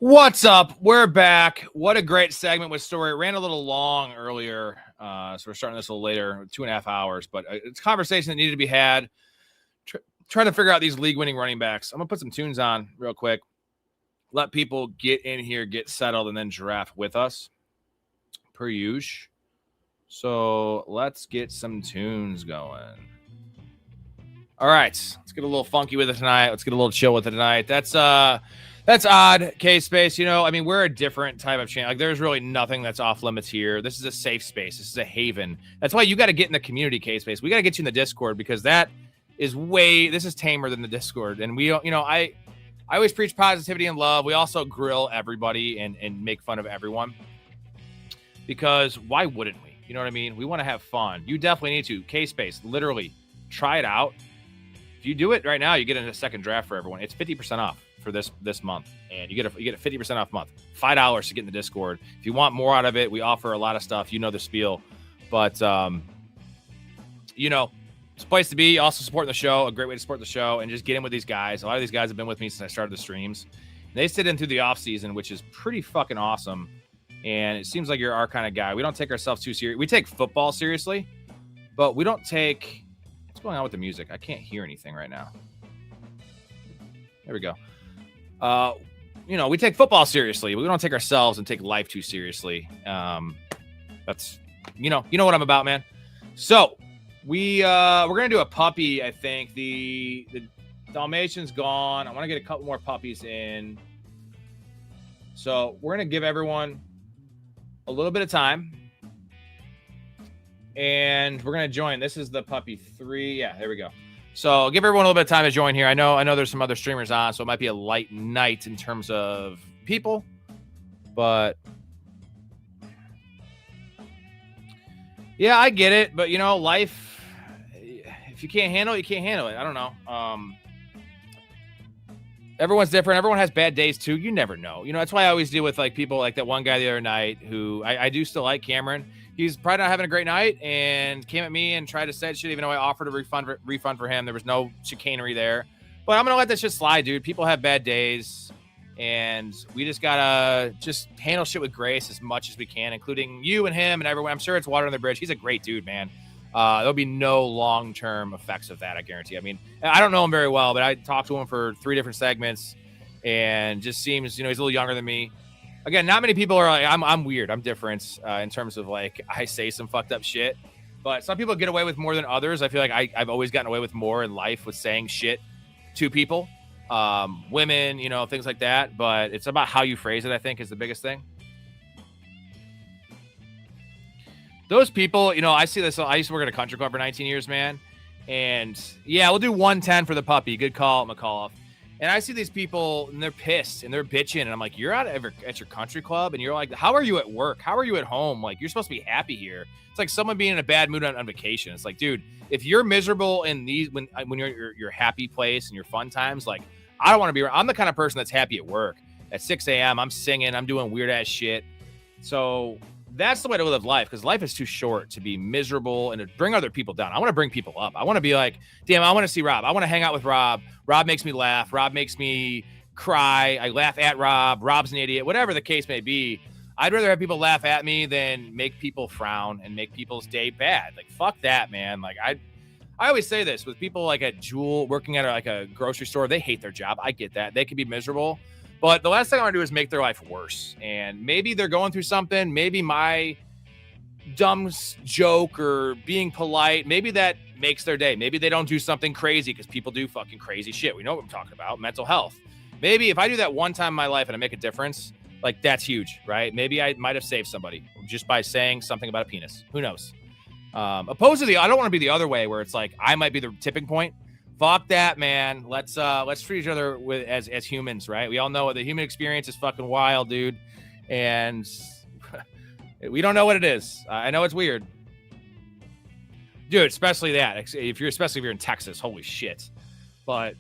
What's up? We're back. What a great segment with Storey. It ran a little long earlier, so we're starting this a little later, 2.5 hours, but it's a conversation that needed to be had. Trying to figure out these league-winning running backs. I'm going to put some tunes on real quick. Let people get in here, get settled, and then draft with us, per usual. So let's get some tunes going. All right, let's get a little funky with it tonight. Let's get a little chill with it tonight. That's odd, K-Space. You know, I mean, we're a different type of channel. Like, there's really nothing that's off limits here. This is a safe space. This is a haven. That's why you got to get in the community, K-Space. We got to get you in the Discord because this is tamer than the Discord. And we don't, you know, I always preach positivity and love. We also grill everybody and make fun of everyone because why wouldn't we? You know what I mean? We want to have fun. You definitely need to. K-Space, literally, try it out. If you do it right now, you get in a second draft for everyone. It's 50% off for this month, and you get a 50% off month. $5 to get in the Discord. If you want more out of it, we offer a lot of stuff. You know the spiel, but you know, it's a place to be. Also supporting the show, a great way to support the show, and just get in with these guys. A lot of these guys have been with me since I started the streams. And they sit in through the off season, which is pretty fucking awesome. And it seems like you're our kind of guy. We don't take ourselves too serious. We take football seriously, but we don't take. What's going on with the music? I can't hear anything right now. There we go. You know, we take football seriously. We don't take ourselves and take life too seriously. That's, you know what I'm about, man. So we're gonna do a puppy. I think the Dalmatian's gone. I want to get a couple more puppies in. So we're gonna give everyone a little bit of time, and we're gonna join. This is the puppy 3. Yeah, there we go. So I'll give everyone a little bit of time to join here. I know there's some other streamers on, so it might be a light night in terms of people. But yeah, I get it. But you know, life, if you can't handle it, you can't handle it. I don't know. Everyone's different. Everyone has bad days too. You never know. You know, that's why I always deal with like people like that one guy the other night who I do still like, Cameron. He's probably not having a great night and came at me and tried to say shit, even though I offered a refund for him. There was no chicanery there. But I'm going to let that shit slide, dude. People have bad days, and we just got to just handle shit with grace as much as we can, including you and him and everyone. I'm sure it's water on the bridge. He's a great dude, man. There'll be no long-term effects of that, I guarantee. I mean, I don't know him very well, but I talked to him for 3 different segments, and just seems, you know, he's a little younger than me. Again, not many people are like, I'm weird. I'm different in terms of like I say some fucked up shit, but some people get away with more than others. I feel like I've always gotten away with more in life with saying shit to people, women, you know, things like that. But it's about how you phrase it, I think, is the biggest thing. Those people, you know, I see this. I used to work at a country club for 19 years, man. And yeah, we'll do 110 for the puppy. Good call, McAuliffe. And I see these people and they're pissed and they're bitching. And I'm like, you're out at your country club and you're like, how are you at work? How are you at home? Like, you're supposed to be happy here. It's like someone being in a bad mood on vacation. It's like, dude, if you're miserable in these, when you're at your happy place and your fun times, like, I don't want to be, I'm the kind of person that's happy at work. At 6 a.m., I'm singing, I'm doing weird ass shit. So that's the way to live life, because life is too short to be miserable and to bring other people down. I want to bring people up. I want to be like, damn, I want to see Rob. I want to hang out with Rob. Rob makes me laugh. Rob makes me cry. I laugh at Rob. Rob's an idiot. Whatever the case may be, I'd rather have people laugh at me than make people frown and make people's day bad. Like, fuck that, man. Like, I always say this with people like at Jewel, working at like a grocery store. They hate their job. I get that. They can be miserable. But the last thing I want to do is make their life worse. And maybe they're going through something. Maybe my dumb joke or being polite, maybe that makes their day. Maybe they don't do something crazy, because people do fucking crazy shit. We know what I'm talking about. Mental health. Maybe if I do that one time in my life and I make a difference, like, that's huge, right? Maybe I might have saved somebody just by saying something about a penis. Who knows? Opposed to I don't want to be the other way where it's like I might be the tipping point. Fuck that, man. Let's treat each other as humans, right? We all know the human experience is fucking wild, dude. And we don't know what it is. I know it's weird. Dude, especially if you're in Texas, holy shit. But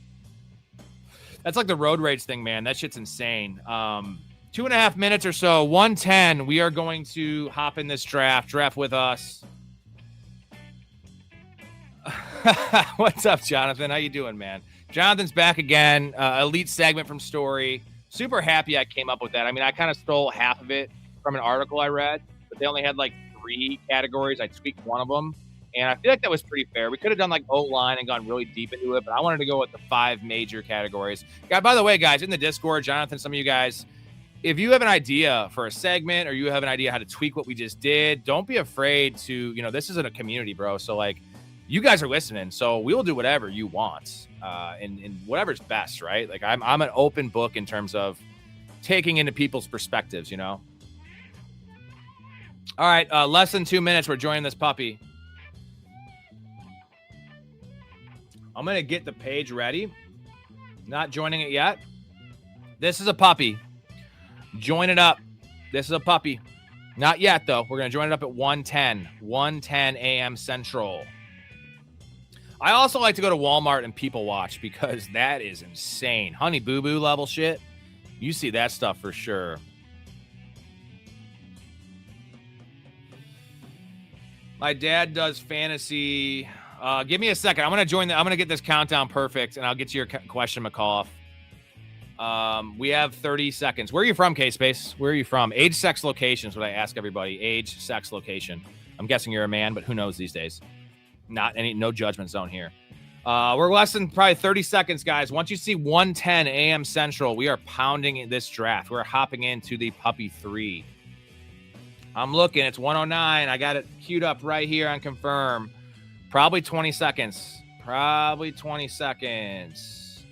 that's like the road rage thing, man. That shit's insane. 2.5 minutes or so, 110. We are going to hop in this draft with us. What's up, Jonathan? How you doing, man? Jonathan's back again. Elite segment from Storey. super happy I came up with that. I mean, I kind of stole half of it from an article I read, but they only had like 3 categories. I tweaked one of them, and I feel like that was pretty fair. We could have done like O-line and gone really deep into it, but I wanted to go with the 5 major categories. God, by the way, guys, in the Discord, Jonathan, some of you guys, if you have an idea for a segment or you have an idea how to tweak what we just did, don't be afraid to, this isn't a community, bro. So like, you guys are listening, so we will do whatever you want, and whatever's best, right? Like I'm an open book in terms of taking into people's perspectives, All right, less than 2 minutes. We're joining this puppy. I'm gonna get the page ready. Not joining it yet. This is a puppy. Join it up. This is a puppy. Not yet though. We're gonna join it up at 1:10 a.m. Central. I also like to go to Walmart and people watch because that is insane. Honey Boo Boo level shit. You see that stuff for sure. My dad does fantasy. Give me a second. I'm going to get this countdown perfect, and I'll get to your question, McAuliffe. We have 30 seconds. Where are you from, K-Space? Where are you from? Age, sex, location is what I ask everybody. Age, sex, location. I'm guessing you're a man, but who knows these days? No judgment zone here. We're less than probably 30 seconds, guys. Once you see 1:10 a.m. Central, we are pounding this draft. We're hopping into the Puppy 3. I'm looking. It's 1:09. I got it queued up right here on confirm. Probably 20 seconds. Probably 20 seconds.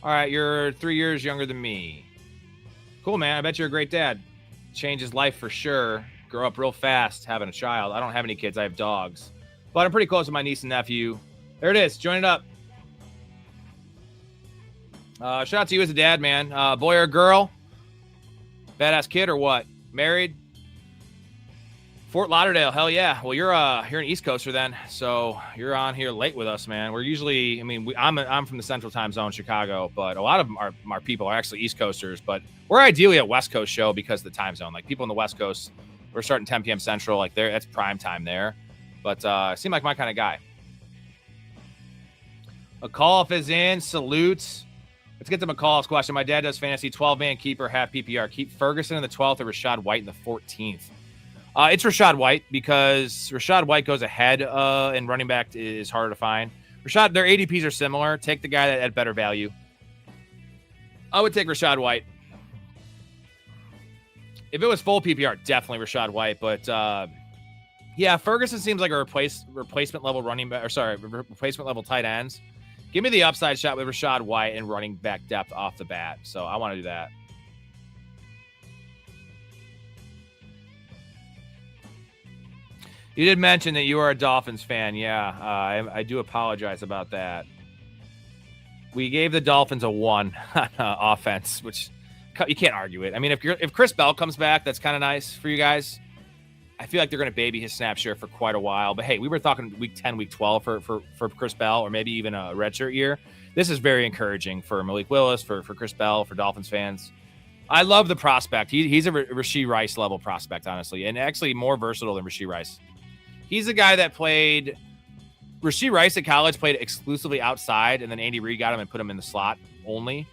All right, you're 3 years younger than me. Cool, man. I bet you're a great dad. Change his life for sure. Grow up real fast having a child. I don't have any kids. I have dogs. But I'm pretty close with my niece and nephew. There it is. Join it up. Shout out to you as a dad, man. Boy or girl? Badass kid or what? Married? Fort Lauderdale. Hell yeah. Well, you're an East Coaster then. So you're on here late with us, man. We're usually, I'm from the Central Time Zone, Chicago, but a lot of our people are actually East Coasters. But we're ideally a West Coast show because of the time zone. Like people in the West Coast, we're starting 10 p.m. Central. Like that's prime time there. But seem like my kind of guy. McAuliffe is in. Salutes. Let's get to McAuliffe's question. My dad does fantasy 12-man keeper, half PPR. Keep Ferguson in the 12th or Rachaad White in the 14th. It's Rachaad White because Rachaad White goes ahead and running back is harder to find. Their ADPs are similar. Take the guy that had better value. I would take Rachaad White. If it was full PPR, definitely Rachaad White. But yeah, Ferguson seems like a replacement level replacement level tight ends. Give me the upside shot with Rachaad White and running back depth off the bat. So I want to do that. You did mention that you are a Dolphins fan. Yeah, I do apologize about that. We gave the Dolphins a 1 offense, which you can't argue it. I mean, if Chris Bell comes back, that's kind of nice for you guys. I feel like they're going to baby his snap share for quite a while. But hey, we were talking week 10, week 12 for Chris Bell, or maybe even a redshirt year. This is very encouraging for Malik Willis, for Chris Bell, for Dolphins fans. I love the prospect. He's a Rashee Rice level prospect, honestly, and actually more versatile than Rashee Rice. He's a guy that played Rashee Rice at college, played exclusively outside, and then Andy Reid got him and put him in the slot only.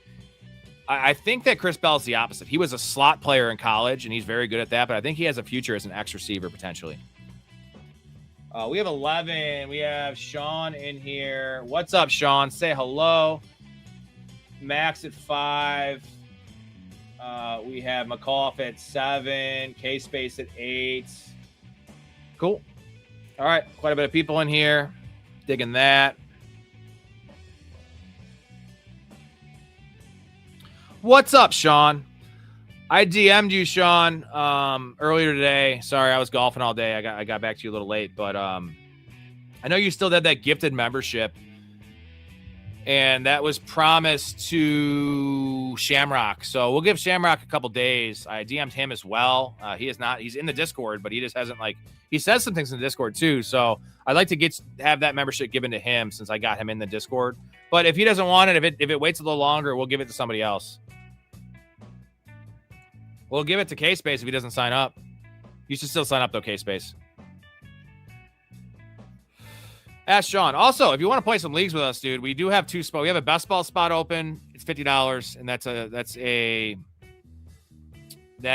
I think that Chris Bell is the opposite. He was a slot player in college, and he's very good at that, but I think he has a future as an X receiver potentially. We have 11. We have Sean in here. What's up, Sean? Say hello. Max at 5. We have McAuliffe at 7. K-Space at 8. Cool. All right. Quite a bit of people in here. Digging that. What's up, Sean? I DM'd you, Sean, earlier today. Sorry, I was golfing all day. I got back to you a little late, but I know you still had that gifted membership, and that was promised to Shamrock. So we'll give Shamrock a couple days. I DM'd him as well. He is not. He's in the Discord, but he just hasn't he says some things in the Discord too. So I'd like to have that membership given to him since I got him in the Discord. But if he doesn't want it, if it waits a little longer, we'll give it to somebody else. We'll give it to K-Space if he doesn't sign up. You should still sign up, though, K-Space. Ask Sean. Also, if you want to play some leagues with us, dude, we do have 2 spots. We have a best ball spot open. It's $50, and that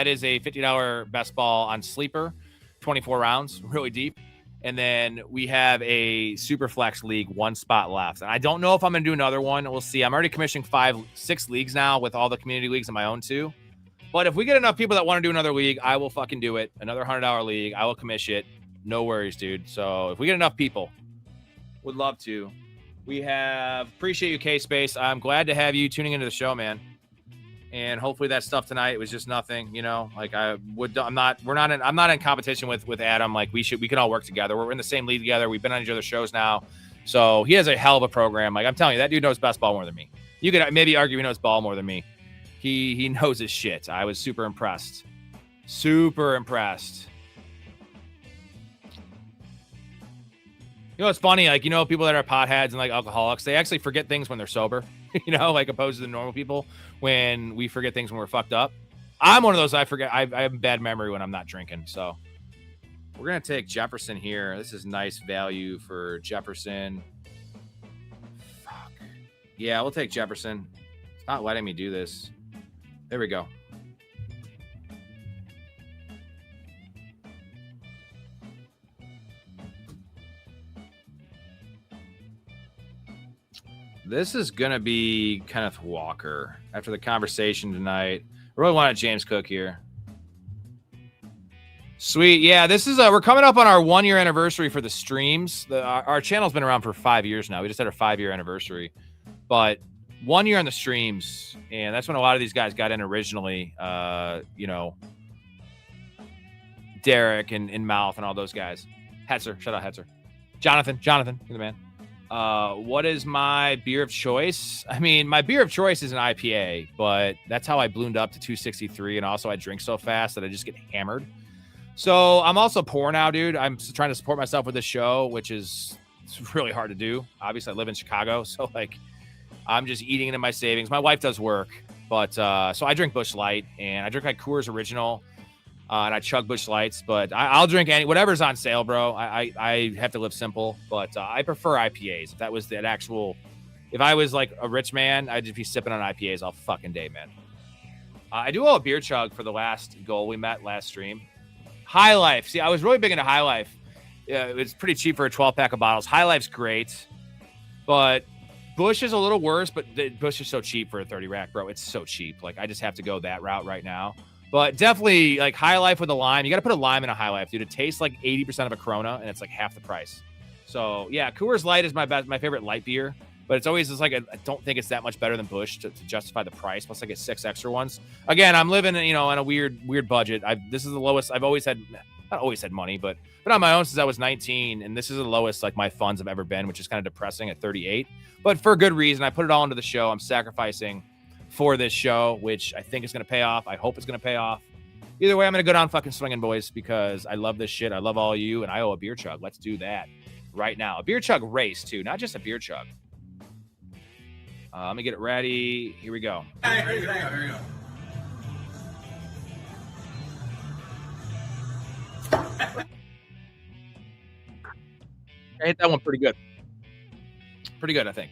is a $50 best ball on sleeper, 24 rounds, really deep. And then we have a super flex league, 1 spot left. And I don't know if I'm going to do another one. We'll see. I'm already commissioning 6 leagues now with all the community leagues of my own too. But if we get enough people that want to do another league, I will fucking do it. Another $100 league. I will commission it. No worries, dude. So if we get enough people, would love to. We have, appreciate you, K-Space. I'm glad to have you tuning into the show, man. And hopefully that stuff tonight was just nothing, you know, like I'm not in competition with Adam. Like we can all work together. We're in the same league together. We've been on each other's shows now. So he has a hell of a program. Like I'm telling you, that dude knows best ball more than me. You could maybe argue he knows ball more than me. He knows his shit. I was super impressed. Super impressed. You know, it's funny, like, you know, people that are potheads and like alcoholics, they actually forget things when they're sober, you know, like opposed to the normal people when we forget things when we're fucked up. I'm one of those, I forget. I have a bad memory when I'm not drinking. So we're going to take Jefferson here. This is nice value for Jefferson. Fuck. Yeah, we'll take Jefferson. It's not letting me do this. There we go. This is going to be Kenneth Walker after the conversation tonight. I really wanted James Cook here. Sweet. Yeah, this is we're coming up on our 1-year anniversary for the streams. Our channel's been around for 5 years now. We just had our 5-year anniversary. But 1 year on the streams, and that's when a lot of these guys got in originally. You know, Derek and Mouth and all those guys. Hetzer. Shout out Hetzer. Jonathan, you're the man. What is my beer of choice? I mean, my beer of choice is an IPA, but that's how I ballooned up to 263. And also I drink so fast that I just get hammered. So I'm also poor now, dude. I'm trying to support myself with this show, which is really hard to do. Obviously I live in Chicago. So like I'm just eating into my savings. My wife does work, but, so I drink Busch Light and I drink like Coors Original. And I chug Busch Lights, but I'll drink whatever's on sale, bro. I have to live simple, but I prefer IPAs. If that was that actual, if I was like a rich man, I'd just be sipping on IPAs all fucking day, man. I do owe a beer chug for the last goal we met last stream. High Life. See, I was really big into High Life. It's pretty cheap for a 12-pack of bottles. High Life's great, but Busch is a little worse, but Busch is so cheap for a 30 rack, bro. It's so cheap. Like I just have to go that route right now. But definitely, like, High Life with a lime. You got to put a lime in a High Life, dude. It tastes like 80% of a Corona, and it's like half the price. So, yeah, Coors Light is my favorite light beer. But it's always just like, I don't think it's that much better than Busch to justify the price. Plus, I get 6 extra ones. Again, I'm living, you know, on a weird budget. This is the lowest. I've always had, not always had money, but on my own since I was 19. And this is the lowest, like, my funds have ever been, which is kind of depressing at 38. But for good reason. I put it all into the show. I'm sacrificing for this show, which I think is going to pay off. I hope it's going to pay off. Either way, I'm going to go down fucking swinging, boys, because I love this shit. I love all of you, and I owe a beer chug. Let's do that right now. A beer chug race, too, not just a beer chug. Let me get it ready. Here we go. Here we go. I hit that one pretty good. Pretty good, I think.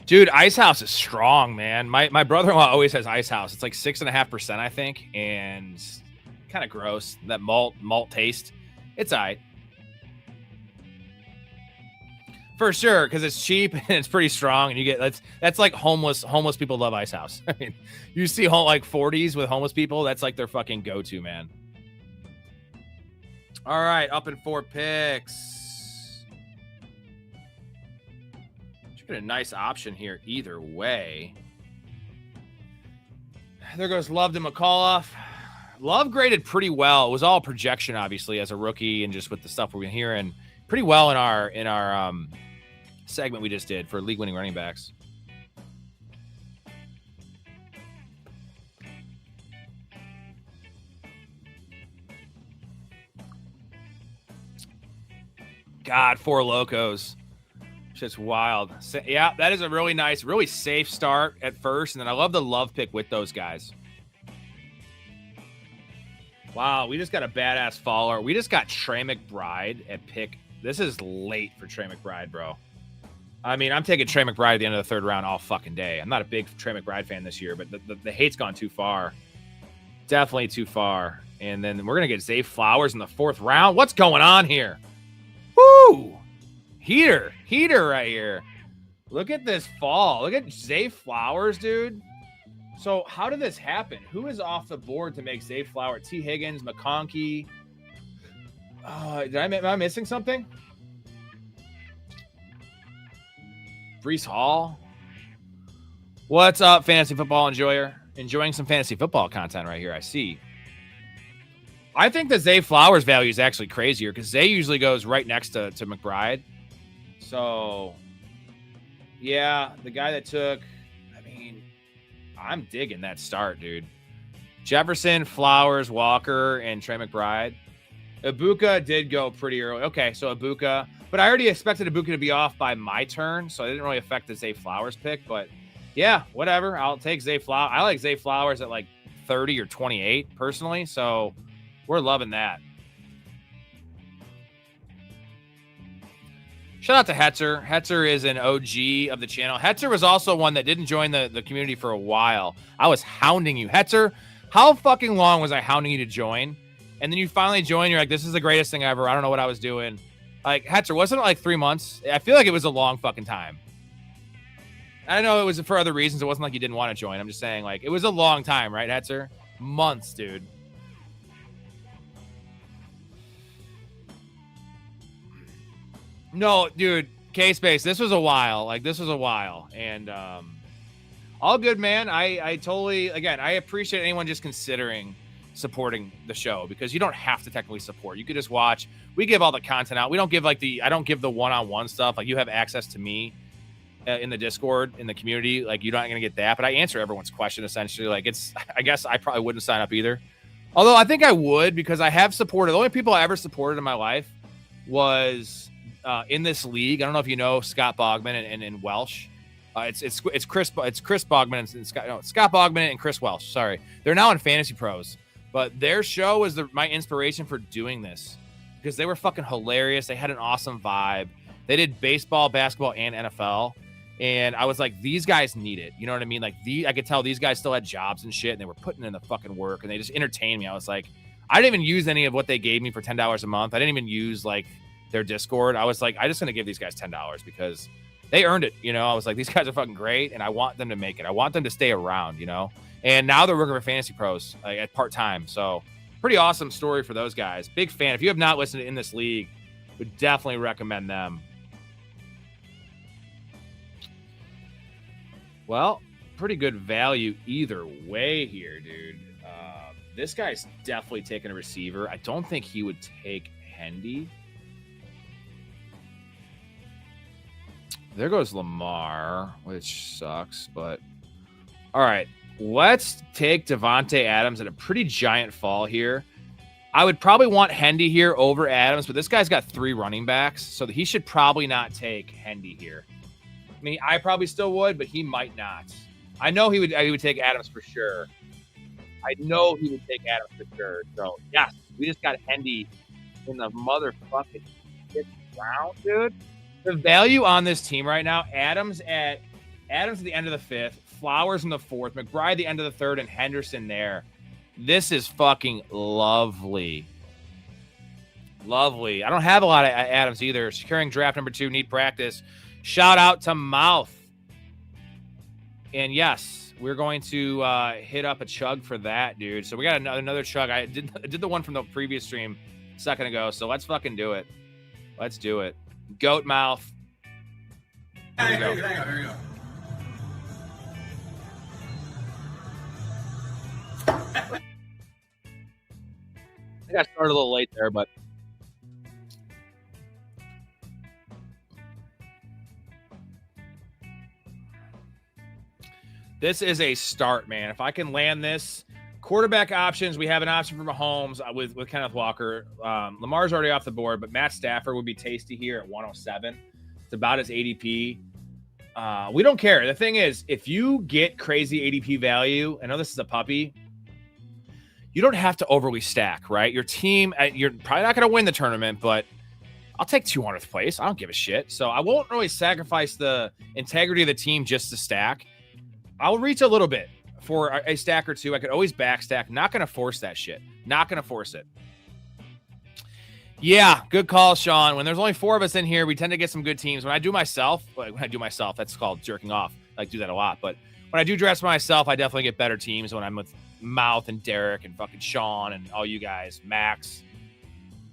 Dude, Ice House is strong, man. My brother-in-law always has Ice House. It's like 6.5%, I think, and kind of gross. That malt taste. It's all right. For sure, because it's cheap and it's pretty strong, and you get that's like homeless people love Ice House. I mean, you see like 40s with homeless people, that's like their fucking go-to, man. All right, up in 4 picks. A nice option here either way. There goes Love to McAuliffe. Love graded pretty well. It was all projection, obviously, as a rookie, and just with the stuff we're hearing pretty well in our segment we just did for league winning running backs. God, 4 locos. It's wild. Yeah, that is a really nice, really safe start at first. And then I love the Love pick with those guys. Wow, we just got a badass follower. We just got Trey McBride at pick. This is late for Trey McBride, bro. I mean, I'm taking Trey McBride at the end of the third round all fucking day. I'm not a big Trey McBride fan this year, but the hate's gone too far. Definitely too far. And then we're going to get Zay Flowers in the fourth round. What's going on here? Woo! Heater right here. Look at this fall. Look at Zay Flowers, dude. So how did this happen? Who is off the board to make Zay Flowers? T. Higgins, McConkey. Am I missing something? Brees Hall. What's up, fantasy football enjoyer? Enjoying some fantasy football content right here, I see. I think the Zay Flowers value is actually crazier because Zay usually goes right next to McBride. So, yeah, the guy that took, I mean, I'm digging that start, dude. Jefferson, Flowers, Walker, and Trey McBride. Ibuka did go pretty early. Okay, so Ibuka. But I already expected Ibuka to be off by my turn, so it didn't really affect the Zay Flowers pick. But, yeah, whatever. I'll take Zay Flowers. I like Zay Flowers at like 30 or 28, personally. So, we're loving that. Shout out to Hetzer. Hetzer is an OG of the channel. Hetzer was also one that didn't join the community for a while. I was hounding you. Hetzer, how fucking long was I hounding you to join? And then you finally join. You're like, this is the greatest thing ever. I don't know what I was doing. Like, Hetzer, wasn't it like 3 months? I feel like it was a long fucking time. I know it was for other reasons. It wasn't like you didn't want to join. I'm just saying, like, it was a long time, right, Hetzer? Months, dude. No, dude, K-Space, this was a while. Like, this was a while. And all good, man. I totally, again, I appreciate anyone just considering supporting the show because you don't have to technically support. You could just watch. We give all the content out. We don't give, like, I don't give the one-on-one stuff. Like, you have access to me in the Discord, in the community. Like, you're not going to get that. But I answer everyone's question, essentially. Like, I guess I probably wouldn't sign up either. Although I think I would because I have supported. The only people I ever supported in my life was... in this league, I don't know if you know Scott Bogman and Welsh. It's Chris Bogman and Scott Bogman and Chris Welsh. Sorry, they're now in Fantasy Pros, but their show was my inspiration for doing this because they were fucking hilarious. They had an awesome vibe. They did baseball, basketball, and NFL, and I was like, these guys need it. You know what I mean? Like I could tell these guys still had jobs and shit, and they were putting in the fucking work, and they just entertained me. I was like, I didn't even use any of what they gave me for $10 a month. I didn't even use like their Discord. I was like, I just gonna give these guys $10 because they earned it. You know, I was like, these guys are fucking great, and I want them to make it. I want them to stay around. You know, and now they're working for Fantasy Pros like, at part time. So pretty awesome story for those guys. Big fan. If you have not listened to In This League, would definitely recommend them. Well, pretty good value either way here, dude. This guy's definitely taking a receiver. I don't think he would take Hendy. There goes Lamar, which sucks, but all right. Let's take Devontae Adams at a pretty giant fall here. I would probably want Hendy here over Adams, but this guy's got 3 running backs, so he should probably not take Hendy here. I mean, I probably still would, but he might not. I know he would take Adams for sure. I know he would take Adams for sure. So, yes, we just got Hendy in the motherfucking 5th round, dude. The value on this team right now, Adams at the end of the 5th, Flowers in the 4th, McBride the end of the 3rd, and Henderson there. This is fucking lovely. Lovely. I don't have a lot of Adams either. Securing draft number 2, need practice. Shout out to Mouth. And yes, we're going to hit up a chug for that, dude. So we got another chug. I did the one from the previous stream a second ago. So let's fucking do it. Let's do it. Goat Mouth. Here we go. Here we go. I got started a little late there, but this is a start, man. If I can land this, quarterback options, we have an option for Mahomes with Kenneth Walker. Lamar's already off the board, but Matt Stafford would be tasty here at 107. It's about his ADP. We don't care. The thing is, if you get crazy ADP value, I know this is a puppy, you don't have to overly stack, right? Your team, you're probably not going to win the tournament, but I'll take 200th place. I don't give a shit. So I won't really sacrifice the integrity of the team just to stack. I'll reach a little bit for a stack or two. I could always back stack. Not going to force that shit. Not going to force it. Yeah, good call, Sean. When there's only 4 of us in here, we tend to get some good teams. When I do myself, that's called jerking off. I do that a lot. But when I do dress myself, I definitely get better teams when I'm with Mouth and Derek and fucking Sean and all you guys. Max.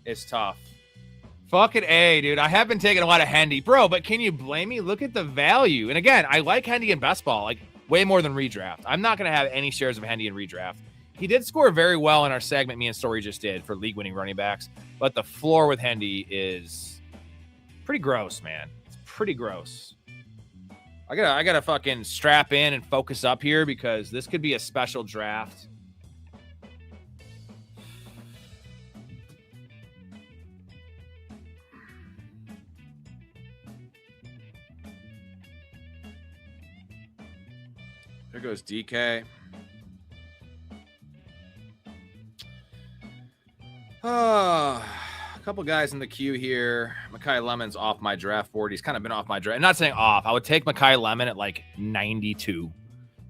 It's tough. Fucking A, dude. I have been taking a lot of Hendy. Bro, but can you blame me? Look at the value. And again, I like Hendy in best ball. Like, way more than redraft. I'm not going to have any shares of Hendy in redraft. He did score very well in our segment me and Storey just did for league-winning running backs, but the floor with Hendy is pretty gross, man. It's pretty gross. I gotta fucking strap in and focus up here because this could be a special draft. There goes DK. A couple guys in the queue here. Mekhi Lemon's off my draft board. He's kind of been off my draft. I'm not saying off. I would take Mekhi Lemon at like 92.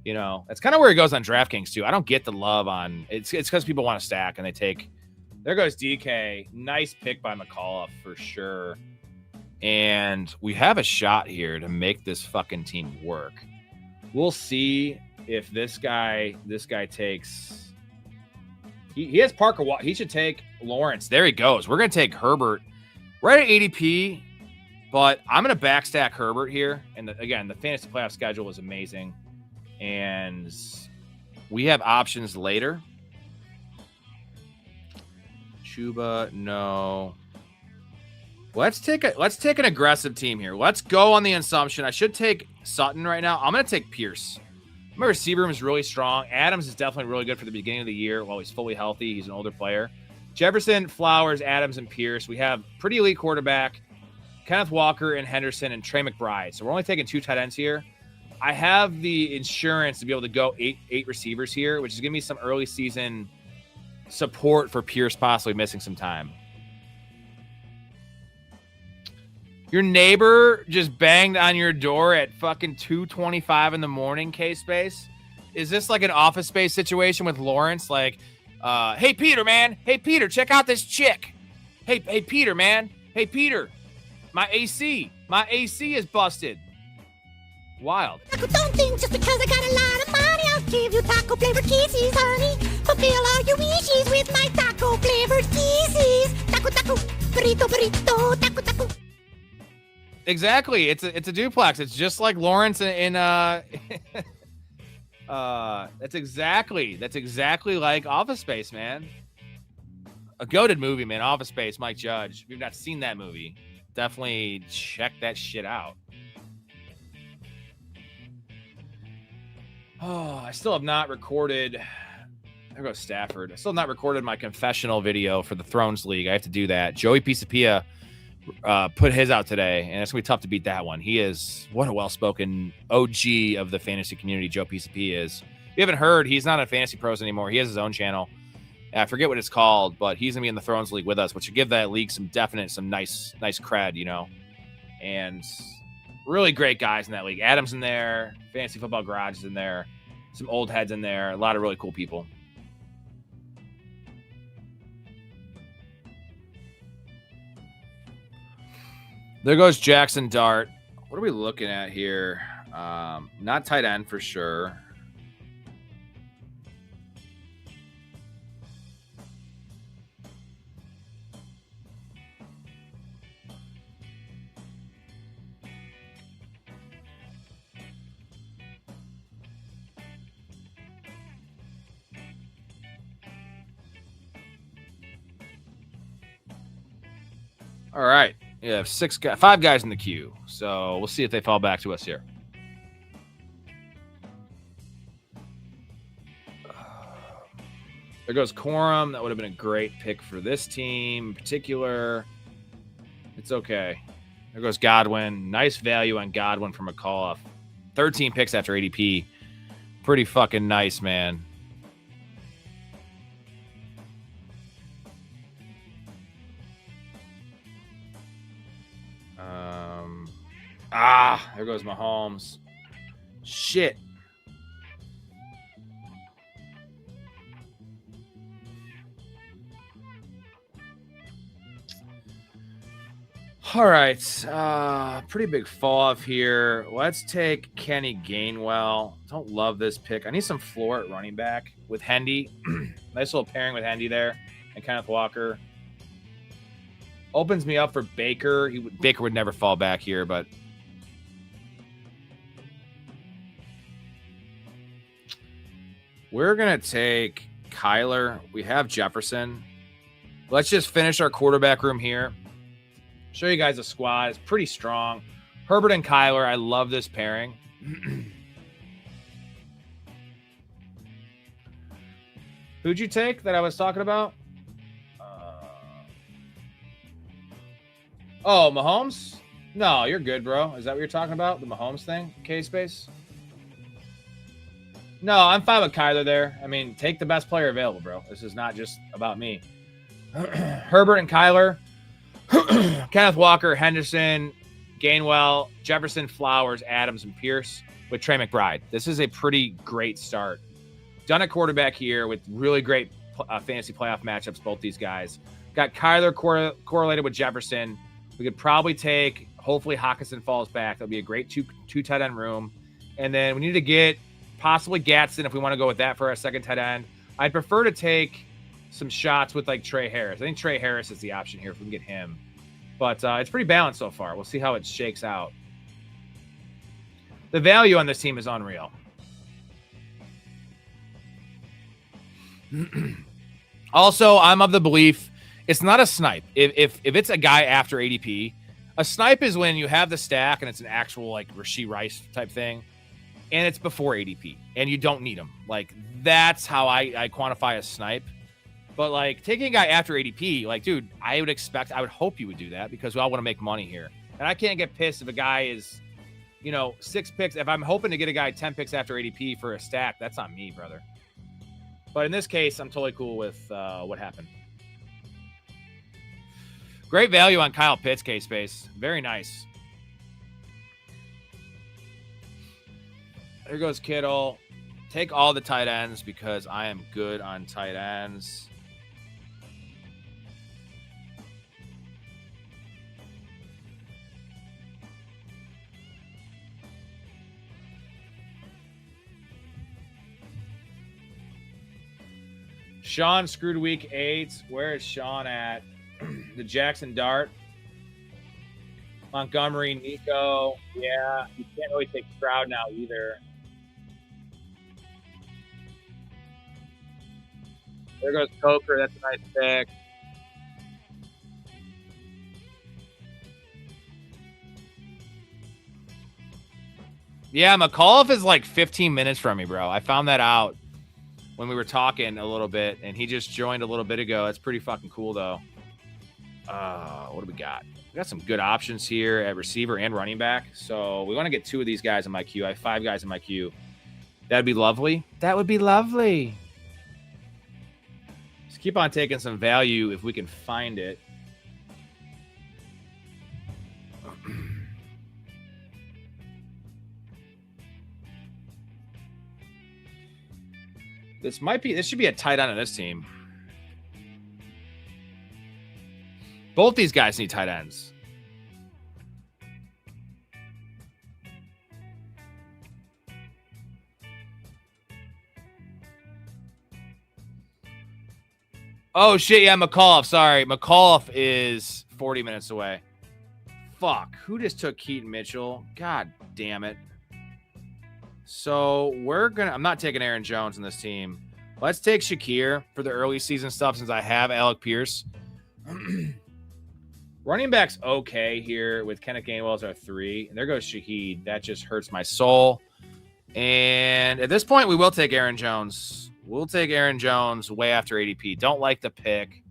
You know, that's kind of where he goes on DraftKings too. I don't get the love on it's because people want to stack and they take. There goes DK. Nice pick by McAuliffe for sure. And we have a shot here to make this fucking team work. We'll see if this guy takes. He has Parker. He should take Lawrence. There he goes. We're going to take Herbert right at ADP, but I'm going to backstack Herbert here. And again, the fantasy playoff schedule is amazing. And we have options later. Chuba, no. Let's take an aggressive team here. Let's go on the assumption. I should take Sutton right now. I'm going to take Pierce. My receiver room is really strong. Adams is definitely really good for the beginning of the year while he's fully healthy. He's an older player. Jefferson, Flowers, Adams, and Pierce. We have pretty elite quarterback, Kenneth Walker and Henderson and Trey McBride. So we're only taking 2 tight ends here. I have the insurance to be able to go eight receivers here, which is giving me some early season support for Pierce possibly missing some time. Your neighbor just banged on your door at fucking 2:25 in the morning, K-Space? Is this like an Office Space situation with Lawrence? Like, hey, Peter, man. Hey, Peter, check out this chick. Hey, Peter, man. Hey, Peter. My AC is busted. Wild. Don't think just because I got a lot of money, I'll give you taco flavored kisses, honey. Fulfill all your wishes with my taco flavored kisses. Taco, taco, burrito, burrito, taco, taco. Exactly. It's a duplex. It's just like Lawrence in that's exactly like Office Space, man. A goated movie, man. Office Space, Mike Judge. If you've not seen that movie, definitely check that shit out. Oh, I still have not recorded. There goes Stafford. I still have not recorded my confessional video for the Thrones League. I have to do that. Joey Pisapia put his out today, and it's gonna be tough to beat that one. He is what a well-spoken OG of the fantasy community. Joe Pisapia is. If you haven't heard, he's not a Fantasy Pros anymore. He has his own channel. I forget what it's called, but he's gonna be in the Thrones League with us, which should give that league some nice cred, you know. And really great guys in that league. Adam's in there. Fantasy Football Garage is in there. Some old heads in there. A lot of really cool people. There goes Jackson Dart. What are we looking at here? Not tight end for sure. All right. You have 5 guys in the queue. So we'll see if they fall back to us here. There goes Corum. That would have been a great pick for this team in particular. It's okay. There goes Godwin. Nice value on Godwin from McAuliffe. 13 picks after ADP. Pretty fucking nice, man. There goes Mahomes. Shit. All right. Pretty big fall off here. Let's take Kenny Gainwell. Don't love this pick. I need some floor at running back with Hendy. Nice little pairing with Hendy there and Kenneth Walker. Opens me up for Baker. Baker would never fall back here, but we're going to take Kyler. We have Jefferson. Let's just finish our quarterback room here. Show you guys a squad. It's pretty strong. Herbert and Kyler. I love this pairing. Who'd you take that I was talking about? Oh, Mahomes? No, you're good, bro. Is that what you're talking about? The Mahomes thing? K-Space? No, I'm fine with Kyler there. I mean, take the best player available, bro. This is not just about me. Herbert and Kyler. Kenneth Walker, Henderson, Gainwell, Jefferson, Flowers, Adams, and Pierce with Trey McBride. This is a pretty great start. Done at quarterback here with really great fantasy playoff matchups, both these guys. Got Kyler correlated with Jefferson. We could probably take, hopefully Hawkinson falls back. That'll be a great two tight end room. And then we need to get possibly Gatson if we want to go with that for our second tight end. I'd prefer to take some shots with like Trey Harris. I think Trey Harris is the option here if we can get him. But it's pretty balanced so far. We'll see how it shakes out. The value on this team is unreal. Also, I'm of the belief it's not a snipe. If it's a guy after ADP, a snipe is when you have the stack and it's an actual like Rashee Rice type thing, and it's before ADP and you don't need him. Like that's how I quantify a snipe. But like taking a guy after ADP, like dude, I would hope you would do that because we all want to make money here. And I can't get pissed if a guy is, 6 picks. If I'm hoping to get a guy 10 picks after ADP for a stack, that's on me, brother. But in this case, I'm totally cool with what happened. Great value on Kyle Pitts, K-Space. Very nice. There goes Kittle. Take all the tight ends because I am good on tight ends. Sean screwed week 8. Where is Sean at? The Jackson Dart. Montgomery, Nico. Yeah, you can't really take Stroud now either. There goes Coker. That's a nice pick. Yeah, McAuliffe is like 15 minutes from me, bro. I found that out when we were talking a little bit, and he just joined a little bit ago. That's pretty fucking cool, though. What do we got? We got some good options here at receiver and running back. So we want to get 2 of these guys in my queue. I have 5 guys in my queue. That'd be lovely. That would be lovely. Just keep on taking some value if we can find it. This should be a tight end on this team. Both these guys need tight ends. Oh, shit. Yeah, McAuliffe. Sorry. McAuliffe is 40 minutes away. Fuck. Who just took Keaton Mitchell? God damn it. So I'm not taking Aaron Jones in this team. Let's take Shakir for the early season stuff since I have Alec Pierce. Running back's okay here with Kenneth Gainwell as our 3. And there goes Shaheed. That just hurts my soul. And at this point, we will take Aaron Jones. We'll take Aaron Jones way after ADP. Don't like the pick.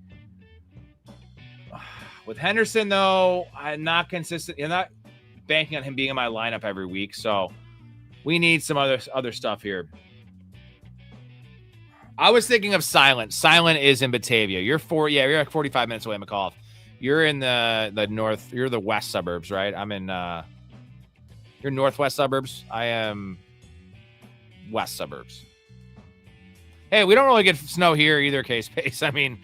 With Henderson, though, I'm not consistent. I'm not banking on him being in my lineup every week. So we need some other stuff here. I was thinking of Silent. Silent is in Batavia. You're like 45 minutes away, McAuliffe. You're in the north. You're the west suburbs, right? I'm in You're northwest suburbs. I am west suburbs. Hey, we don't really get snow here either, K-Space. I mean,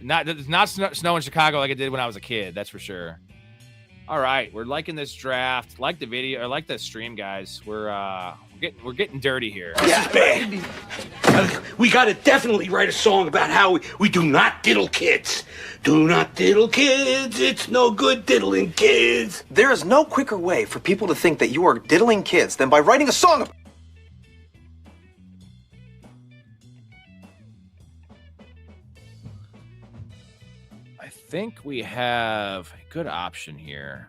it's not snow in Chicago like it did when I was a kid. That's for sure. All right, we're liking this draft. Like the video, or like the stream, guys. We're getting dirty here. This is bad. We gotta definitely write a song about how we do not diddle kids. Do not diddle kids. It's no good diddling kids. There is no quicker way for people to think that you are diddling kids than by writing a song. I think we have a good option here.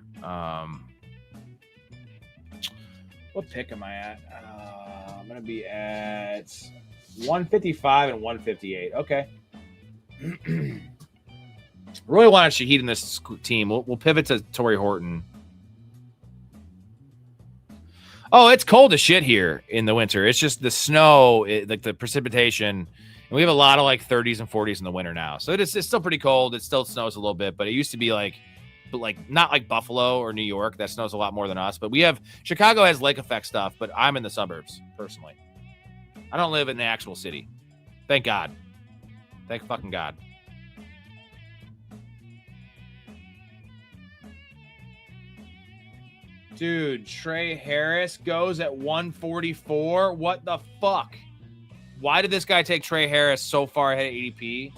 What pick am I at? I'm going to be at 155 and 158. Okay. Really wanted Shaheed in this team. We'll pivot to Torrey Horton. Oh, it's cold as shit here in the winter. It's just the snow, like the precipitation. And we have a lot of like 30s and 40s in the winter now. So it's still pretty cold. It still snows a little bit, but it used to be like not like Buffalo or New York. That snows a lot more than us. But Chicago has lake effect stuff, but I'm in the suburbs personally. I don't live in the actual city. Thank God. Thank fucking God. Dude, Trey Harris goes at 144. What the fuck? Why did this guy take Trey Harris so far ahead of ADP?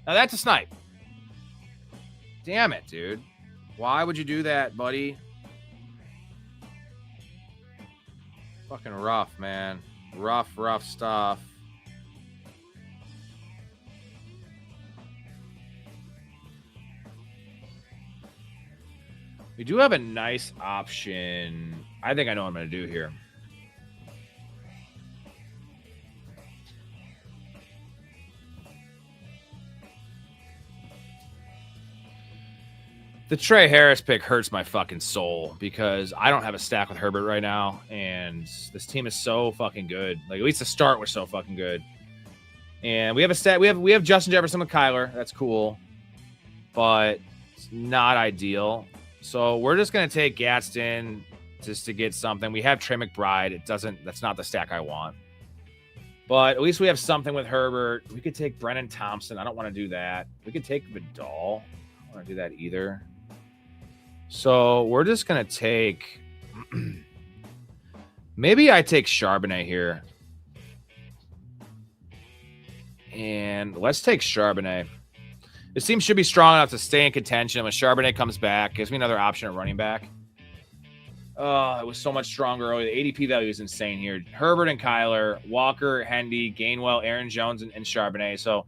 Now that's a snipe. Damn it, dude. Why would you do that, buddy? Fucking rough, man. Rough stuff. We do have a nice option. I think I know what I'm going to do here. The Trey Harris pick hurts my fucking soul because I don't have a stack with Herbert right now, and this team is so fucking good. Like, at least the start was so fucking good. And we have a stat. We have Justin Jefferson with Kyler. That's cool, but it's not ideal. So we're just gonna take Gadsden just to get something. We have Trey McBride. That's not the stack I want. But at least we have something with Herbert. We could take Brennan Thompson. I don't want to do that. We could take Vidal. I don't want to do that either. So we're just going to take... maybe I take Charbonnet here. And let's take Charbonnet. This team should be strong enough to stay in contention. When Charbonnet comes back, gives me another option at running back. Oh, it was so much stronger early. The ADP value is insane here. Herbert and Kyler, Walker, Hendy, Gainwell, Aaron Jones, and Charbonnet. So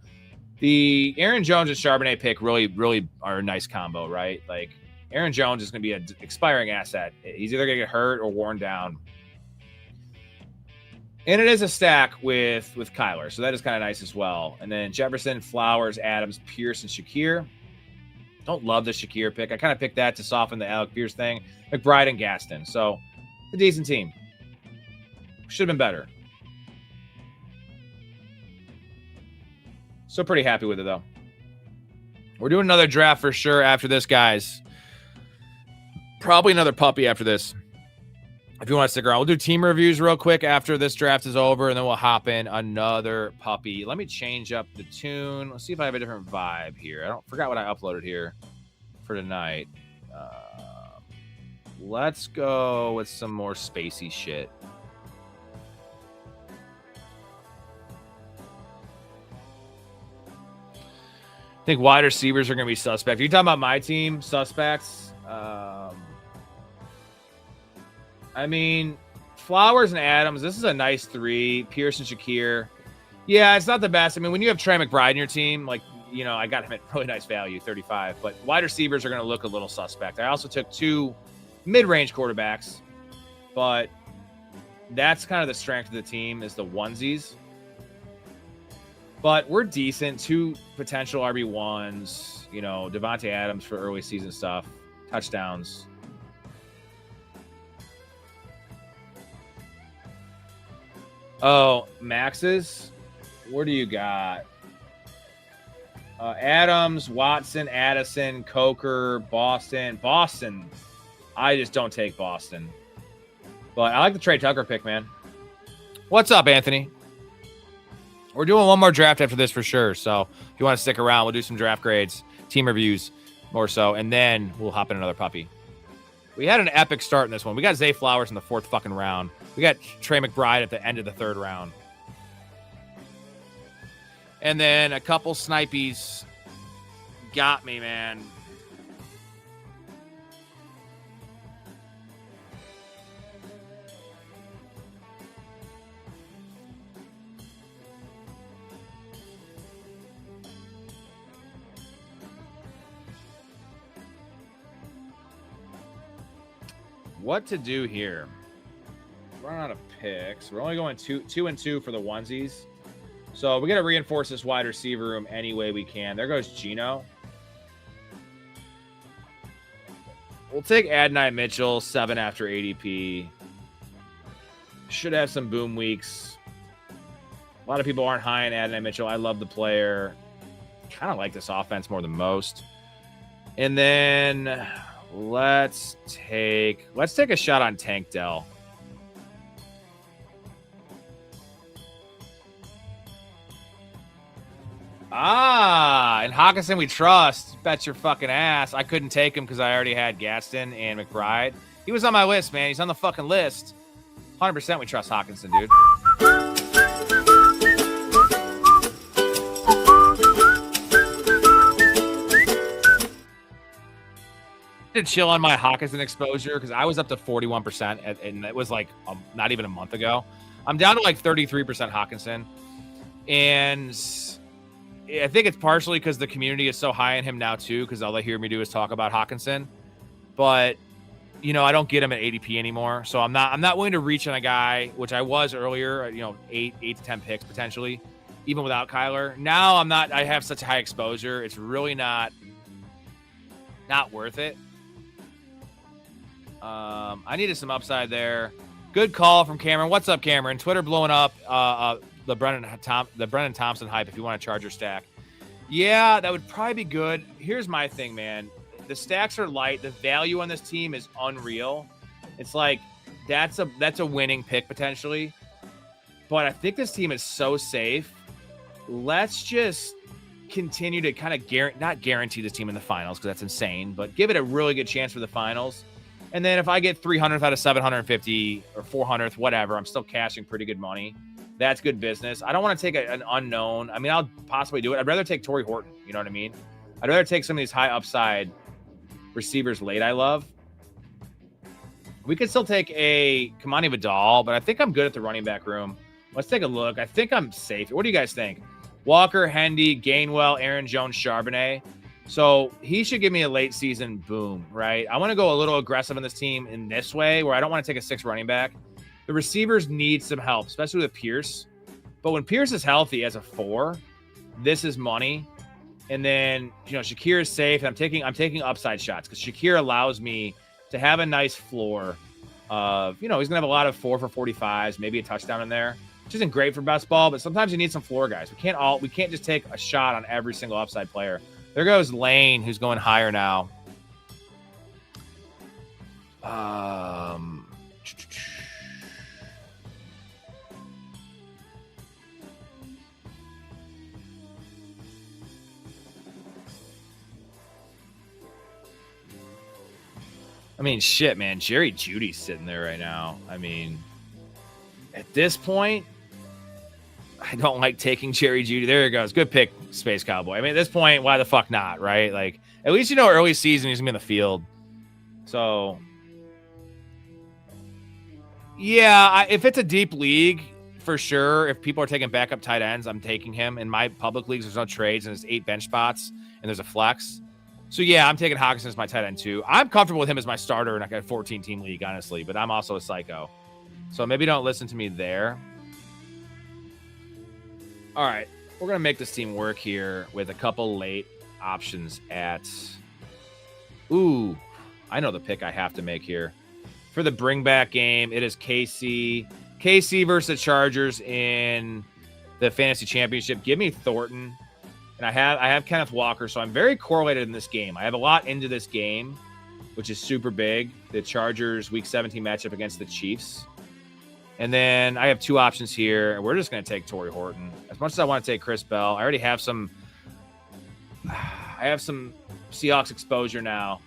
the Aaron Jones and Charbonnet pick really are a nice combo, right? Like, Aaron Jones is going to be an expiring asset. He's either going to get hurt or worn down. And it is a stack with Kyler, so that is kind of nice as well. And then Jefferson, Flowers, Adams, Pierce, and Shakir. Don't love the Shakir pick. I kind of picked that to soften the Alec Pierce thing. McBride and Gaston. So, a decent team. Should have been better. So pretty happy with it, though. We're doing another draft for sure after this, guys. Probably another puppy after this. If you want to stick around, we'll do team reviews real quick after this draft is over, and then we'll hop in another puppy. Let me change up the tune. Let's see if I have a different vibe here. I forgot what I uploaded here for tonight. Let's go with some more spacey shit. I think wide receivers are going to be suspect. Are you talking about my team? Suspects? I mean, Flowers and Adams, this is a nice three. Pierce and Shakir. Yeah, it's not the best. I mean, when you have Trey McBride in your team, like, you know, I got him at really nice value, 35. But wide receivers are going to look a little suspect. I also took two mid-range quarterbacks. But that's kind of the strength of the team is the onesies. But we're decent. Two potential RB1s. You know, Devontae Adams for early season stuff. Touchdowns. Oh, Maxes? Where do you got? Adams, Watson, Addison, Coker, Boston. Boston. I just don't take Boston. But I like the Trey Tucker pick, man. What's up, Anthony? We're doing one more draft after this for sure. So if you want to stick around, we'll do some draft grades, team reviews more so, and then we'll hop in another puppy. We had an epic start in this one. We got Zay Flowers in the 4th fucking round. We got Trey McBride at the end of the 3rd round. And then a couple snipies got me, man. What to do here? Run out of picks. We're only going two and two for the onesies. So we got to reinforce this wide receiver room any way we can. There goes Gino. We'll take Adonai Mitchell, 7 after ADP. Should have some boom weeks. A lot of people aren't high on Adonai Mitchell. I love the player. Kind of like this offense more than most. And then let's take a shot on Tank Dell. And Hawkinson we trust. Bet your fucking ass. I couldn't take him because I already had Gaston and McBride. He was on my list, man. He's on the fucking list. 100% we trust Hawkinson, dude. To chill on my Hawkinson exposure because I was up to 41% and it was like not even a month ago. I'm down to like 33% Hawkinson, and I think it's partially because the community is so high on him now too, because all they hear me do is talk about Hawkinson. But you know, I don't get him at ADP anymore, so I'm not willing to reach on a guy, which I was earlier. You know, 8 to 10 picks potentially, even without Kyler. Now I'm not. I have such high exposure. It's really not worth it. I needed some upside there. Good call from Cameron. What's up, Cameron? Twitter blowing up. The Brennan Thompson hype. If you want a Charger stack, yeah, that would probably be good. Here's my thing, man. The stacks are light. The value on this team is unreal. It's like that's a winning pick potentially. But I think this team is so safe. Let's just continue to kind of not guarantee this team in the finals because that's insane, but give it a really good chance for the finals. And then if I get 300th out of 750 or 400th, whatever, I'm still cashing pretty good money. That's good business. I don't want to take an unknown. I mean, I'll possibly do it. I'd rather take Torrey Horton. You know what I mean? I'd rather take some of these high upside receivers late. I love. We could still take a Kamani Vidal, but I think I'm good at the running back room. Let's take a look. I think I'm safe. What do you guys think? Walker, Hendy, Gainwell, Aaron Jones, Charbonnet. So he should give me a late season boom, right? I want to go a little aggressive in this team in this way where I don't want to take a 6 running back. The receivers need some help, especially with Pierce. But when Pierce is healthy as a 4, this is money. And then, you know, Shakir is safe. And I'm taking upside shots because Shakir allows me to have a nice floor of, you know, he's going to have a lot of 4 for 45s, maybe a touchdown in there, which isn't great for best ball, but sometimes you need some floor guys. We can't just take a shot on every single upside player. There goes Lane, who's going higher now. I mean, shit, man. Jerry Jeudy's sitting there right now. I mean, at this point, I don't like taking Jerry Jeudy. There it goes. Good pick, Space Cowboy. I mean, at this point, why the fuck not, right? Like, at least you know early season he's going to be in the field. So, yeah, if it's a deep league, for sure, if people are taking backup tight ends, I'm taking him. In my public leagues, there's no trades, and there's 8 bench spots, and there's a flex. So, yeah, I'm taking Hawkinson as my tight end, too. I'm comfortable with him as my starter in like a 14-team league, honestly, but I'm also a psycho. So maybe don't listen to me there. All right, we're going to make this team work here with a couple late options at... Ooh, I know the pick I have to make here. For the bring back game, it is KC. KC versus the Chargers in the fantasy championship. Give me Thornton. And I have Kenneth Walker, so I'm very correlated in this game. I have a lot into this game. which is super big. The Chargers Week 17 matchup against the Chiefs. And then I have 2 options here. We're just going to take Torrey Horton. As much as I want to take Chris Bell, I already have some Seahawks exposure now.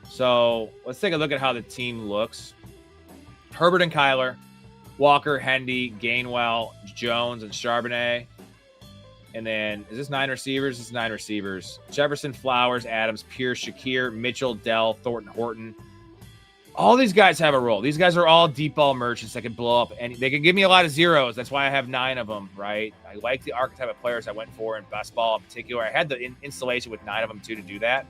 So let's take a look at how the team looks. Herbert and Kyler, Walker, Hendy, Gainwell, Jones, and Charbonnet. And then, is this 9 receivers? This is 9 receivers. Jefferson, Flowers, Adams, Pierce, Shakir, Mitchell, Dell, Thornton, Horton. All these guys have a role. These guys are all deep ball merchants that can blow up, and they can give me a lot of zeros. That's why I have 9 of them, right? I like the archetype of players I went for in best ball in particular. I had the installation with 9 of them, too, to do that.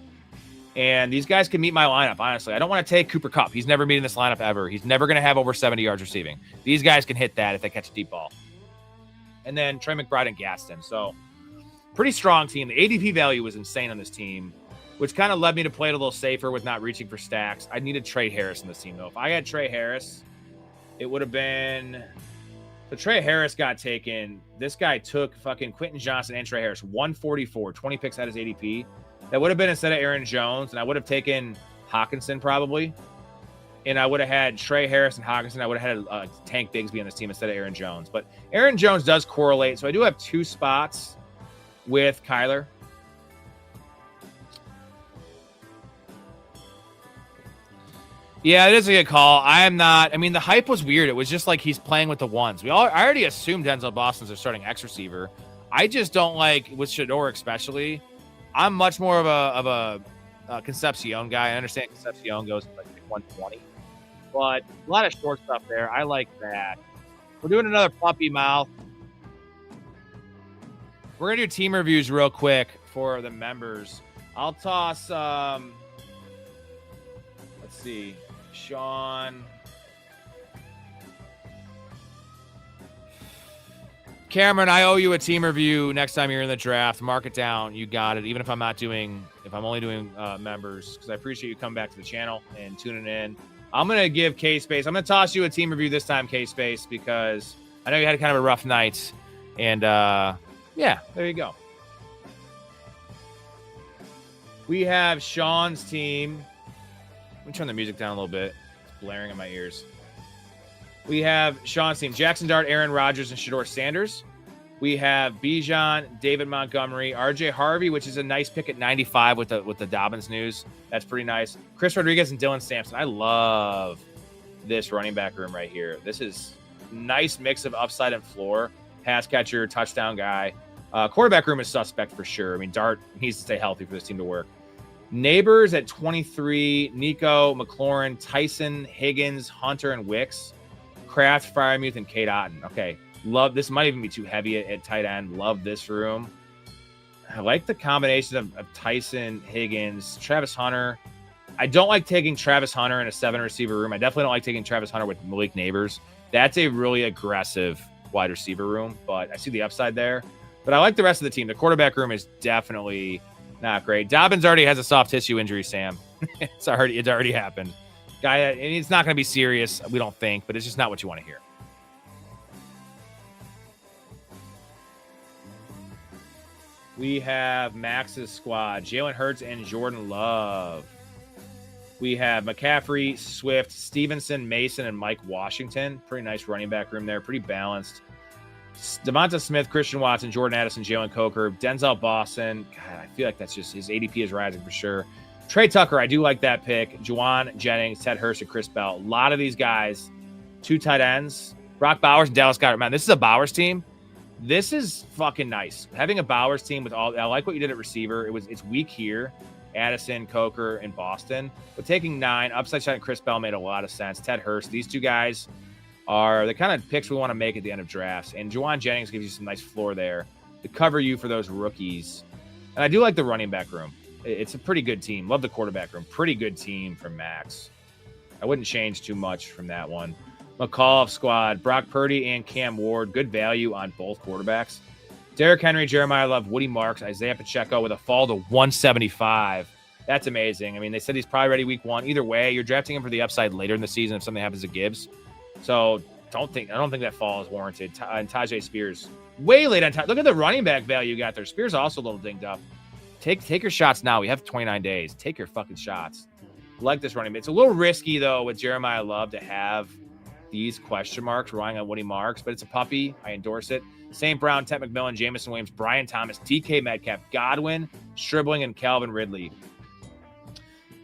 And these guys can meet my lineup, honestly. I don't want to take Cooper Kupp. He's never meeting this lineup ever. He's never going to have over 70 yards receiving. These guys can hit that if they catch a deep ball. And then Trey McBride and Gaston. So pretty strong team. The ADP value was insane on this team, which kind of led me to play it a little safer with not reaching for stacks. I needed Trey Harris in this team, though. If I had Trey Harris, it would have been... So Trey Harris got taken. This guy took fucking Quentin Johnson and Trey Harris. 144, 20 picks at his ADP. That would have been instead of Aaron Jones, and I would have taken Hawkinson probably. And I would have had Trey Harris and Hawkinson. I would have had Tank Bigsby on this team instead of Aaron Jones. But Aaron Jones does correlate. So I do have 2 spots with Kyler. Yeah, it is a good call. I mean, the hype was weird. It was just like he's playing with the ones. I already assumed Denzel Boston's their starting X receiver. I just don't like, with Shador especially, I'm much more of a Concepcion guy. I understand Concepcion goes like 120. But a lot of short stuff there. I like that. We're doing another puppy mouth. We're going to do team reviews real quick for the members. I'll toss, let's see, Sean. Cameron, I owe you a team review next time you're in the draft. Mark it down. You got it. Even if I'm only doing members, because I appreciate you coming back to the channel and tuning in. I'm going to give K-Space. I'm going to toss you a team review this time, K-Space, because I know you had kind of a rough night. And, yeah, there you go. We have Sean's team. Let me turn the music down a little bit. It's blaring in my ears. We have Sean's team. Jackson Dart, Aaron Rodgers, and Shador Sanders. We have Bijan, David Montgomery, RJ Harvey, which is a nice pick at 95 with the Dobbins news. That's pretty nice. Chris Rodriguez and Dylan Sampson. I love this running back room right here. This is nice mix of upside and floor. Pass catcher, touchdown guy. Quarterback room is suspect for sure. I mean, Dart needs to stay healthy for this team to work. Neighbors at 23, Nico, McLaurin, Tyson, Higgins, Hunter, and Wicks. Kraft, Fryermuth, and Kate Otten. Okay. Love this. Might even be too heavy at tight end. Love this room. I like the combination of Tyson, Higgins, Travis Hunter. I don't like taking Travis Hunter in a 7 receiver room. I definitely don't like taking Travis Hunter with Malik Neighbors. That's a really aggressive wide receiver room, but I see the upside there. But I like the rest of the team. The quarterback room is definitely not great. Dobbins already has a soft tissue injury, Sam. It's already happened. Guy, and it's not going to be serious, we don't think, but it's just not what you want to hear. We have Max's squad, Jalen Hurts and Jordan Love. We have McCaffrey, Swift, Stevenson, Mason, and Mike Washington. Pretty nice running back room there. Pretty balanced. Devonta Smith, Christian Watson, Jordan Addison, Jalen Coker, Denzel Boston. God, I feel like that's just his ADP is rising for sure. Trey Tucker, I do like that pick. Juwan Jennings, Ted Hurst, and Chris Bell. A lot of these guys, 2 tight ends. Brock Bowers and Dallas Goedert. Man, this is a Bowers team. This is fucking nice. Having a Bowers team with all, I like what you did at receiver. It's weak here. Addison, Coker, and Boston. But taking 9, upside shot and Chris Bell made a lot of sense. Ted Hurst, these 2 guys are the kind of picks we want to make at the end of drafts. And Juwan Jennings gives you some nice floor there to cover you for those rookies. And I do like the running back room. It's a pretty good team. Love the quarterback room. Pretty good team from Max. I wouldn't change too much from that one. McCall squad, Brock Purdy and Cam Ward. Good value on both quarterbacks. Derrick Henry, Jeremiah Love, Woody Marks, Isaiah Pacheco with a fall to 175. That's amazing. I mean, they said he's probably ready week 1. Either way, you're drafting him for the upside later in the season if something happens to Gibbs. So I don't think that fall is warranted. And Tajay Spears, way late on time. Look at the running back value you got there. Spears also a little dinged up. Take your shots now. We have 29 days. Take your fucking shots. Like this running back. It's a little risky, though, with Jeremiah Love to have these question marks relying on what he marks, but it's a puppy. I endorse it. St. Brown, Ted McMillan, Jamison Williams, Brian Thomas, DK Metcalf, Godwin, Stribling, and Calvin Ridley.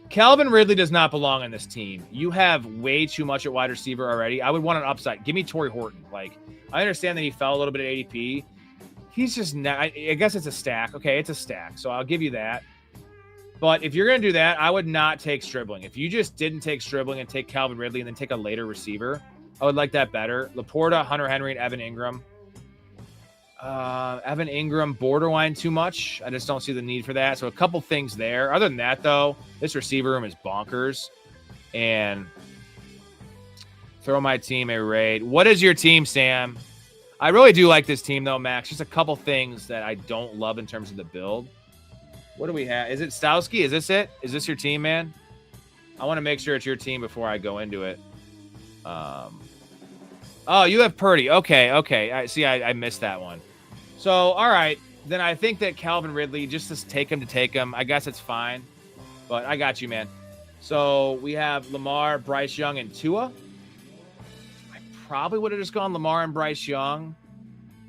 Calvin Ridley does not belong on this team. You have way too much at wide receiver already. I would want an upside. Give me Torrey Horton. Like, I understand that he fell a little bit at ADP. He's just not, I guess it's a stack. Okay, it's a stack, so I'll give you that. But if you're going to do that, I would not take Stribling. If you just didn't take Stribling and take Calvin Ridley and then take a later receiver, I would like that better. Laporta, Hunter Henry, and Evan Ingram. Evan Ingram, borderline too much. I just don't see the need for that. So a couple things there. Other than that, though, this receiver room is bonkers. And throw my team a raid. What is your team, Sam? I really do like this team, though, Max. Just a couple things that I don't love in terms of the build. What do we have? Is it Stowski? Is this it? Is this your team, man? I want to make sure it's your team before I go into it. Oh, you have Purdy. Okay. I missed that one. So, all right. Then I think that Calvin Ridley, just to take him. I guess it's fine. But I got you, man. So we have Lamar, Bryce Young, and Tua. I probably would have just gone Lamar and Bryce Young.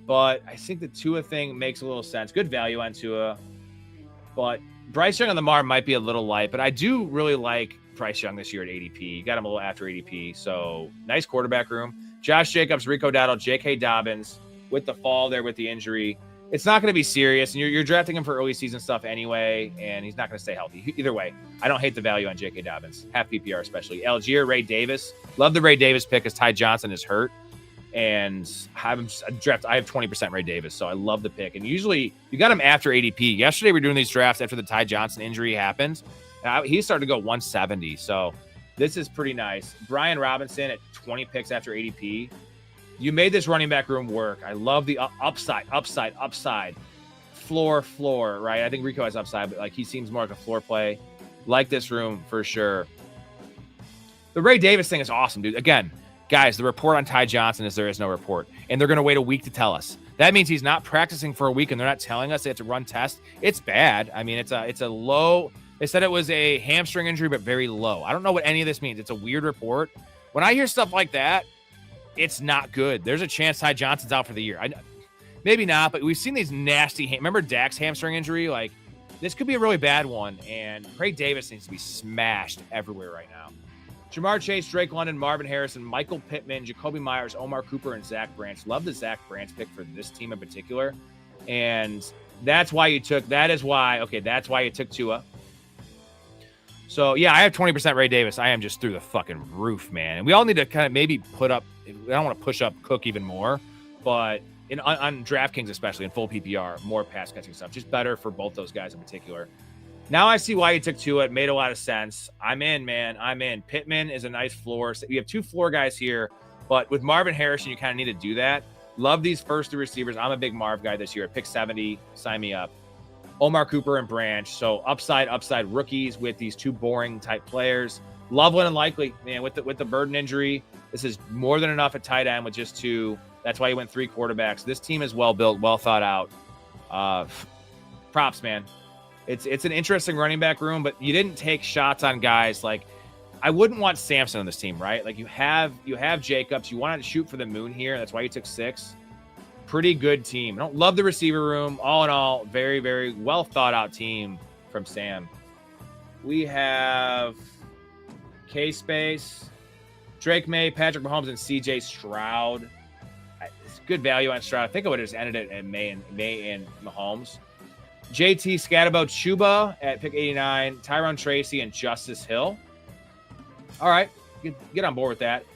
But I think the Tua thing makes a little sense. Good value on Tua. But Bryce Young and Lamar might be a little light. But I do really like Bryce Young this year at ADP. You got him a little after ADP. So nice quarterback room. Josh Jacobs, Rico Dowdle, J.K. Dobbins with the fall there with the injury. It's not going to be serious, and you're drafting him for early season stuff anyway, and he's not going to stay healthy. Either way, I don't hate the value on J.K. Dobbins, half PPR especially. Algier, Ray Davis. Love the Ray Davis pick as Ty Johnson is hurt, and I have 20% Ray Davis, so I love the pick. And usually you got him after ADP. Yesterday we were doing these drafts after the Ty Johnson injury happened, and he started to go 170, so this is pretty nice. Brian Robinson at 20 picks after ADP. You made this running back room work. I love the upside, floor, right? I think Rico has upside, but like he seems more like a floor play. Like this room for sure. The Ray Davis thing is awesome, dude. Again, guys, the report on Ty Johnson is there is no report, and they're going to wait a week to tell us. That means he's not practicing for a week, and they're not telling us they have to run tests. It's bad. I mean, it's a low. They said it was a hamstring injury, but very low. I don't know what any of this means. It's a weird report. When I hear stuff like that, it's not good. There's a chance Ty Johnson's out for the year. Maybe not, but we've seen these nasty. Remember Dak's hamstring injury? Like, this could be a really bad one. And Craig Davis needs to be smashed everywhere right now. Jamar Chase, Drake London, Marvin Harrison, Michael Pittman, Jacoby Myers, Omar Cooper, and Zach Branch. Love the Zach Branch pick for this team in particular. And that's why you took Tua. So, yeah, I have 20% Ray Davis. I am just through the fucking roof, man. And we all need to kind of maybe put up – I don't want to push up Cook even more, but on DraftKings especially, in full PPR, more pass-catching stuff. Just better for both those guys in particular. Now I see why you took Tua. It made a lot of sense. I'm in, man. I'm in. Pittman is a nice floor. So you have two floor guys here, but with Marvin Harrison, you kind of need to do that. Love these first two receivers. I'm a big Marv guy this year. Pick 70. Sign me up. Omar Cooper and Branch. So upside rookies with these two boring type players. Loveland and Likely, man, with the Burden injury, this is more than enough at tight end with just two. That's why you went three quarterbacks. This team is well built, well thought out. Props, man. It's an interesting running back room, but you didn't take shots on guys like I wouldn't want Samson on this team, right? Like you have Jacobs. You wanted to shoot for the moon here. That's why you took 6. Pretty good team. I don't love the receiver room. All in all, very, very well thought out team from Sam. We have K-Space, Drake May, Patrick Mahomes, and CJ Stroud. It's good value on Stroud. I think I would have just ended it at May and Mahomes. JT Scatterbo Chuba at pick 89, Tyrone Tracy, and Justice Hill. All right, get on board with that.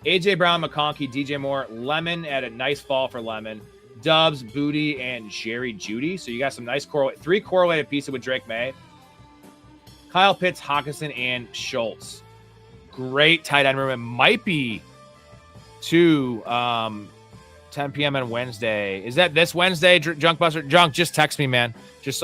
A.J. Brown, McConkey, DJ Moore, Lemon at a nice fall for Lemon, Dubs, Booty, and Jerry Jeudy. So you got some nice three correlated pieces with Drake May. Kyle Pitts, Hawkinson, and Schultz. Great tight end room. It might be to 10 p.m. on Wednesday. Is that this Wednesday, Junkbuster? Junk, just text me, man.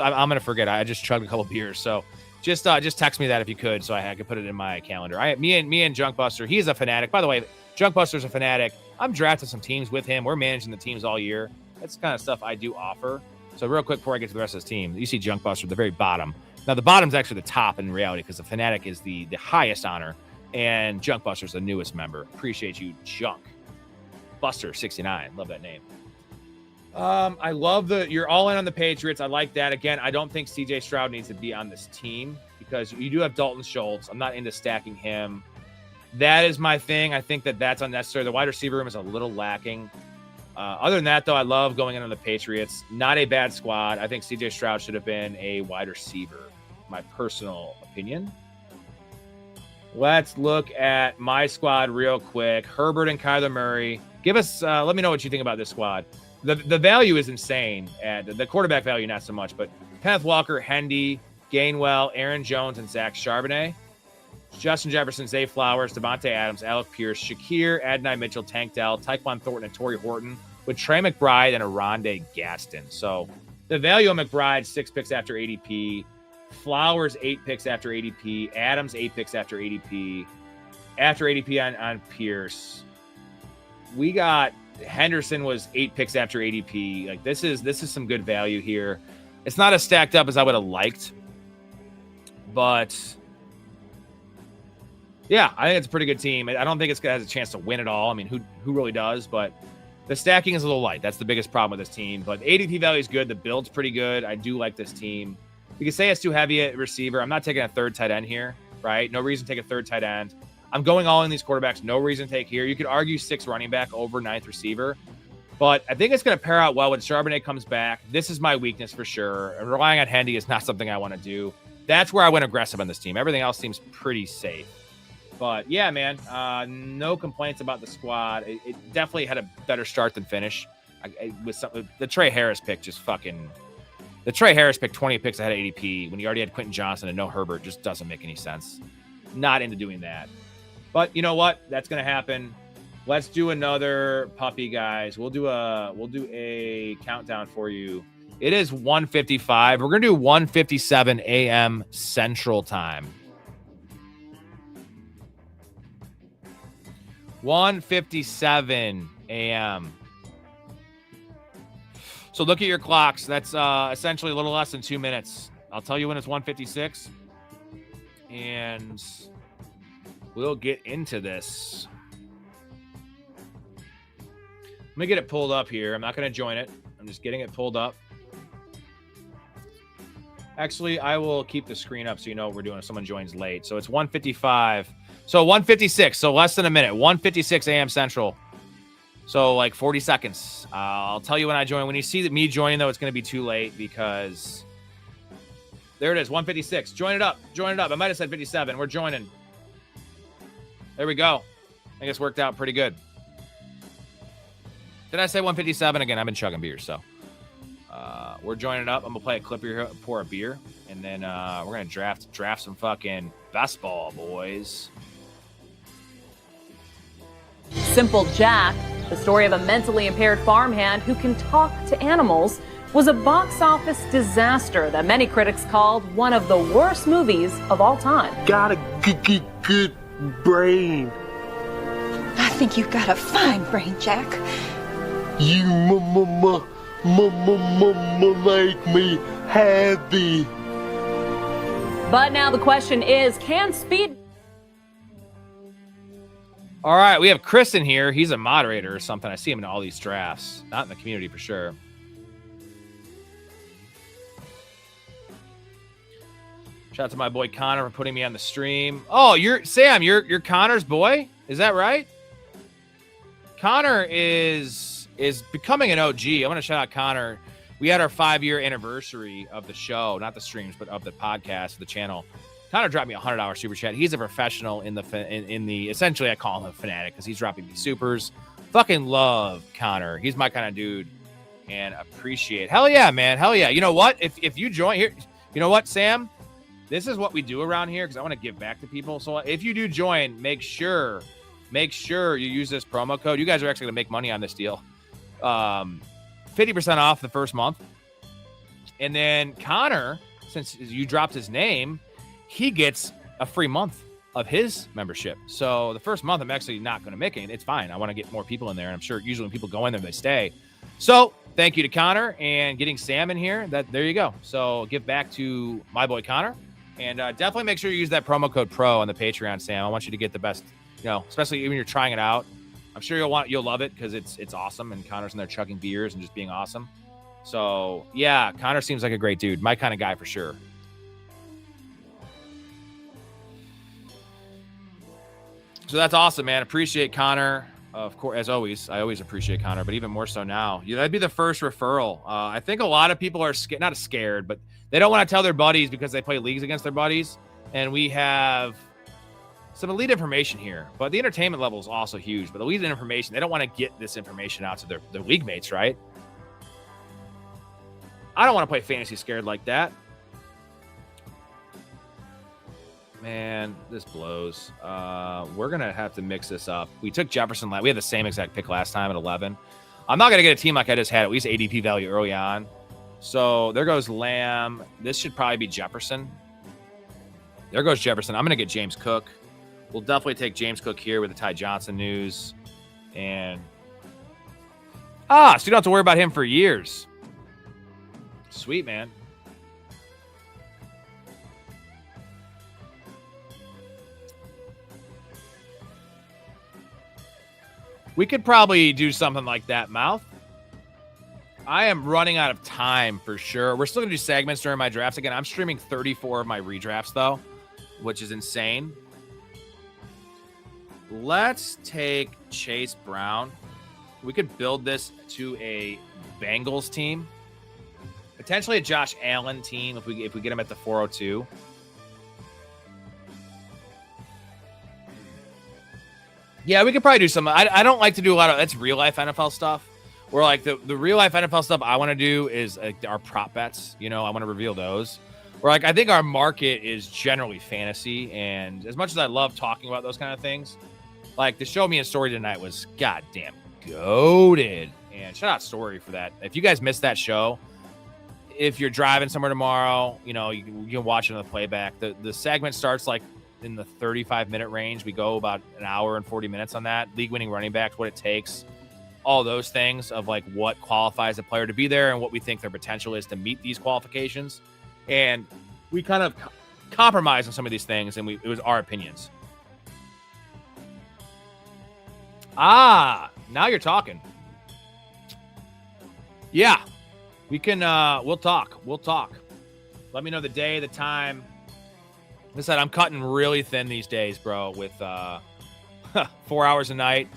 I'm going to forget. I just chugged a couple beers. So just text me that if you could so I could put it in my calendar. Me and Junkbuster, he's a fanatic. By the way, Junkbuster's a fanatic. I'm drafting some teams with him. We're managing the teams all year. That's the kind of stuff I do offer. So real quick before I get to the rest of this team, you see Junkbuster at the very bottom. Now, the bottom's actually the top in reality because the Fanatic is the highest honor, and Junk Buster's the newest member. Appreciate you, Junk. Buster 69. Love that name. I love you're all in on the Patriots. I like that. Again, I don't think CJ Stroud needs to be on this team because you do have Dalton Schultz. I'm not into stacking him. That is my thing. I think that's unnecessary. The wide receiver room is a little lacking. Other than that, though, I love going in on the Patriots. Not a bad squad. I think CJ Stroud should have been a wide receiver. My personal opinion. Let's look at my squad real quick. Herbert and Kyler Murray. Give us, let me know what you think about this squad. The value is insane. The quarterback value, not so much, but Kenneth Walker, Hendy, Gainwell, Aaron Jones, and Zach Charbonnet. Justin Jefferson, Zay Flowers, Devontae Adams, Alec Pierce, Shakir, Adonai Mitchell, Tank Dell, Tyquan Thornton, and Torrey Horton with Trey McBride and Aronde Gaston. So the value of McBride, 6 picks after ADP. Flowers, 8 picks after ADP. Adams, 8 picks after ADP. After ADP on Pierce. We got Henderson was 8 picks after ADP. Like this is some good value here. It's not as stacked up as I would have liked, but yeah, I think it's a pretty good team. I don't think it has a chance to win it all. I mean, who really does? But the stacking is a little light. That's the biggest problem with this team. But ADP value is good. The build's pretty good. I do like this team. You can say it's too heavy at receiver. I'm not taking a third tight end here, right? No reason to take a third tight end. I'm going all in these quarterbacks. No reason to take here. You could argue 6 running back over 9th receiver. But I think it's going to pair out well when Charbonnet comes back. This is my weakness for sure. And relying on Hendy is not something I want to do. That's where I went aggressive on this team. Everything else seems pretty safe. But yeah, man, no complaints about the squad. It definitely had a better start than finish. The Trey Harris pick just fucking... The Trey Harris pick 20 picks ahead of ADP when you already had Quentin Johnson and no Herbert just doesn't make any sense. Not into doing that. But you know what? That's going to happen. Let's do another puppy, guys. We'll do a countdown for you. It is 1:55. We're going to do 1:57 a.m. Central Time. 1:57 a.m. So look at your clocks. That's essentially a little less than 2 minutes. I'll tell you when it's 1:56. And we'll get into this. Let me get it pulled up here. I'm not going to join it. I'm just getting it pulled up. Actually, I will keep the screen up so you know what we're doing if someone joins late. So it's 1:55. So 1:56. So less than a minute. 1:56 a.m. Central. So like 40 seconds. I'll tell you when I join. When you see me joining, though, it's going to be too late because there it is. 1:56. Join it up. Join it up. I might have said 57. We're joining. There we go. I think it's worked out pretty good. Did I say 1:57? Again, I've been chugging beers, so we're joining up. I'm gonna play a clip here, pour a beer, and then we're gonna draft some fucking best ball, boys. Simple Jack, the story of a mentally impaired farmhand who can talk to animals, was a box office disaster that many critics called one of the worst movies of all time. Got a good brain. I think you've got a fine brain, Jack. You make me happy. But now the question is, can speed... All right, we have Chris in here. He's a moderator or something. I see him in all these drafts. Not in the community for sure. Shout out to my boy Connor for putting me on the stream. Oh, you're Sam. You're Connor's boy. Is that right? Connor is becoming an OG. I want to shout out Connor. We had our 5-year anniversary of the show, not the streams, but of the podcast, the channel. Connor dropped me a $100 super chat. He's a professional in the essentially I call him a fanatic because he's dropping me supers. Fucking love Connor. He's my kind of dude and appreciate. Hell yeah, man. Hell yeah. You know what? If you join here, you know what, Sam? This is what we do around here because I want to give back to people. So if you do join, make sure you use this promo code. You guys are actually going to make money on this deal. 50% off the first month. And then Connor, since you dropped his name, he gets a free month of his membership. So the first month, I'm actually not going to make it. It's fine. I want to get more people in there. And I'm sure usually when people go in there, they stay. So thank you to Connor and getting Sam in here. There you go. So give back to my boy Connor, and definitely make sure you use that promo code PRO on the Patreon, Sam. I want you to get the best, especially when you're trying it out. I'm sure you'll love it because it's awesome, and Connor's in there chugging beers and just being awesome. So yeah, Connor seems like a great dude, my kind of guy for sure. So that's awesome, man. Appreciate Connor. Of course, as always, I always appreciate Connor, but even more so now. That'd be the first referral. I think a lot of people are not scared, but they don't want to tell their buddies because they play leagues against their buddies. And we have some elite information here, but the entertainment level is also huge. But the elite information, they don't want to get this information out to their league mates, right? I don't want to play fantasy scared like that. Man, this blows. We're going to have to mix this up. We took Jefferson. We had the same exact pick last time at 11. I'm not going to get a team like I just had, at least ADP value early on. So there goes Lamb. This should probably be Jefferson. There goes Jefferson. I'm going to get James Cook. We'll definitely take James Cook here with the Ty Johnson news. And so you don't have to worry about him for years. Sweet, man. We could probably do something like that, Mouth. I am running out of time for sure. We're still going to do segments during my drafts. Again, I'm streaming 34 of my redrafts, though, which is insane. Let's take Chase Brown. We could build this to a Bengals team. Potentially a Josh Allen team if we get him at the 402. Yeah, we could probably do some. I don't like to do a lot of that's real life NFL stuff. Where like the real life NFL stuff I want to do is our prop bets. I want to reveal those. Where like I think our market is generally fantasy, and as much as I love talking about those kind of things, like the show me and Storey tonight was goddamn goated. And shout out Storey for that. If you guys missed that show, if you're driving somewhere tomorrow, you can watch it on the playback. The segment starts like in the 35-minute range. We go about an hour and 40 minutes on that. League-winning running backs, what it takes, all those things of like what qualifies a player to be there and what we think their potential is to meet these qualifications. And we kind of compromise on some of these things, and it was our opinions. Now you're talking. Yeah, we can. We'll talk. Let me know the day, the time. Like I said, I'm cutting really thin these days, bro, with 4 hours a night.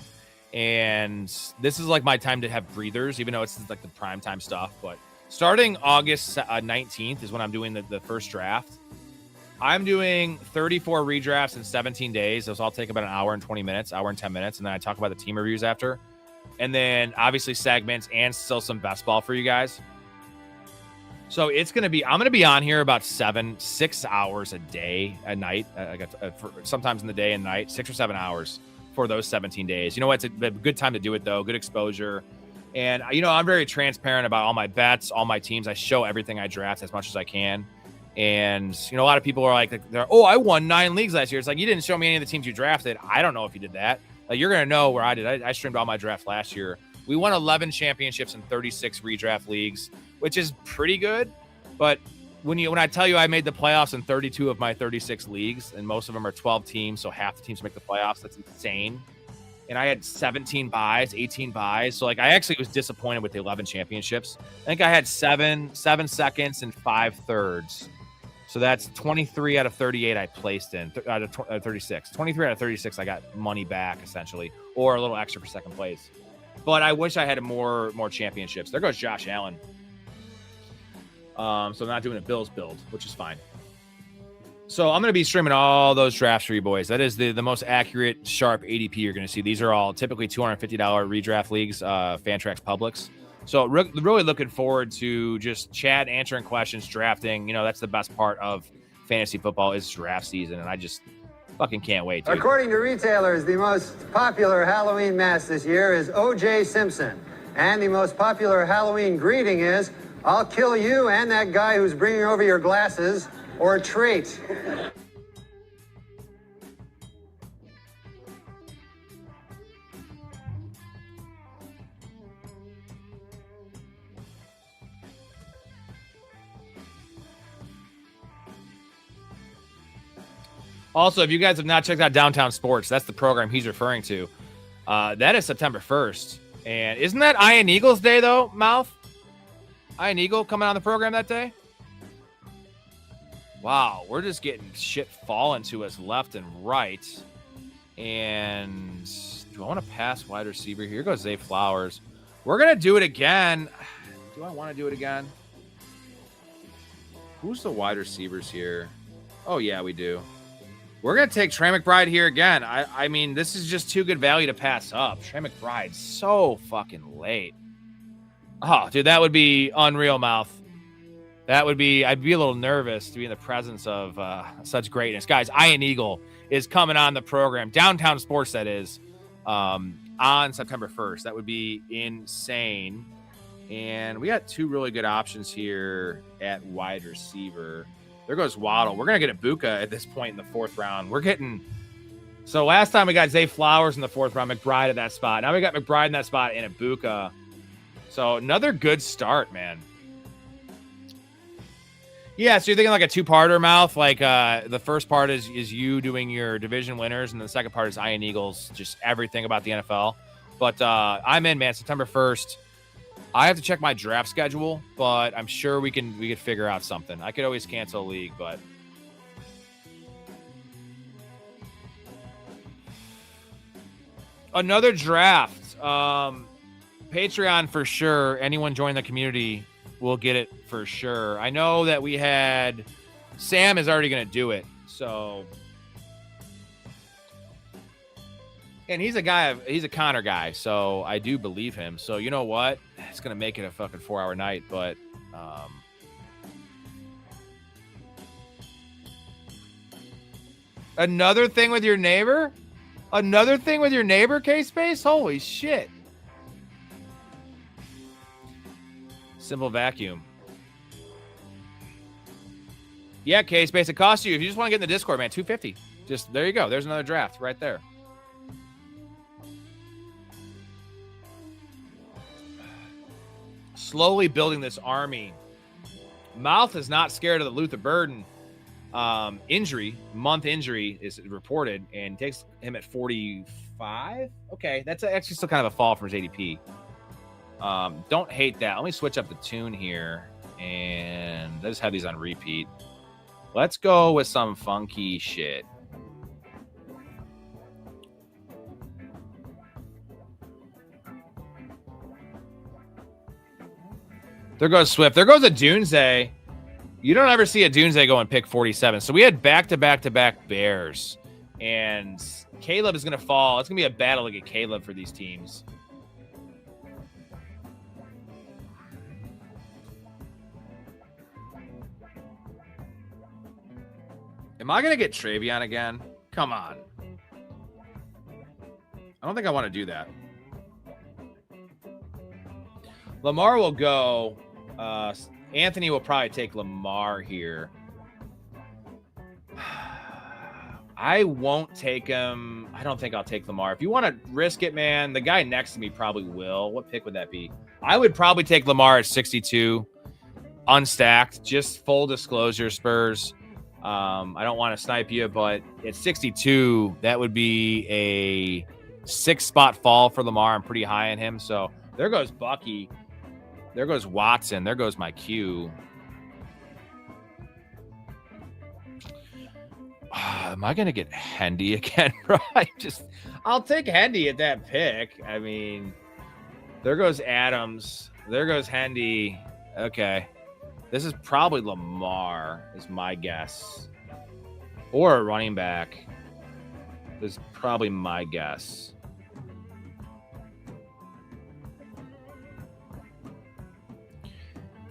And this is like my time to have breathers, even though it's like the prime time stuff. But starting August 19th is when I'm doing the first draft. I'm doing 34 redrafts in 17 days. Those all take about an hour and 20 minutes, hour and 10 minutes. And then I talk about the team reviews after. And then obviously segments and still some best ball for you guys. So I'm going to be on here about 6 hours a day, a night. Sometimes in the day and night, 6 or 7 hours for those 17 days. You know what? It's a good time to do it though. Good exposure. And I'm very transparent about all my bets, all my teams. I show everything I draft as much as I can. And, a lot of people are like, I won 9 leagues last year. It's like, you didn't show me any of the teams you drafted. I don't know if you did that. Like, you're going to know where I did. I streamed all my drafts last year. We won 11 championships in 36 redraft leagues, which is pretty good. But when I tell you I made the playoffs in 32 of my 36 leagues, and most of them are 12 teams, so half the teams make the playoffs, that's insane. And I had 17 buys, 18 buys. So, like, I actually was disappointed with the 11 championships. I think I had 7 seconds and 5 thirds. So that's 23 out of 38 I placed in, out of 36. 23 out of 36 I got money back, essentially, or a little extra for second place. But I wish I had more championships. There goes Josh Allen. So I'm not doing a Bills build, which is fine. So I'm going to be streaming all those drafts for you boys. That is the most accurate, sharp ADP you're going to see. These are all typically $250 redraft leagues, Fantrax Publics. So really looking forward to just chat, answering questions, drafting. That's the best part of fantasy football is draft season, and I just fucking can't wait, dude. According to retailers, the most popular Halloween mask this year is O.J. Simpson. And the most popular Halloween greeting is, I'll kill you and that guy who's bringing over your glasses, or a trait. Also, if you guys have not checked out Downtown Sports, that's the program he's referring to. That is September 1st. And isn't that Iron Eagles Day, though, Mouth? Iron Eagle coming on the program that day? Wow, we're just getting shit falling to us left and right. And do I want to pass wide receiver? Here goes Zay Flowers. We're going to do it again. Do I want to do it again? Who's the wide receivers here? Oh, yeah, we do. We're going to take Trey McBride here again. I mean, this is just too good value to pass up. Trey McBride's so fucking late. Oh, dude, that would be unreal, Mouth. That would be, I'd be a little nervous to be in the presence of such greatness. Guys, Iron Eagle is coming on the program. Downtown Sports, that is, on September 1st. That would be insane. And we got two really good options here at wide receiver. There goes Waddle. We're going to get Ibuka at this point in the 4th round. We're getting... So last time we got Zay Flowers in the 4th round, McBride at that spot. Now we got McBride in that spot and Ibuka. So another good start, man. Yeah, so you're thinking like a two-parter, Mouth. Like the first part is you doing your division winners, and the second part is Iron Eagles, just everything about the NFL. But I'm in, man. September 1st. I have to check my draft schedule, but I'm sure we could figure out something. I could always cancel a league, but another draft. Patreon for sure. Anyone join the community will get it for sure. I know that we had Sam is already going to do it, so. And he's a Connor guy, so I do believe him. So you know what? It's going to make it a fucking 4-hour night, but another thing with your neighbor? Another thing with your neighbor, K-Space? Holy shit. Simple vacuum. Yeah, K-Space, it costs you. If you just want to get in the Discord, man, $250. Just, there you go. There's another draft right there. Slowly building this army. Mouth is not scared of the Luther Burden month injury is reported, and takes him at 45. Okay, that's actually still kind of a fall from his ADP. Don't hate that. Let me switch up the tune here, and let's have these on repeat. Let's go with some funky shit. There goes Swift. There goes a Dunze. You don't ever see a Dunze go and pick 47. So we had back-to-back-to-back Bears. And Caleb is going to fall. It's going to be a battle to get Caleb for these teams. Am I going to get Travion again? Come on. I don't think I want to do that. Lamar will go. Anthony will probably take Lamar here. I won't take him. I don't think I'll take Lamar. If you want to risk it, man, the guy next to me probably will. What pick would that be? I would probably take Lamar at 62, unstacked. Just full disclosure, Spurs. I don't want to snipe you, but at 62, that would be a 6-spot fall for Lamar. I'm pretty high on him. So there goes Bucky. There goes Watson. There goes my Q. Am I going to get Hendy again, bro? I'll take Hendy at that pick. I mean, there goes Adams. There goes Hendy. Okay. This is probably Lamar, is my guess. Or a running back. This is probably my guess.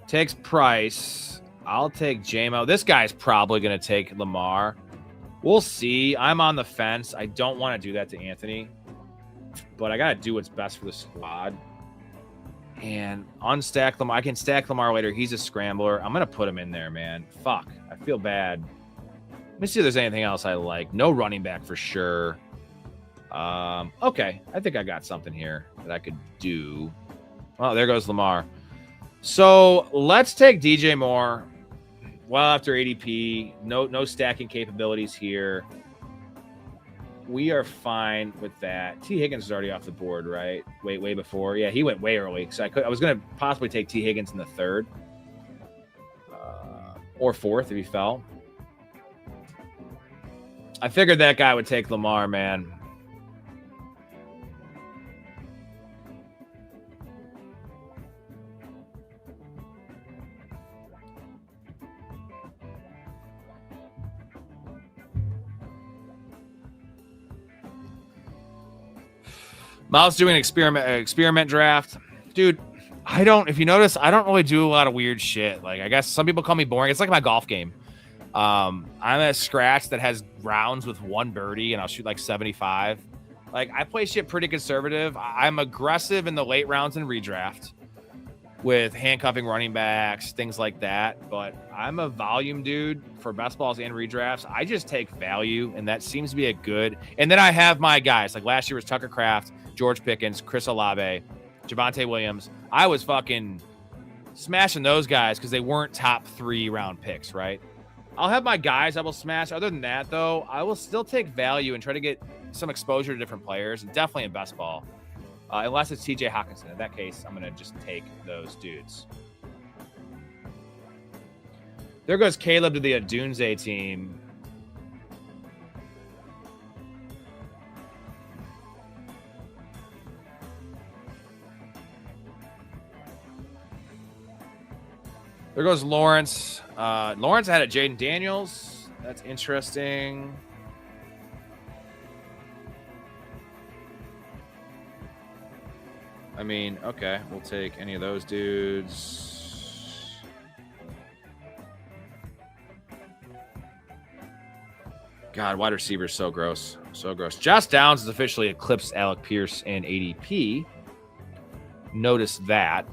Takes Price. I'll take JMO. This guy's probably going to take Lamar. We'll see. I'm on the fence. I don't want to do that to Anthony, but I got to do what's best for the squad. And unstack Lamar. I can stack Lamar later. He's a scrambler. I'm going to put him in there, man. Fuck. I feel bad. Let me see if there's anything else I like. No running back for sure. Okay. I think I got something here that I could do. Well, there goes Lamar. So let's take DJ Moore. Well, after ADP, no stacking capabilities here. we are fine with that. T. Higgins is already off the board, right? Way before. Yeah, he went way early. So I was going to possibly take T. Higgins in the 3rd or 4th if he fell. I figured that guy would take Lamar, man. Miles doing an experiment draft. Dude, if you notice, I don't really do a lot of weird shit. Like, I guess some people call me boring. It's like my golf game. I'm a scratch that has rounds with 1 birdie, and I'll shoot like 75. Like, I play shit pretty conservative. I'm aggressive in the late rounds in redraft with handcuffing running backs, things like that. But I'm a volume dude for best balls and redrafts. I just take value, and that seems to be a good. And then I have my guys. Like last year was Tucker Kraft, George Pickens, Chris Olave, Javonte Williams. I was fucking smashing those guys because they weren't top 3 round picks, right? I'll have my guys I will smash. Other than that, though, I will still take value and try to get some exposure to different players, and definitely in best ball. Unless it's TJ Hawkinson. In that case, I'm going to just take those dudes. There goes Caleb to the Dunze team. There goes Lawrence. Lawrence had a Jaden Daniels. That's interesting. I mean, okay, we'll take any of those dudes. God, wide receiver is so gross. So gross. Josh Downs has officially eclipsed Alec Pierce in ADP. Notice that.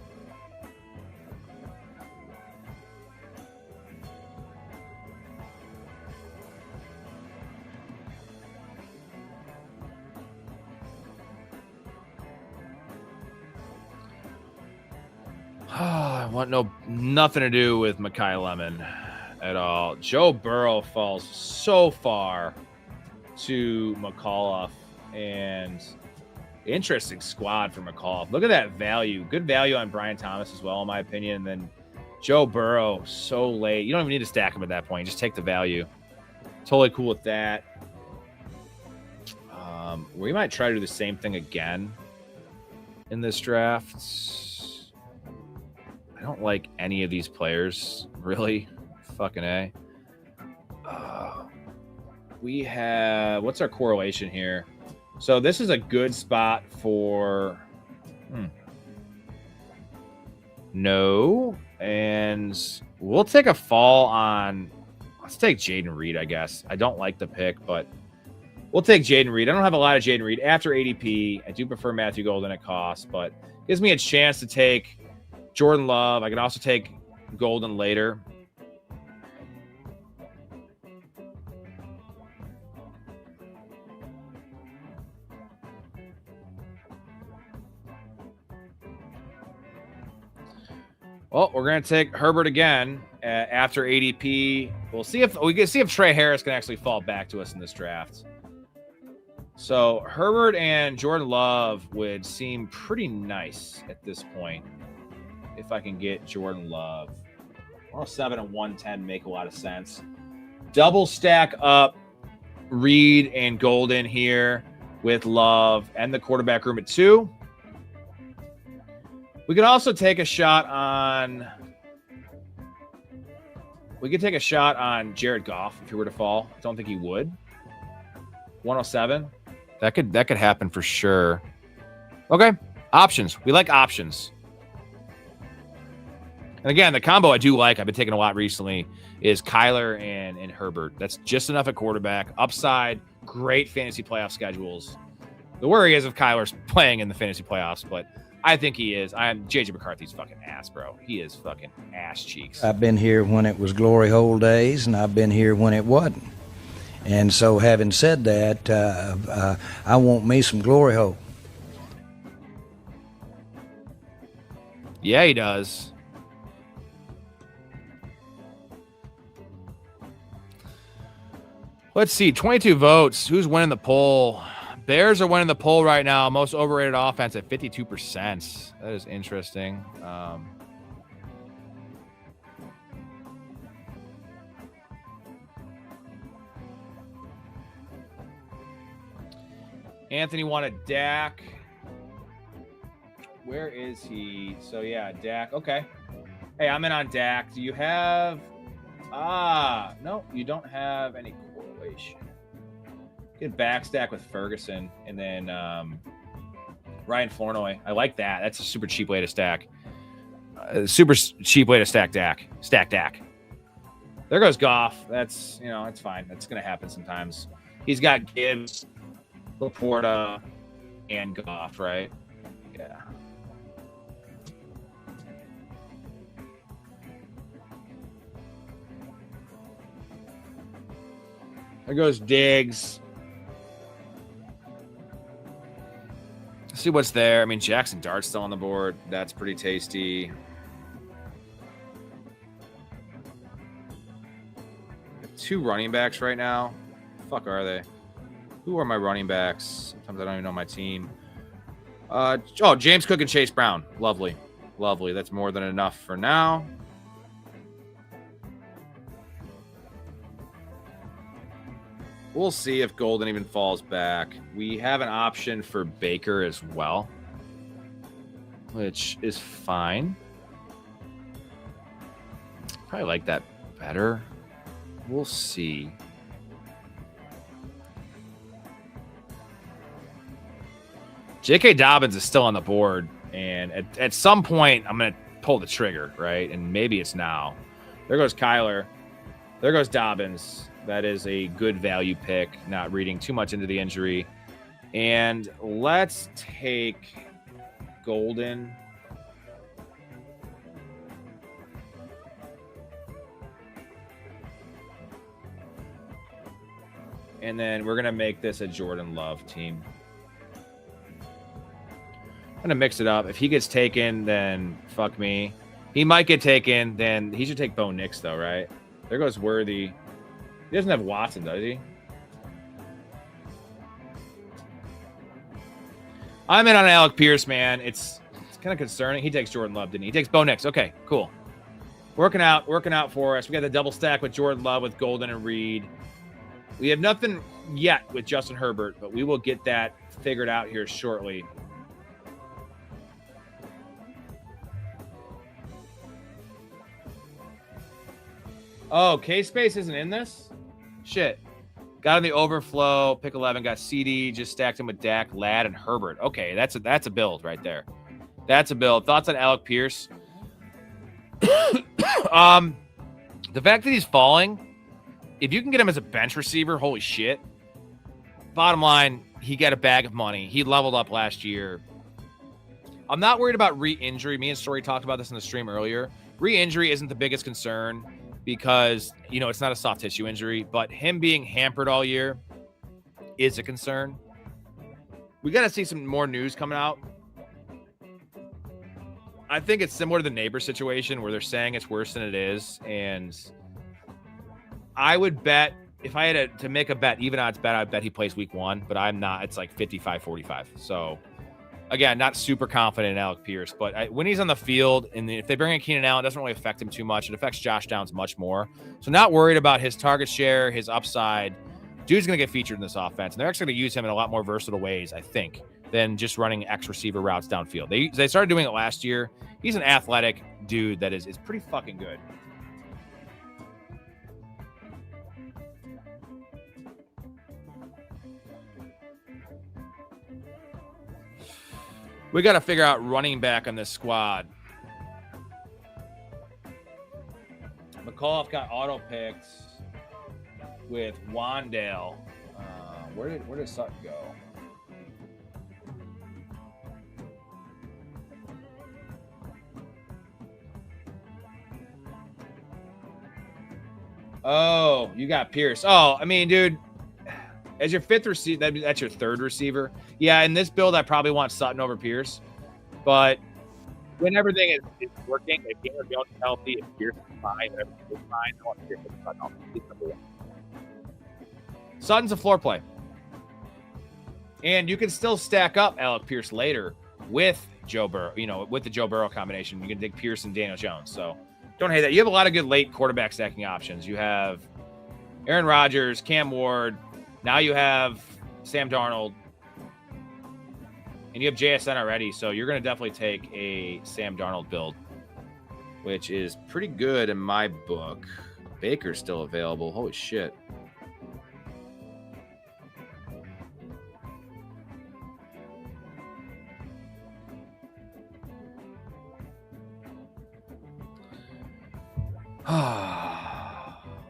I want nothing to do with Mekhi Lemon at all. Joe Burrow falls so far to McAuliffe, and interesting squad for McAuliffe. Look at that value. Good value on Brian Thomas as well, in my opinion. And then Joe Burrow, so late. You don't even need to stack him at that point. Just take the value. Totally cool with that. We might try to do the same thing again in this draft. I don't like any of these players, really. Fucking A. We have... What's our correlation here? So this is a good spot for... No. And we'll take a fall on... Let's take Jaden Reed, I guess. I don't like the pick, but we'll take Jaden Reed. I don't have a lot of Jaden Reed. After ADP, I do prefer Matthew Golden at cost, but gives me a chance to take Jordan Love. I can also take Golden later. Well, we're going to take Herbert again after ADP. We'll see if we can see if Trey Harris can actually fall back to us in this draft. So Herbert and Jordan Love would seem pretty nice at this point. If I can get Jordan Love. 107 and 110 make a lot of sense. Double stack up Reed and Golden here with Love and the quarterback room at 2. We could also take a shot on... We could take a shot on Jared Goff if he were to fall. I don't think he would. 107. That could happen for sure. Okay. Options. We like options. And again, the combo I do like, I've been taking a lot recently, is Kyler and Herbert. That's just enough at quarterback. Upside, great fantasy playoff schedules. The worry is if Kyler's playing in the fantasy playoffs, but I think he is. JJ McCarthy's fucking ass, bro. He is fucking ass cheeks. I've been here when it was glory hole days, and I've been here when it wasn't. And so having said that, I want me some glory hole. Yeah, he does. Let's see, 22 votes. Who's winning the poll? Bears are winning the poll right now. Most overrated offense at 52%. That is interesting. Anthony wanted Dak. Where is he? So, yeah, Dak. Okay. Hey, I'm in on Dak. Do you have... no, you don't have any correlation. Get backstack with Ferguson and then Ryan Flournoy. I like that. That's a super cheap way to stack. Super cheap way to stack Dak. Stack Dak. There goes Goff. That's, it's fine. That's going to happen sometimes. He's got Gibbs, Laporta, and Goff, right? Yeah. There goes Diggs. Let's see what's there. I mean, Jackson Dart's still on the board. That's pretty tasty. Two running backs right now. Fuck are they? Who are my running backs? Sometimes I don't even know my team. James Cook and Chase Brown. Lovely. Lovely. That's more than enough for now. We'll see if Golden even falls back. We have an option for Baker as well, which is fine. Probably like that better. We'll see. J.K. Dobbins is still on the board, and at some point, I'm going to pull the trigger, right? And maybe it's now. There goes Kyler. There goes Dobbins. That is a good value pick, not reading too much into the injury. And let's take Golden. And then we're going to make this a Jordan Love team. I'm going to mix it up. If he gets taken, then fuck me. He might get taken, then he should take Bo Nix, though, right? There goes Worthy. He doesn't have Watson, does he? I'm in on Alec Pierce, man. It's kind of concerning. He takes Jordan Love, didn't he? He takes Bo Nix. Okay, cool. Working out for us. We got the double stack with Jordan Love, with Golden and Reed. We have nothing yet with Justin Herbert, but we will get that figured out here shortly. Oh, K-Space isn't in this? Shit. Got in the overflow. Pick 11. Got CD. Just stacked him with Dak, Ladd, and Herbert. Okay, that's a build right there. That's a build. Thoughts on Alec Pierce? The fact that he's falling, if you can get him as a bench receiver, holy shit. Bottom line, he got a bag of money. He leveled up last year. I'm not worried about re-injury. Me and Storey talked about this in the stream earlier. Re-injury isn't the biggest concern, because, it's not a soft tissue injury, but him being hampered all year is a concern. We got to see some more news coming out. I think it's similar to the neighbor situation where they're saying it's worse than it is. And I would bet, if I had to make a bet, even odds bet, I'd bet he plays week 1, but I'm not. It's like 55-45. So, again, not super confident in Alec Pierce, but when he's on the field, and if they bring in Keenan Allen, it doesn't really affect him too much. It affects Josh Downs much more. So not worried about his target share, his upside. Dude's going to get featured in this offense, and they're actually going to use him in a lot more versatile ways, I think, than just running X receiver routes downfield. They started doing it last year. He's an athletic dude that is pretty fucking good. We got to figure out running back on this squad. McAuliffe got auto picked with Wandale. Where did Sutton go? Oh, you got Pierce. Oh, I mean, dude, as your fifth receiver, that's your third receiver. Yeah, in this build, I probably want Sutton over Pierce. But when everything is working, if Gainer Jones is healthy, if Pierce is fine, everything is fine, I want Pierce to Sutton off. He's number one. Sutton's a floor play. And you can still stack up Alec Pierce later with Joe Burrow, with the Joe Burrow combination. You can take Pierce and Daniel Jones. So don't hate that. You have a lot of good late quarterback stacking options. You have Aaron Rodgers, Cam Ward. Now you have Sam Darnold. And you have JSN already. So you're going to definitely take a Sam Darnold build, which is pretty good in my book. Baker's still available. Holy shit.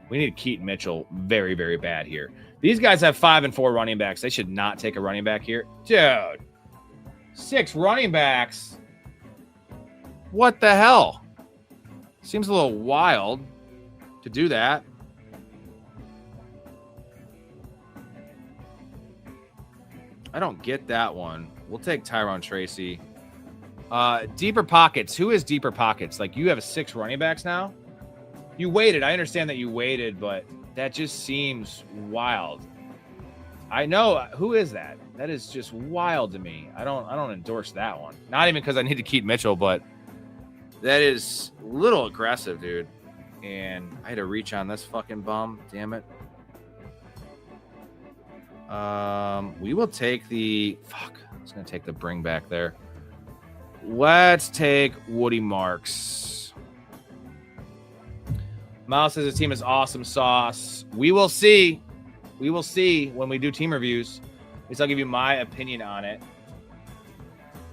We need Keaton Mitchell very, very bad here. These guys have 5 and 4 running backs. They should not take a running back here. Dude, 6 running backs. What the hell? Seems a little wild to do that. I don't get that one. We'll take Tyrone Tracy. Deeper pockets. Who is deeper pockets? Like, you have 6 running backs now? You waited. I understand that you waited, but that just seems wild. I know. Who is that? That is just wild to me. I don't endorse that one. Not even because I need to keep Mitchell, but that is a little aggressive, dude. And I had to reach on this fucking bum. Damn it. We will take the... Fuck. I was going to take the bring back there. Let's take Woody Marks. Miles says his team is awesome sauce. We will see. We will see when we do team reviews. At least I'll give you my opinion on it.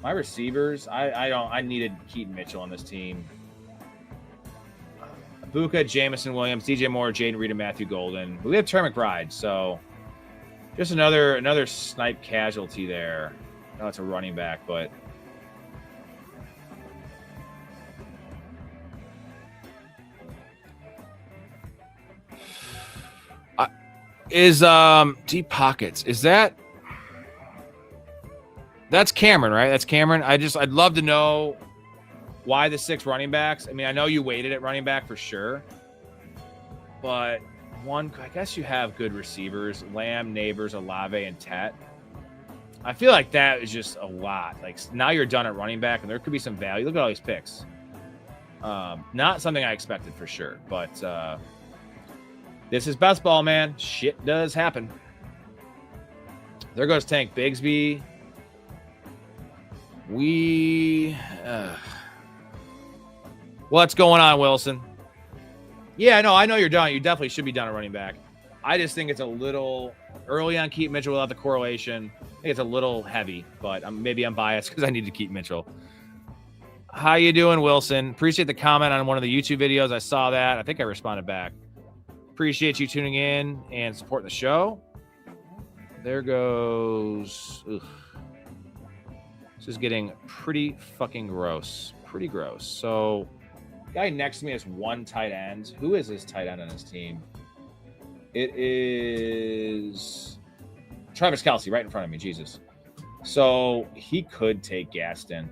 My receivers, I needed Keaton Mitchell on this team. Ibuka, Jamison Williams, DJ Moore, Jaden Reed, and Matthew Golden. We have Terry McBride, so just another snipe casualty there. I know it's a running back, but is deep pockets. Is that's Cameron, right? That's Cameron. I'd love to know why the 6 running backs. I mean, I know you waited at running back for sure, but I guess you have good receivers: Lamb, Neighbors, Olave, and Tet. I feel like that is just a lot. Like, now you're done at running back, and there could be some value. Look at all these picks. Not something I expected for sure, but this is best ball, man. Shit does happen. There goes Tank Bigsby. What's going on, Wilson? Yeah, no, I know you're done. You definitely should be done at running back. I just think it's a little early on Keaton Mitchell without the correlation. I think it's a little heavy, but maybe I'm biased because I need to keep Mitchell. How you doing, Wilson? Appreciate the comment on one of the YouTube videos. I saw that. I think I responded back. Appreciate you tuning in and supporting the show. There goes. Ugh. This is getting pretty fucking gross. Pretty gross. So, guy next to me has 1 tight end. Who is this tight end on his team? It is Travis Kelce right in front of me. Jesus. So, he could take Gaston.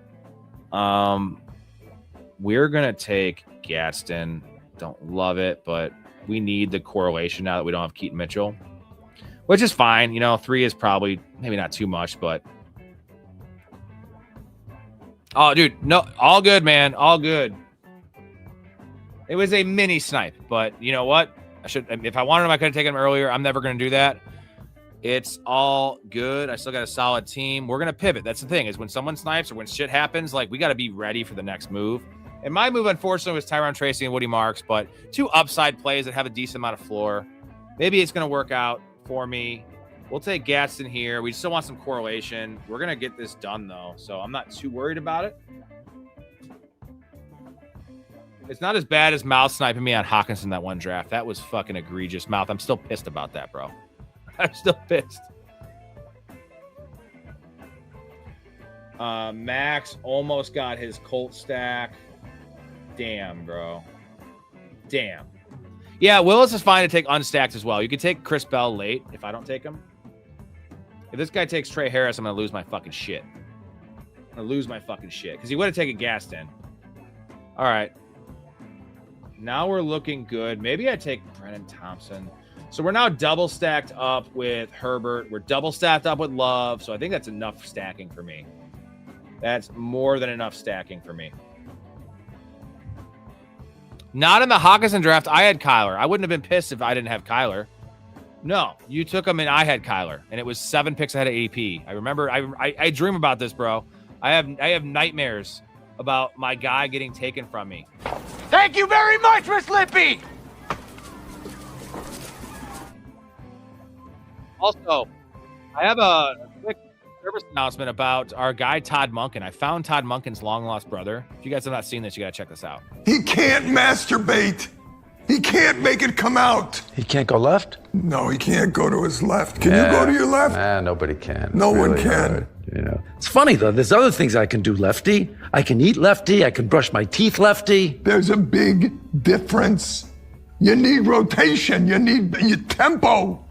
We're going to take Gaston. Don't love it, but we need the correlation now that we don't have Keaton Mitchell, which is fine. 3 is probably maybe not too much, but oh, dude, no, all good, man, all good. It was a mini snipe, but you know what? If I wanted him, I could have taken him earlier. I'm never going to do that. It's all good. I still got a solid team. We're going to pivot. That's the thing, is when someone snipes or when shit happens, like, we got to be ready for the next move. And my move, unfortunately, was Tyrone Tracy and Woody Marks, but 2 upside plays that have a decent amount of floor. Maybe it's going to work out for me. We'll take Gadsden here. We still want some correlation. We're going to get this done, though, so I'm not too worried about it. It's not as bad as Mouth sniping me on Hawkinson that one draft. That was fucking egregious, Mouth. I'm still pissed about that, bro. I'm still pissed. Max almost got his Colt stack. Damn, bro. Damn. Yeah, Willis is fine to take unstacked as well. You could take Chris Bell late if I don't take him. If this guy takes Trey Harris, I'm going to lose my fucking shit. I'm going to lose my fucking shit. Because he would have taken Gaston. All right. Now we're looking good. Maybe I take Brennan Thompson. So we're now double stacked up with Herbert. We're double stacked up with Love. So I think that's enough stacking for me. That's more than enough stacking for me. Not in the Hawkinson draft. I had Kyler. I wouldn't have been pissed if I didn't have Kyler. No, you took him and I had Kyler, and it was 7 picks ahead of AP. I remember. I dream about this, bro. I have nightmares about my guy getting taken from me. Thank you very much, Miss Lippy. Also, I have a quick service announcement about our guy Todd Monken. I found Todd Monken's long lost brother. If you guys have not seen this, you gotta check this out. He can't masturbate. He can't make it come out. He can't go left? No, he can't go to his left. Can you go to your left? Nobody can. No one Really can. hard, you know. It's funny though. There's other things I can do lefty. I can eat lefty. I can brush my teeth lefty. There's a big difference. You need rotation. You need tempo.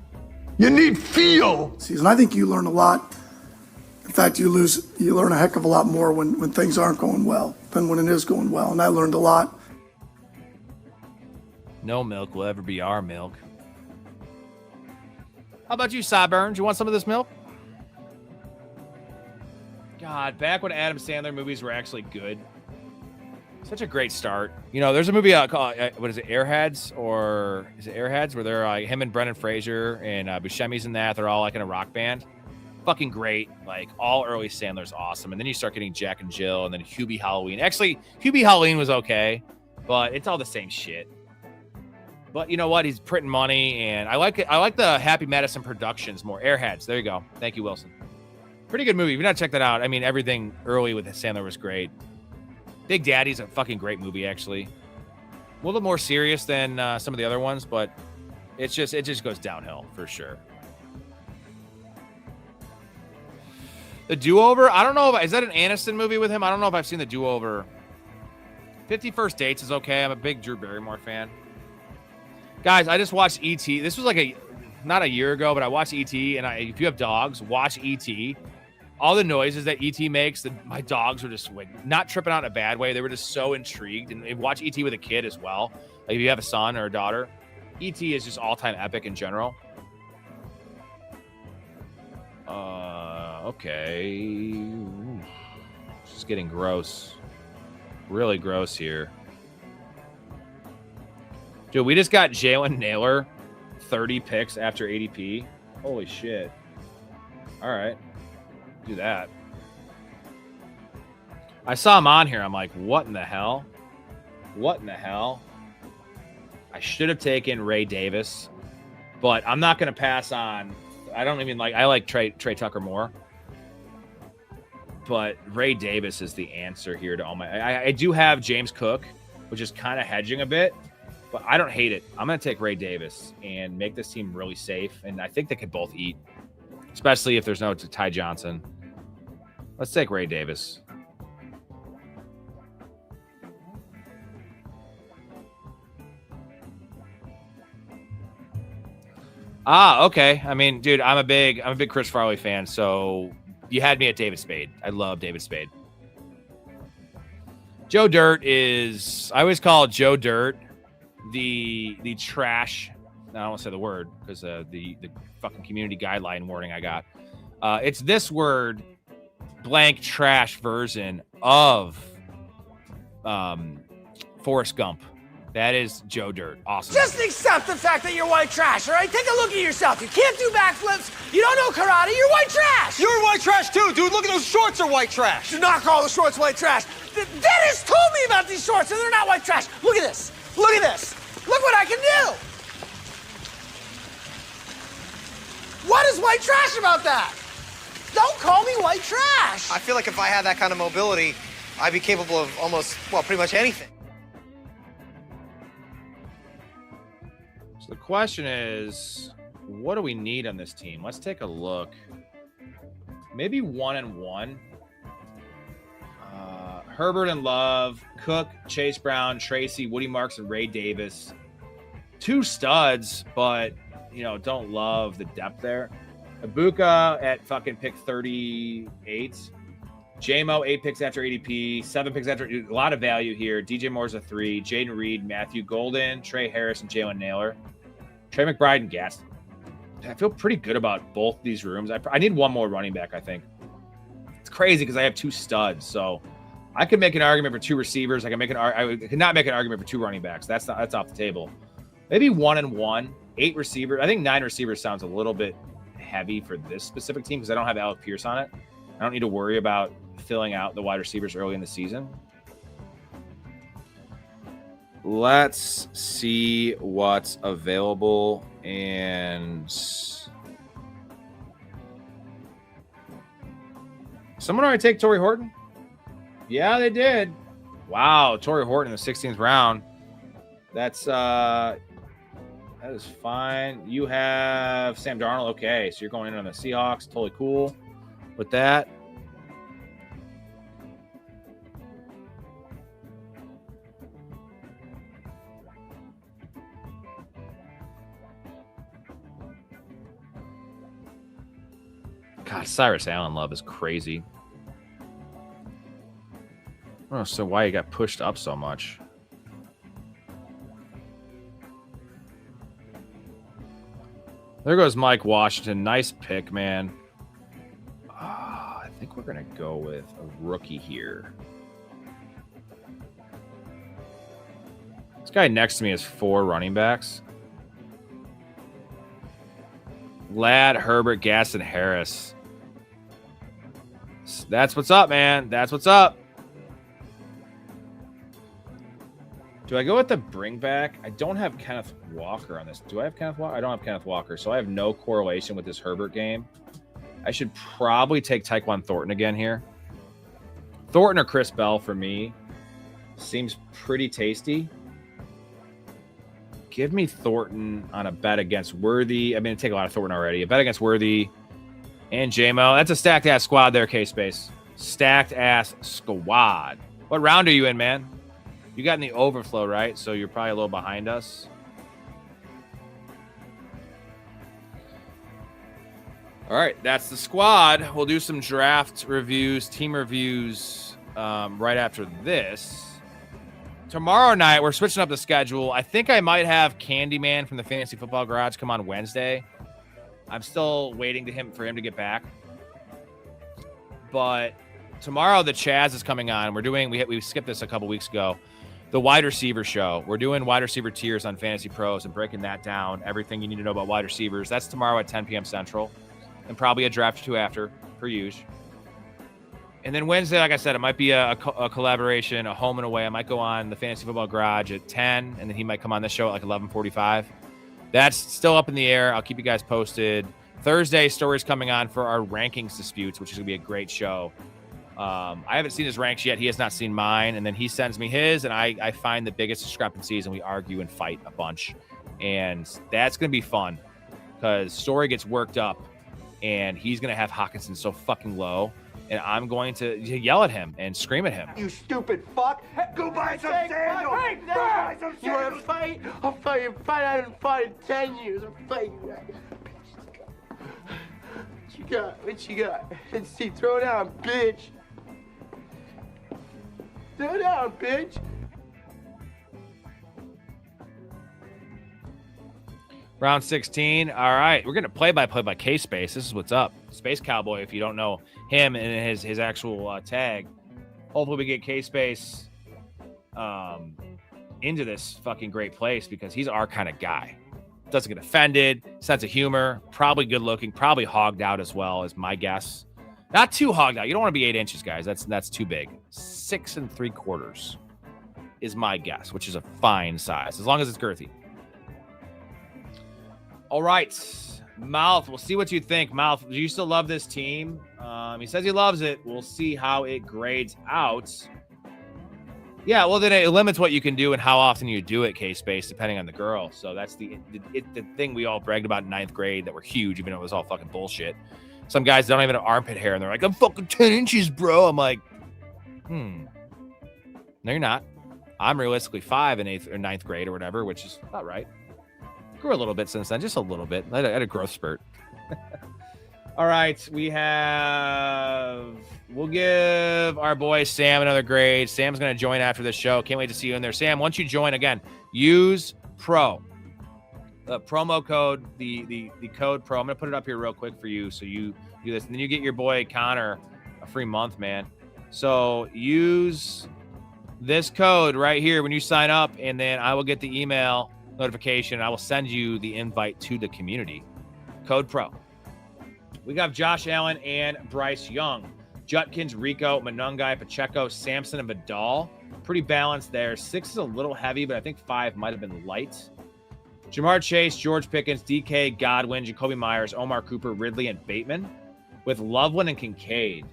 You need feel. Season. I think you learn a lot. In fact, you learn a heck of a lot more when things aren't going well than when it is going well. And I learned a lot. No milk will ever be our milk. How about you, Sideburns? You want some of this milk? God, back when Adam Sandler movies were actually good. Such a great start. You know, there's a movie called, what is it, Airheads? Or is it Airheads? Where they're like him and Brendan Fraser and Buscemi's in that. They're all like in a rock band. Fucking great. Like all early Sandler's awesome. And then you start getting Jack and Jill and then Hubie Halloween. Actually, Hubie Halloween was okay, but it's all the same shit. But you know what? He's printing money, and I like it. I like the Happy Madison Productions more. Airheads. There you go. Thank you, Wilson. Pretty good movie. If you're not check that out, I mean, everything early with Sandler was great. Big Daddy's a fucking great movie, actually. A little more serious than some of the other ones, but it just goes downhill for sure. The Do-Over. I don't know if is that an Aniston movie with him. I don't know if I've seen the Do-Over. 50 First Dates is okay. I'm a big Drew Barrymore fan. Guys, I just watched E.T. This was like not a year ago, but I watched E.T. And if you have dogs, watch E.T. All the noises that E.T. makes, my dogs were just like, not tripping out in a bad way. They were just so intrigued. And watch E.T. with a kid as well. Like if you have a son or a daughter, E.T. is just all-time epic in general. Okay. Ooh. It's just getting gross. Really gross here. Dude, we just got Jalen Naylor 30 picks after ADP. Holy shit. All right. Do that. I saw him on here. I'm like, what in the hell? What in the hell? I should have taken Ray Davis, but I'm not going to pass on. I like Trey Tucker more. But Ray Davis is the answer here to all my. I do have James Cook, which is kind of hedging a bit. But I don't hate it. I'm going to take Ray Davis and make this team really safe. And I think they could both eat, especially if there's no Ty Johnson. Let's take Ray Davis. Okay. I mean, dude, I'm a big Chris Farley fan. So you had me at David Spade. I love David Spade. Joe Dirt is, I always call Joe Dirt the trash. I don't want to say the word because the fucking community guideline warning I got. It's this word blank trash version of Forrest Gump. That is Joe Dirt. Awesome. Just accept the fact that you're white trash, all right? Take a look at yourself. You can't do backflips. You don't know karate. You're white trash. You're white trash too, dude. Look at those shorts are white trash. Do not call the shorts white trash. Dennis told me about these shorts, and they're not white trash. Look at this. Look at this. Look what I can do. What is white trash about that? Don't call me white trash. I feel like if I had that kind of mobility, I'd be capable of pretty much anything. So the question is, what do we need on this team? Let's take a look. Maybe 1-1. Herbert and Love, Cook, Chase Brown, Tracy, Woody Marks, and Ray Davis. 2 studs, but, don't love the depth there. Ibuka at fucking pick 38. JMO, 8 picks after ADP, 7 picks after. A lot of value here. DJ Moore's a 3. Jaden Reed, Matthew Golden, Trey Harris, and Jalen Naylor. Trey McBride and Gaston. I feel pretty good about both these rooms. I need one more running back, I think. It's crazy because I have 2 studs, so I could make an argument for 2 receivers. I could not make an argument for 2 running backs. That's off the table. Maybe 1 and 1, 8 receivers. I think 9 receivers sounds a little bit heavy for this specific team because I don't have Alec Pierce on it. I don't need to worry about filling out the wide receivers early in the season. Let's see what's available. And someone already take Torrey Horton? Yeah, they did. Wow, Torrey Horton in the 16th round. That is fine. You have Sam Darnold. Okay, so you're going in on the Seahawks. Totally cool with that. God, Cyrus Allen love is crazy. Oh, so why he got pushed up so much? There goes Mike Washington. Nice pick, man. I think we're going to go with a rookie here. This guy next to me has 4 running backs. Ladd, Herbert, Gaston, Harris. That's what's up, man. That's what's up. Do I go with the bring back? I don't have Kenneth Walker on this. Do I have Kenneth Walker? I don't have Kenneth Walker, so I have no correlation with this Herbert game. I should probably take Tyquan Thornton again here. Thornton or Chris Bell for me seems pretty tasty. Give me Thornton on a bet against Worthy. I mean, take a lot of Thornton already. A bet against Worthy and JMO. That's a stacked-ass squad there, K-Space. Stacked-ass squad. What round are you in, man? You got in the overflow, right? So you're probably a little behind us. All right, that's the squad. We'll do some draft reviews, team reviews right after this. Tomorrow night, we're switching up the schedule. I think I might have Candyman from the Fantasy Football Garage come on Wednesday. I'm still waiting for him to get back. But tomorrow, the Chaz is coming on. We skipped this a couple weeks ago. The wide receiver show. We're doing wide receiver tiers on Fantasy Pros and breaking that down. Everything you need to know about wide receivers. That's tomorrow at 10 p.m. Central. And probably a draft or 2 after, per usual. And then Wednesday, like I said, it might be a collaboration, a home and away. I might go on the Fantasy Football Garage at 10, and then he might come on this show at like 11:45. That's still up in the air. I'll keep you guys posted. Thursday, Storey's coming on for our rankings disputes, which is going to be a great show. I haven't seen his ranks yet. He has not seen mine. And then he sends me his, and I find the biggest discrepancies, and we argue and fight a bunch. And that's going to be fun because Storey gets worked up, and he's going to have Hawkinson so fucking low. And I'm going to yell at him and scream at him. You stupid fuck! Go buy some sandals! Buy some sandals! You want to fight? I'll fight you. I haven't fought in 10 years. I'm fighting you. What you got? What you got? Let's see. Throw down, bitch. Throw down, bitch. Round 16. All right. We're going to play-by-play by K-Space. This is what's up. Space Cowboy, if you don't know him and his actual tag. Hopefully we get K-Space into this fucking great place because he's our kind of guy. Doesn't get offended. Sense of humor. Probably good-looking. Probably hogged out as well, is my guess. Not too hogged out. You don't want to be 8 inches, guys. That's too big. 6 3/4 is my guess, which is a fine size, as long as it's girthy. All right, Mouth, we'll see what you think. Mouth, do you still love this team? He says he loves it. We'll see how it grades out. Yeah, well, then it limits what you can do and how often you do it, K-Space, depending on the girl. So that's the thing we all bragged about in 9th grade that were huge, even though it was all fucking bullshit. Some guys don't even have armpit hair, and they're like, I'm fucking 10 inches, bro. I'm like, No, you're not. I'm realistically 5 in 8th or 9th grade or whatever, which is about right. Grew a little bit since then, just a little bit. I had a growth spurt. All right, we'll give our boy Sam another grade. Sam's going to join after this show. Can't wait to see you in there. Sam, once you join, again, use Pro. promo code, the code pro. I'm gonna put it up here real quick for you, so you do this, and then you get your boy Connor a free month, man. So use this code right here when you sign up, and then I will get the email notification. I will send you the invite to the community. Code pro. We got Josh Allen and Bryce Young, Judkins, Rico, Monungai, Pacheco, Sampson, and Vidal. Pretty balanced there. 6 is a little heavy, but I think 5 might have been light. Jamar Chase, George Pickens, DK, Godwin, Jacoby Myers, Omar Cooper, Ridley, and Bateman, with Loveland and Kincaid.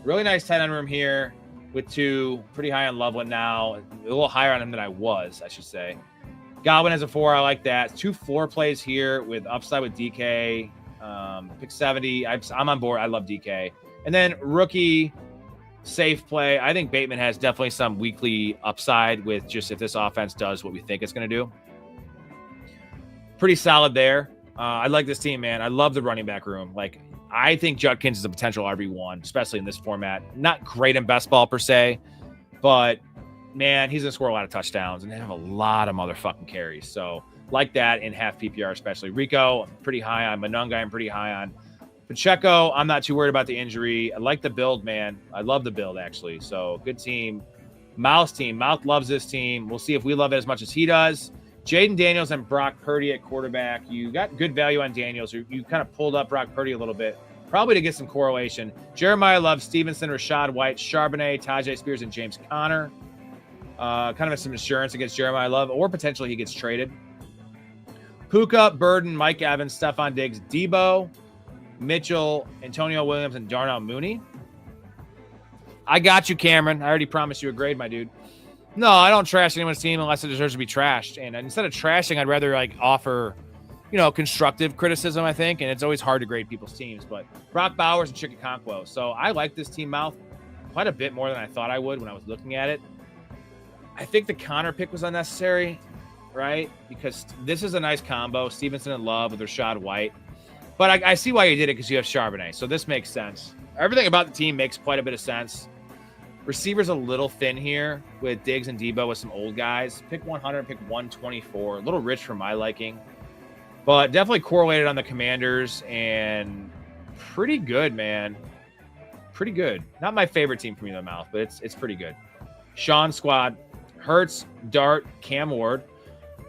Really nice tight end room here with 2. Pretty high on Loveland now. A little higher on him than I was, I should say. Godwin has a 4. I like that. 2 floor plays here with upside with DK. Pick 70. I'm on board. I love DK. And then rookie safe play. I think Bateman has definitely some weekly upside with just if this offense does what we think it's going to do. Pretty solid there. I like this team, man. I love the running back room. Like, I think Judkins is a potential RB1, especially in this format. Not great in best ball per se, but man, he's going to score a lot of touchdowns and have a lot of motherfucking carries. So like that in half PPR, especially. Rico, I'm pretty high on. Monungai, I'm pretty high on. Pacheco, I'm not too worried about the injury. I like the build, man. I love the build, actually. So good team. Mouth loves this team. We'll see if we love it as much as he does. Jaden Daniels and Brock Purdy at quarterback. You got good value on Daniels. You kind of pulled up Brock Purdy a little bit, probably to get some correlation. Jeremiah Love, Stevenson, Rashad White, Charbonnet, Tajay Spears, and James Conner. Kind of some insurance against Jeremiah Love, or potentially he gets traded. Puka, Burden, Mike Evans, Stephon Diggs, Debo, Mitchell, Antonio Williams, and Darnell Mooney. I got you, Cameron. I already promised you a grade, my dude. No, I don't trash anyone's team unless it deserves to be trashed. And instead of trashing, I'd rather offer, constructive criticism, I think. And it's always hard to grade people's teams. But Brock Bowers and Chickaconquo. So I like this team, Mouth, quite a bit more than I thought I would when I was looking at it. I think the Connor pick was unnecessary, right? Because this is a nice combo. Stevenson and Love with Rashad White. But I see why you did it, because you have Charbonnet. So this makes sense. Everything about the team makes quite a bit of sense. Receivers a little thin here with Diggs and Debo with some old guys. Pick 100, pick 124. A little rich for my liking. But definitely correlated on the Commanders. And pretty good, man. Pretty good. Not my favorite team from the mouth, but it's pretty good. Sean squad. Hurts, Dart, Cam Ward,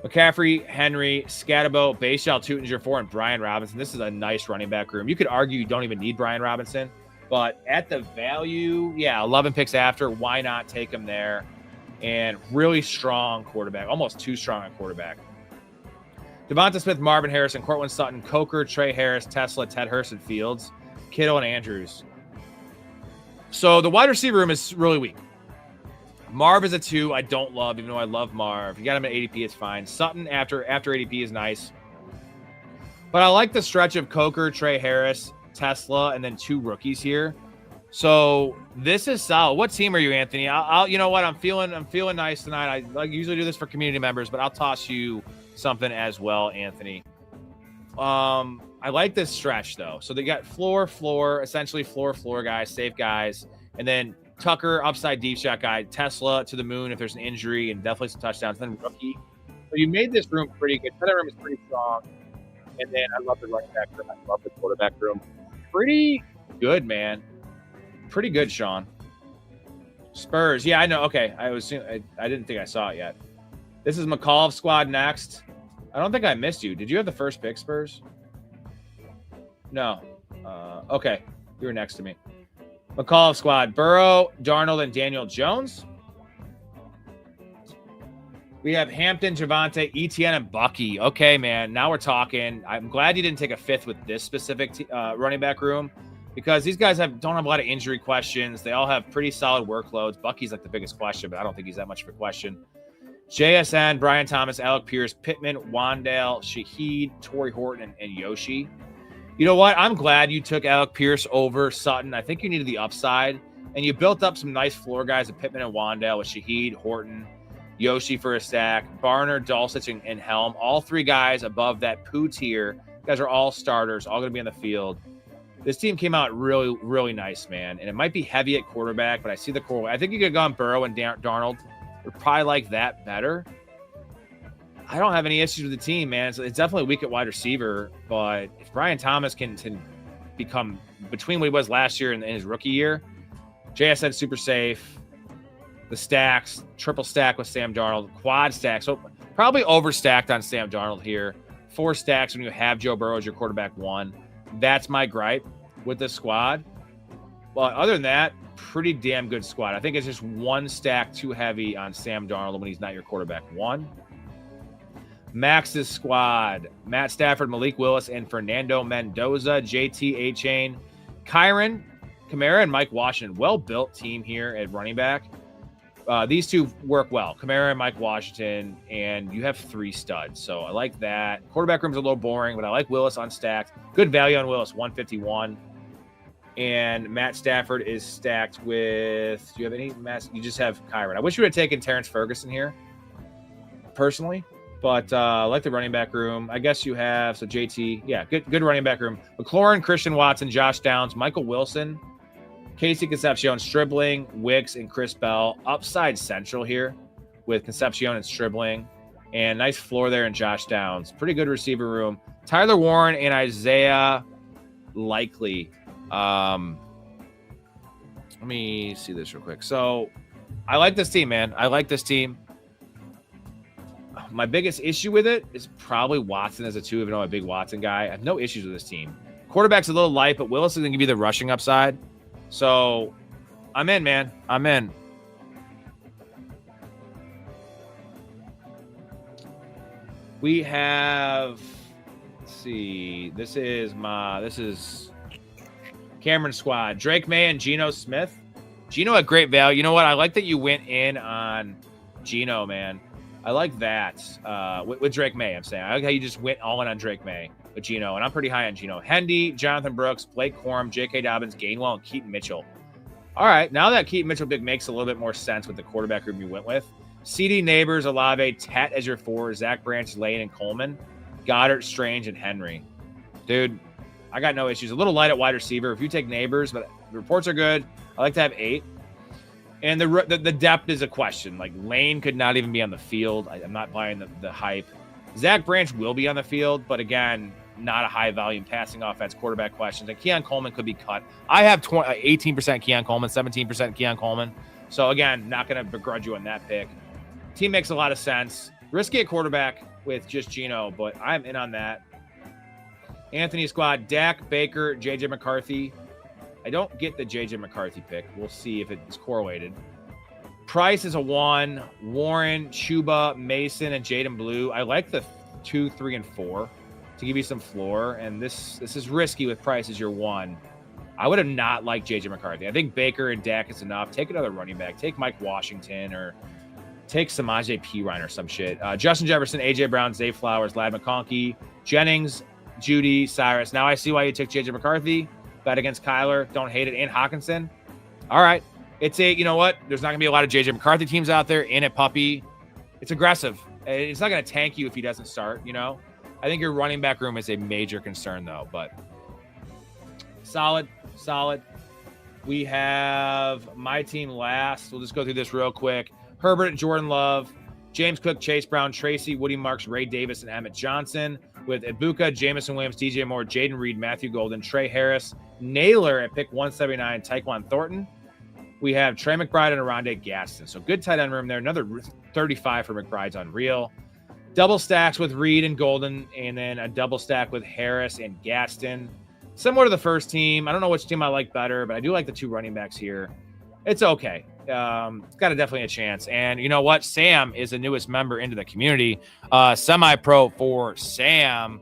McCaffrey, Henry, Scatabo, Bayshall, Tutinger, 4, and Brian Robinson. This is a nice running back room. You could argue you don't even need Brian Robinson, but at the value, 11 picks after, why not take him there? And really strong quarterback, almost too strong a quarterback. Devonta Smith, Marvin Harrison, Cortland Sutton, Coker, Trey Harris, Tesla, Ted Hurst, and Fields, Kittle, and Andrews. So the wide receiver room is really weak. Marv is a 2. I don't love, even though I love Marv. You got him at ADP, it's fine. Sutton after ADP is nice. But I like the stretch of Coker, Trey Harris, Tesla, and then 2 rookies here. So this is solid. What team are you, Anthony? I'll you know what? I'm feeling nice tonight. I usually do this for community members, but I'll toss you something as well, Anthony. I like this stretch though. So they got floor, essentially floor guys, safe guys, and then Tucker, upside deep shot guy, Tesla to the moon if there's an injury, and definitely some touchdowns. Then rookie. So you made this room pretty good. The room is pretty strong. And then I love the running back room. I love the quarterback room. Pretty good, man. Pretty good, Sean. Spurs. Yeah, I know. Okay. I didn't think I saw it yet. This is McCall squad next. I don't think I missed you. Did you have the first pick, Spurs? No. Okay. You were next to me. McCall squad, Burrow, Darnold, and Daniel Jones. We have Hampton, Javonte, Etienne, and Bucky. Okay, man. Now we're talking. I'm glad you didn't take a 5th with this specific running back room, because these guys don't have a lot of injury questions. They all have pretty solid workloads. Bucky's like the biggest question, but I don't think he's that much of a question. JSN, Brian Thomas, Alec Pierce, Pittman, Wandale, Shaheed, Torrey Horton, and Yoshi. You know what? I'm glad you took Alec Pierce over Sutton. I think you needed the upside, and you built up some nice floor guys at Pittman and Wandale with Shaheed, Horton, Yoshi for a stack, Barner, Dulcich, and Helm. All 3 guys above that poo tier. You guys are all starters, all going to be on the field. This team came out really, really nice, man. And it might be heavy at quarterback, but I see the core. I think you could have gone Burrow and Darnold. Would probably like that better. I don't have any issues with the team, man. It's definitely weak at wide receiver, but if Brian Thomas can become between what he was last year and his rookie year, JSN super safe. The stacks, triple stack with Sam Darnold, quad stack. So probably overstacked on Sam Darnold here. 4 stacks when you have Joe Burrow as your quarterback 1. That's my gripe with the squad. Well, other than that, pretty damn good squad. I think it's just 1 stack too heavy on Sam Darnold when he's not your quarterback 1. Max's squad: Matt Stafford, Malik Willis, and Fernando Mendoza, JT A-Chain, Kyron, Kamara, and Mike Washington. Well-built team here at running back. These two work well. Kamara and Mike Washington, and you have 3 studs. So I like that. Quarterback room's a little boring, but I like Willis unstacked. Good value on Willis, 151. And Matt Stafford is stacked with, do you have any? You just have Kyron. I wish you would have taken Terrence Ferguson here, personally. But I like the running back room. I guess you have, so JT, yeah, good running back room. McLaurin, Christian Watson, Josh Downs, Michael Wilson, Casey Concepcion, Stribling, Wicks, and Chris Bell. Upside central here with Concepcion and Stribling. And nice floor there in Josh Downs. Pretty good receiver room. Tyler Warren and Isaiah Likely. Let me see this real quick. So I like this team, man. I like this team. My biggest issue with it is probably Watson as a 2, even though I'm a big Watson guy. I have no issues with this team. Quarterback's a little light, but Willis is going to give you the rushing upside. So I'm in, man. I'm in. We have, let's see, this is Cameron's squad. Drake May and Geno Smith. Geno at great value. You know what? I like that you went in on Geno, man. I like that with Drake May, I'm saying. I like how you just went all in on Drake May with Geno, and I'm pretty high on Geno. Hendy, Jonathan Brooks, Blake Corum, J.K. Dobbins, Gainwell, and Keaton Mitchell. All right, now that Keaton Mitchell pick makes a little bit more sense with the quarterback room you went with. CD, Neighbors, Olave, Tet as your 4, Zach Branch, Lane, and Coleman, Goddard, Strange, and Henry. Dude, I got no issues. A little light at wide receiver. If you take Neighbors, but the reports are good. I like to have 8. And the depth is a question. Like, Lane could not even be on the field. I'm not buying the hype. Zach Branch will be on the field, but again, not a high-volume passing offense, quarterback questions. And Keon Coleman could be cut. I have 18% Keon Coleman, 17% Keon Coleman. So, again, not going to begrudge you on that pick. Team makes a lot of sense. Risky at quarterback with just Geno, but I'm in on that. Anthony squad: Dak, Baker, J.J. McCarthy. I don't get the J.J. McCarthy pick. We'll see if it's correlated. Price is a 1. Warren, Chuba, Mason, and Jaden Blue. I like the 2, 3, and 4 to give you some floor. And this is risky with Price as your 1. I would have not liked J.J. McCarthy. I think Baker and Dak is enough. Take another running back. Take Mike Washington or take Samaje Perine or some shit. Justin Jefferson, A.J. Brown, Zay Flowers, Lad McConkey, Jennings, Judy, Cyrus. Now I see why you took J.J. McCarthy. Bet against Kyler. Don't hate it. And Hawkinson. All right. It's you know what? There's not going to be a lot of J.J. McCarthy teams out there in it, puppy. It's aggressive. It's not going to tank you if he doesn't start, you know? I think your running back room is a major concern, though. But solid. We have my team last. We'll just go through this real quick. Herbert, Jordan Love, James Cook, Chase Brown, Tracy, Woody Marks, Ray Davis, and Emmett Johnson. With Ibuka, Jamison Williams, DJ Moore, Jaden Reed, Matthew Golden, Trey Harris, Naylor at pick 179, Tyquan Thornton. We have Trey McBride and Aronde Gaston. So good tight end room there. Another 35 for McBride's unreal. Double stacks with Reed and Golden, and then a double stack with Harris and Gaston. Similar to the first team. I don't know which team I like better, but I do like the 2 running backs here. It's okay. It's got definitely a chance. And you know what? Sam is the newest member into the community. Semi-pro for Sam.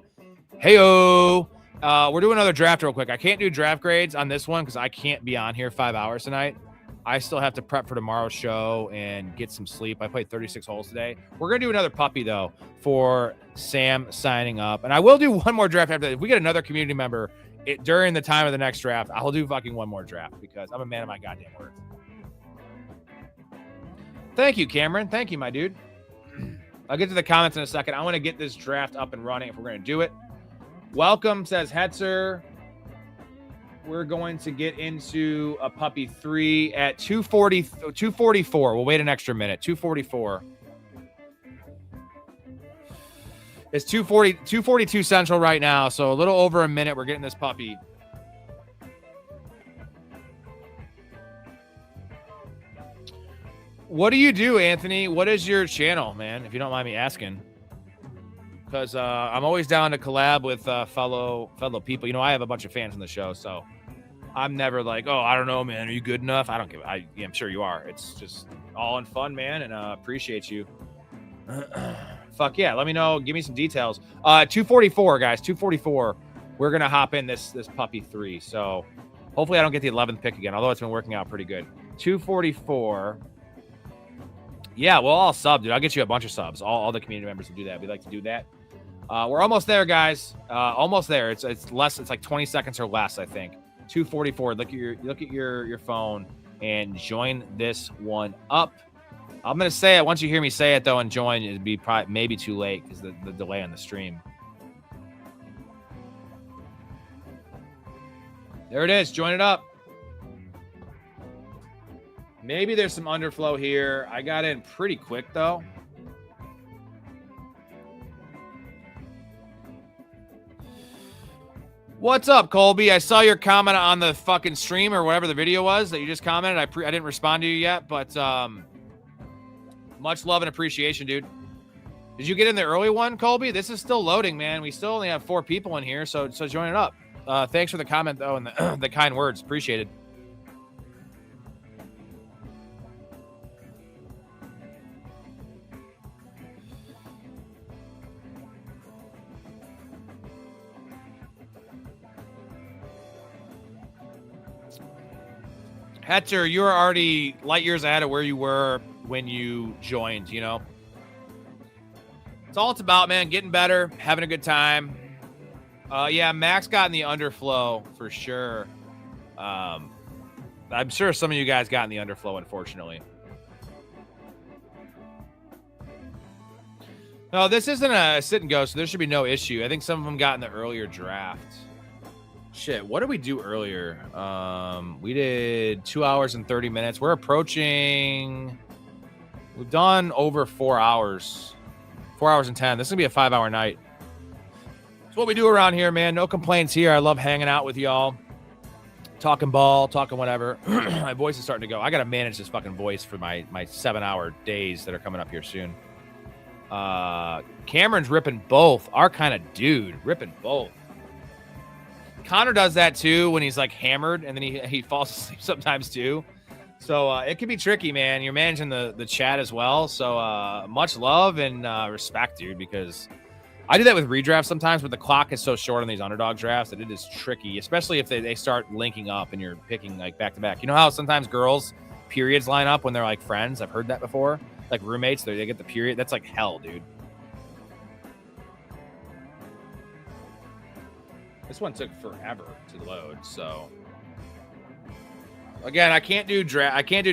Hey-o. We're doing another draft real quick. I can't do draft grades on this one because I can't be on here 5 hours tonight. I still have to prep for tomorrow's show and get some sleep. I played 36 holes today. We're going to do another puppy, though, for Sam signing up. And I will do one more draft after that. If we get another community member during the time of the next draft, I'll do fucking one more draft because I'm a man of my goddamn word. Thank you, Cameron. Thank you, my dude. I'll get to the comments in a second. I want to get this draft up and running if we're going to do it. Welcome, says Hetzer. We're going to get into a puppy 3 at 244. We'll wait an extra minute. 244. It's 2:42 Central right now, so a little over a minute. We're getting this puppy. What do you do, Anthony? What is your channel, man? If you don't mind me asking. Because I'm always down to collab with fellow people. You know, I have a bunch of fans on the show, so I'm never like, oh, I don't know, man. Are you good enough? I don't give. Yeah, I'm sure you are. It's just all in fun, man, and appreciate you. Fuck yeah. Let me know. Give me some details. 244, guys. 244. We're gonna hop in this puppy 3. So hopefully I don't get the 11th pick again. Although it's been working out pretty good. 244. Yeah, well, I'll sub, dude. I'll get you a bunch of subs. All the community members will do that. We'd like to do that. We're almost there, guys. Almost there. It's less. It's like 20 seconds or less, I think. 244. Look at your phone and join this one up. I'm gonna say it once you hear me say it though, and join. It'd be probably maybe too late because the delay on the stream. There it is. Join it up. Maybe there's some underflow here. I got in pretty quick, though. What's up, Colby? I saw your comment on the fucking stream or whatever the video was that you just commented. I didn't respond to you yet, but much love and appreciation, dude. Did you get in the early one, Colby? This is still loading, man. We still only have 4 people in here, so join it up. Thanks for the comment, though, and the kind words. Appreciated. Hetzer, you're already light years ahead of where you were when you joined, you know? It's all it's about, man. Getting better, having a good time. Yeah, Max got in the underflow for sure. I'm sure some of you guys got in the underflow, unfortunately. No, this isn't a sit and go, so there should be no issue. I think some of them got in the earlier draft. Shit, what did we do earlier? We did 2 hours and 30 minutes. We're approaching... We've done over 4 hours. 4 hours and 10. This is going to be a 5-hour night. It's what we do around here, man. No complaints here. I love hanging out with y'all. Talking ball, talking whatever. My voice is starting to go. I got to manage this fucking voice for my 7-hour days that are coming up here soon. Cameron's ripping both. Our kind of dude. Ripping both. Connor does that too when he's like hammered, and then he falls asleep sometimes too. So it can be tricky, man. You're managing the chat as well. So much love and respect, dude, because I do that with redrafts sometimes, but the clock is so short on these underdog drafts that it is tricky, especially if they start linking up and you're picking like back to back. You know how sometimes girls periods line up when they're like friends? I've heard that before. Like roommates, they get the period. That's like hell, dude. This one took forever to load, so again, I can't do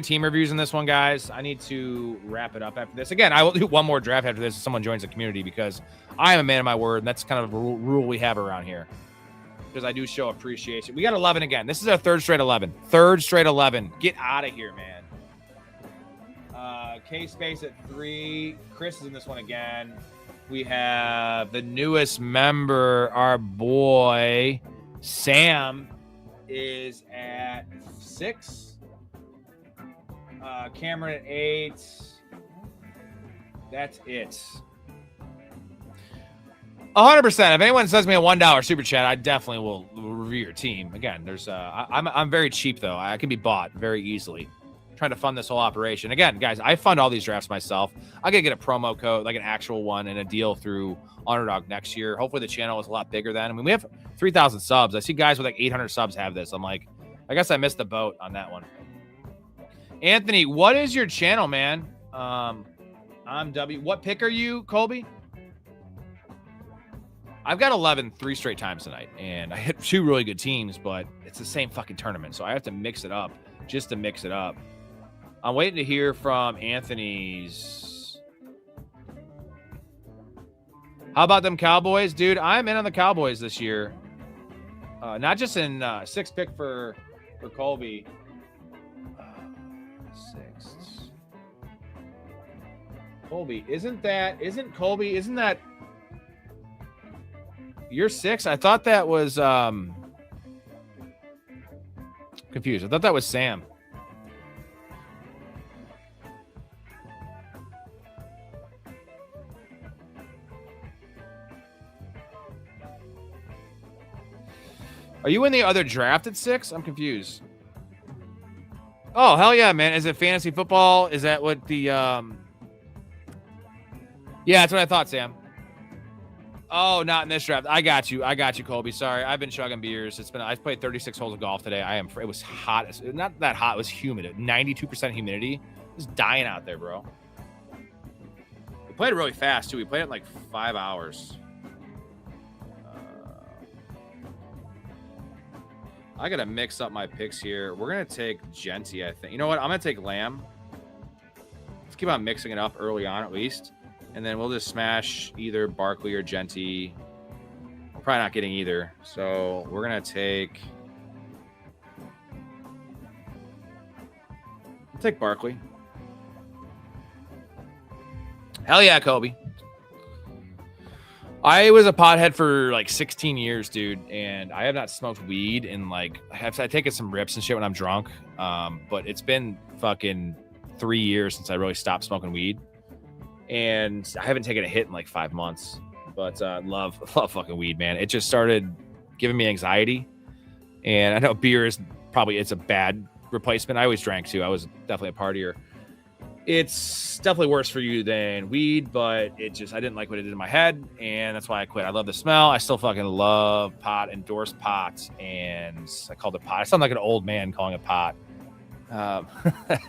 team reviews in this one, guys. I need to wrap it up after this. Again, I will do one more draft after this if someone joins the community because I am a man of my word, and that's kind of a rule we have around here because I do show appreciation. We got 11 again. This is our third straight 11. Third straight 11. Get out of here, man. K-Space at 3. Chris is in this one again. We have the newest member, our boy, Sam, is at 6. Cameron at 8. That's it. 100%. If anyone sends me a $1 super chat, I definitely will review your team. Again, there's I'm very cheap though. I can be bought very easily. Trying to fund this whole operation. Again, guys, I fund all these drafts myself. I gotta get a promo code, like an actual one, and a deal through Underdog next year. Hopefully the channel is a lot bigger then. I mean, we have 3,000 subs. I see guys with like 800 subs have this. I'm like, I guess I missed the boat on that one. Anthony, what is your channel, man? I'm W. What pick are you, Colby? I've got 11 3 straight times tonight, and I hit 2 really good teams, but it's the same fucking tournament, so I have to mix it up just to mix it up. I'm waiting to hear from Anthony's. How about them Cowboys? Dude, I'm in on the Cowboys this year. Not just in 6th pick for Colby. 6th. Colby, isn't that You're 6? I thought that was confused. I thought that was Sam. Are you in the other draft at 6? I'm confused. Oh, hell yeah, man. Is it fantasy football? Is that what the Yeah, that's what I thought, Sam. Oh, not in this draft. I got you, Colby. Sorry. I've been chugging beers. I've played 36 holes of golf today. It was hot. Not that hot, it was humid. 92% humidity. It was dying out there, bro. We played it really fast too. We played it in like 5 hours. I gotta mix up my picks here. We're gonna take Genty, I think. You know what? I'm gonna take Lamb. Let's keep on mixing it up early on, at least, and then we'll just smash either Barkley or Genty. We're probably not getting either, so we're gonna take. I'll take Barkley. Hell yeah, Kobe. I was a pothead for like 16 years, dude, and I have not smoked weed in like I've taken some rips and shit when I'm drunk. But it's been fucking 3 years since I really stopped smoking weed, and I haven't taken a hit in like 5 months. But love fucking weed, man. It just started giving me anxiety, and I know beer is probably it's a bad replacement. I always drank too. I was definitely a partier. It's definitely worse for you than weed, but I didn't like what it did in my head, and that's why I quit. I love the smell. I still fucking love pot, endorse pot, and I called it pot. I sound like an old man calling it pot.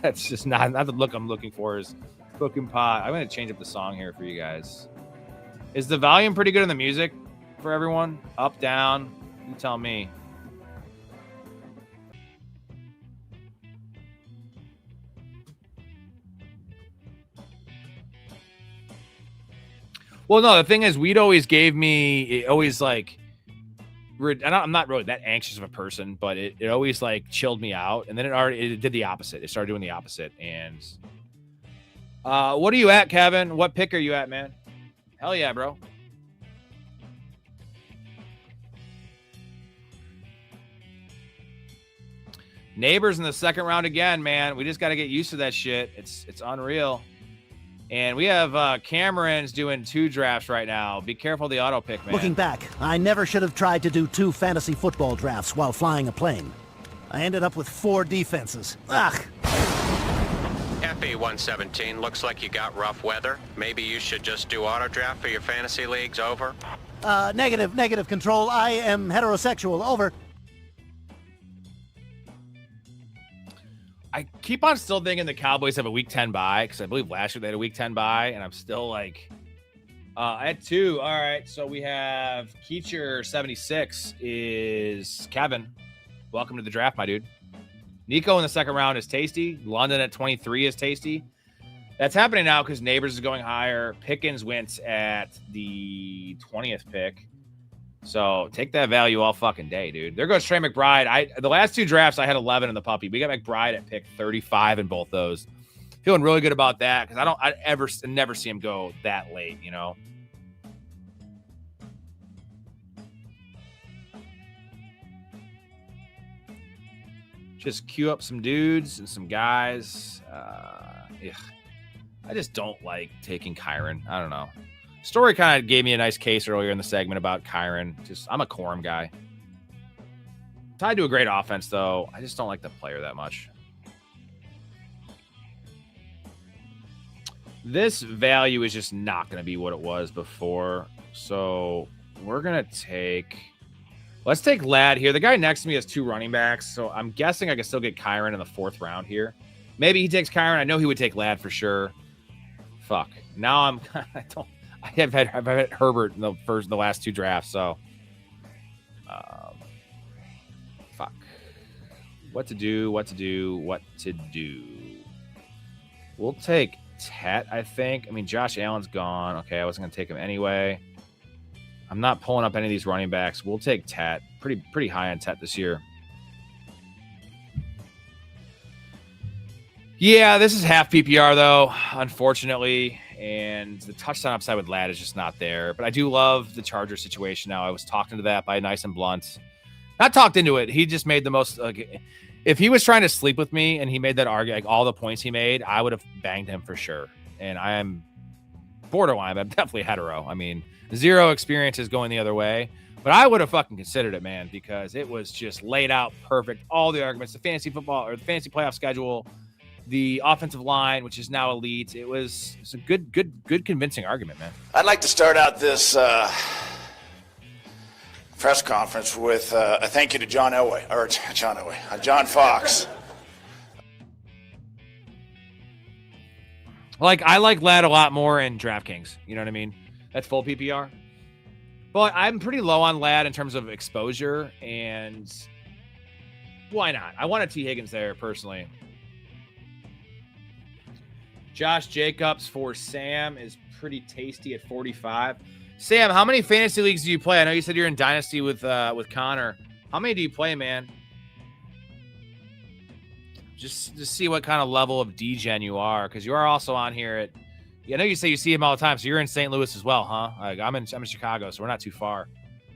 That's just not the look I'm looking for is fucking pot. I'm going to change up the song here for you guys. Is the volume pretty good in the music for everyone? Up, down? You tell me. Well, no, the thing is, weed always gave me, it always like, I'm not really that anxious of a person, but it always like chilled me out. And then it did the opposite. It started doing the opposite. And what are you at, Kevin? What pick are you at, man? Hell yeah, bro. Neighbors in the second round again, man. We just got to get used to that shit. It's unreal. And we have Cameron's doing 2 drafts right now. Be careful of the auto pick, man. Looking back, I never should have tried to do 2 fantasy football drafts while flying a plane. I ended up with 4 defenses. Ugh. FE117, looks like you got rough weather. Maybe you should just do auto draft for your fantasy leagues. Over. Negative control. I am heterosexual. Over. I keep on still thinking the Cowboys have a week 10 bye because I believe last year they had a week 10 bye, and I'm still like at 2. All right, so we have Keecher 76 is Kevin. Welcome to the draft, my dude. Nico in the second round is Tasty. London at 23 is Tasty. That's happening now because Neighbors is going higher. Pickens went at the 20th pick. So take that value all fucking day, dude. There goes Trey McBride. The last 2 drafts, I had 11 in the puppy. We got McBride at pick 35 in both those. Feeling really good about that because I never see him go that late, you know. Just queue up some dudes and some guys. I just don't like taking Kyron. I don't know. Storey kind of gave me a nice case earlier in the segment about Kyron. I'm a Corum guy. Tied to a great offense, though. I just don't like the player that much. This value is just not going to be what it was before. So we're going to take... Let's take Ladd here. The guy next to me has 2 running backs, so I'm guessing I can still get Kyron in the 4th round here. Maybe he takes Kyron. I know he would take Ladd for sure. Fuck. Now I've had Herbert in the last 2 drafts, so fuck. What to do? We'll take Tet, I think. I mean, Josh Allen's gone. Okay, I wasn't gonna take him anyway. I'm not pulling up any of these running backs. We'll take Tet. Pretty high on Tet this year. Yeah, this is half PPR though, unfortunately. and the touchdown upside with Ladd is just not there. But I do love the Charger situation now. I was talked into that by Nice and Blunt. Not talked into it. He just made the most. If he was trying to sleep with me and he made that argument, all the points he made, I would have banged him for sure. And I am borderline, but I'm definitely hetero. I mean, zero experiences going the other way. But I would have fucking considered it, man, because it was just laid out perfect. All the arguments, the fantasy football or the fantasy playoff schedule, the offensive line, which is now elite. It's a good convincing argument, man. I'd like to start out this press conference with a thank you to John Fox. I like Ladd a lot more in DraftKings. You know what I mean? That's full PPR. But I'm pretty low on Ladd in terms of exposure, and why not? I want a T. Higgins there, personally. Josh Jacobs for Sam is pretty tasty at 45. Sam, how many fantasy leagues do you play? I know you said you're in Dynasty with Connor. How many do you play, man? Just to see what kind of level of degen you are, because you are also on here at. I know you say you see him all the time, so you're in St. Louis as well, huh? I'm in Chicago, so we're not too far.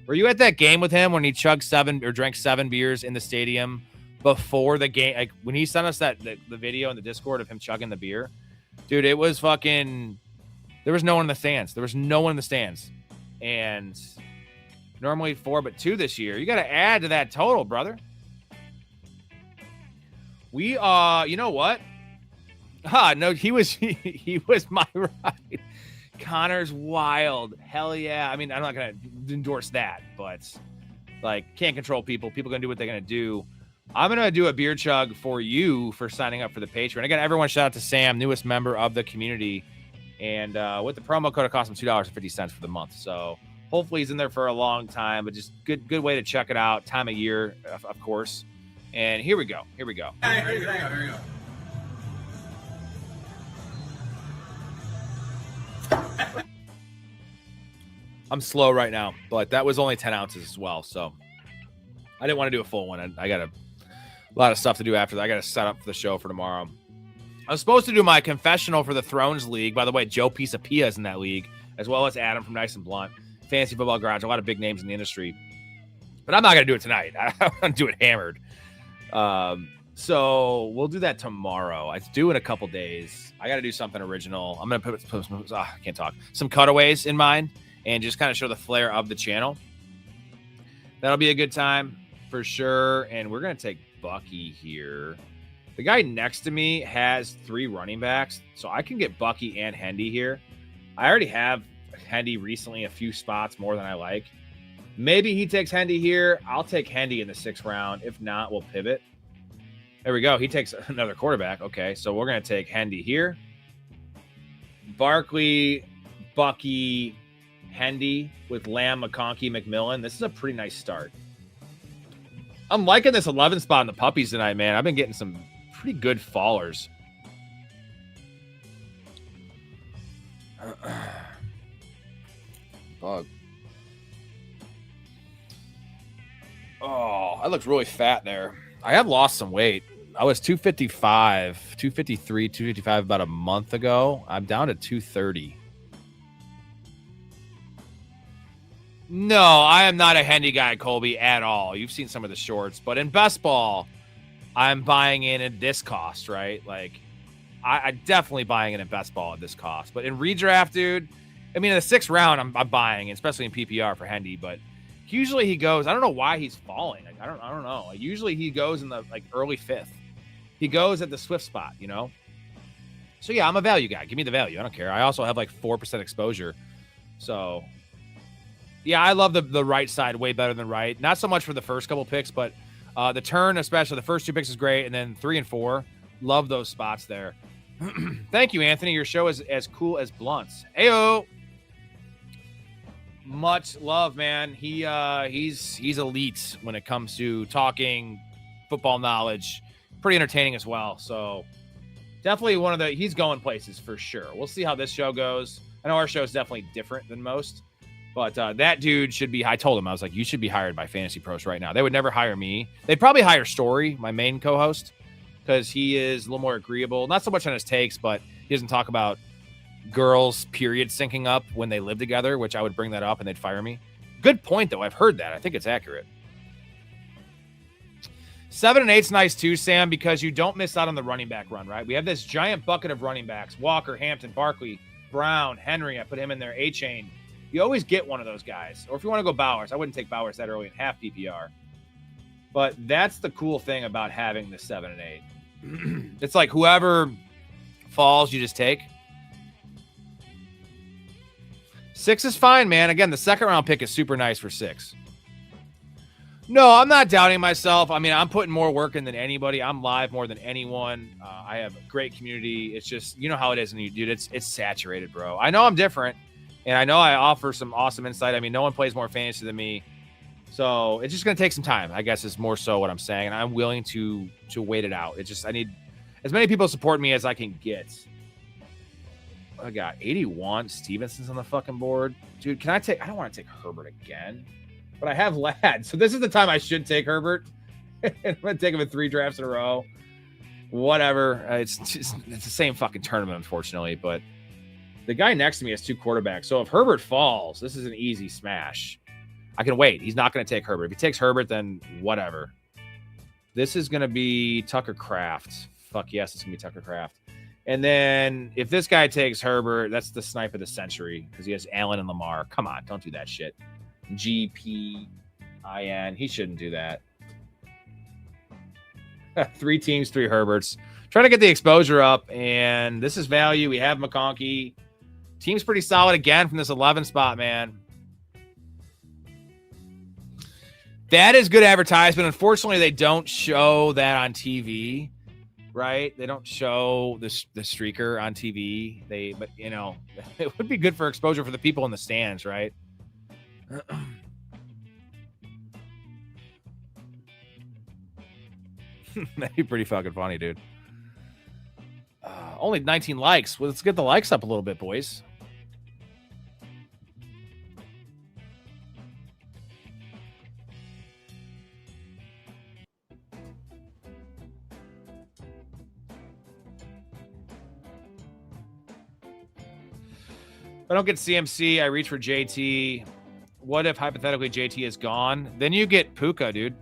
Were you at that game with him when he drank 7 beers in the stadium before the game? Like when he sent us the video in the Discord of him chugging the beer, dude, it was fucking. There was no one in the stands. And normally 4, but 2 this year. You got to add to that total, brother. We you know what? No, he was my ride. Connor's wild. Hell yeah. I mean, I'm not going to endorse that, but can't control people. People going to do what they're going to do. I'm going to do a beer chug for you for signing up for the Patreon. Again, everyone shout out to Sam, newest member of the community. And with the promo code, it costs him $2.50 for the month. So hopefully he's in there for a long time, but just good way to check it out. Time of year, of course. And here we go. Here we go. I'm slow right now, but that was only 10 ounces as well. So I didn't want to do a full one. I got a lot of stuff to do after that. I got to set up for the show for tomorrow. I was supposed to do my confessional for the Thrones League. By the way, Joe Pisapia is in that league, as well as Adam from Nice and Blunt. Fantasy Football Garage, a lot of big names in the industry. But I'm not going to do it tonight. I'm going to do it hammered. So we'll do that tomorrow. It's due in a couple days. I got to do something original. I'm going to put I can't talk. Some cutaways in mind and just kind of show the flair of the channel. That'll be a good time for sure. And we're going to take Bucky here. The guy next to me has 3 running backs, so I can get Bucky and Hendy here. I already have Hendy recently a few spots more than I like. Maybe he takes Hendy here. I'll take Hendy in the 6th round. If not, we'll pivot. There we go. He takes another quarterback. Okay, so we're going to take Hendy here. Barkley, Bucky, Hendy with Lamb, McConkey, McMillan. This is a pretty nice start. I'm liking this 11 spot in the puppies tonight, man. I've been getting some pretty good fallers. Bug. Oh, I looked really fat there. I have lost some weight. I was 255, 253, 255 about a month ago. I'm down to 230. No, I am not a Hendy guy, Colby, at all. You've seen some of the shorts, but in best ball, I'm buying in at this cost, right? I definitely buying in at best ball at this cost. But in redraft, dude, I mean, in the 6th round, I'm buying, especially in PPR for Hendy. But usually he goes. I don't know why he's falling. I don't know. Usually he goes in the early 5th. He goes at the Swift spot, you know. So yeah, I'm a value guy. Give me the value. I don't care. I also have 4% exposure. So yeah, I love the right side way better than right. Not so much for the first couple picks, but the turn, especially the first 2 picks, is great, and then 3 and 4, love those spots there. Thank you, Anthony. Your show is as cool as Blunt's. Heyo. Much love, man. He's elite when it comes to talking football knowledge. Pretty entertaining as well. So definitely he's going places for sure. We'll see how this show goes. I know our show is definitely different than most, but that dude should be. I told him, I was like, you should be hired by Fantasy Pros right now. They would never hire me. They'd probably hire Storey, my main co-host, because he is a little more agreeable. Not so much on his takes, but he doesn't talk about girls' period syncing up when they live together, which I would bring that up and they'd fire me. Good point, though. I've heard that. I think it's accurate. 7 and 8's nice too, Sam, because you don't miss out on the running back run, right? We have this giant bucket of running backs: Walker, Hampton, Barkley, Brown, Henry. I put him in there. A-Chain. You always get one of those guys. Or if you want to go Bowers, I wouldn't take Bowers that early in half PPR. But that's the cool thing about having the 7 and 8. It's like whoever falls, you just take. 6 is fine, man. Again, the second round pick is super nice for 6. No, I'm not doubting myself. I mean, I'm putting more work in than anybody. I'm live more than anyone. I have a great community. It's just, you know how it is, and you, dude, it's saturated, bro. I know I'm different, and I know I offer some awesome insight. I mean, no one plays more fantasy than me, so it's just going to take some time, I guess is more so what I'm saying, and I'm willing to wait it out. It's just I need as many people support me as I can get. I got 81. Stevenson's on the fucking board. Dude, can I take... I don't want to take Herbert again, but I have Ladd. So this is the time I should take Herbert. I'm going to take him in 3 drafts in a row. Whatever. It's the same fucking tournament, unfortunately, but the guy next to me has 2 quarterbacks. So if Herbert falls, this is an easy smash. I can wait. He's not going to take Herbert. If he takes Herbert, then whatever. This is going to be Tucker Kraft. Fuck yes, it's going to be Tucker Kraft. And then if this guy takes Herbert, that's the snipe of the century because he has Allen and Lamar. Come on, don't do that shit. GPIN. He shouldn't do that. 3 teams, 3 Herberts. Trying to get the exposure up, and this is value. We have McConkey. Team's pretty solid again from this 11 spot, man. That is good advertisement. Unfortunately, they don't show that on TV. Right? They don't show the streaker on TV. But you know, it would be good for exposure for the people in the stands, right? That'd be pretty fucking funny, dude. Only 19 likes. Well, let's get the likes up a little bit, boys. If I don't get CMC, I reach for JT. What if hypothetically JT is gone? Then you get Puka, dude.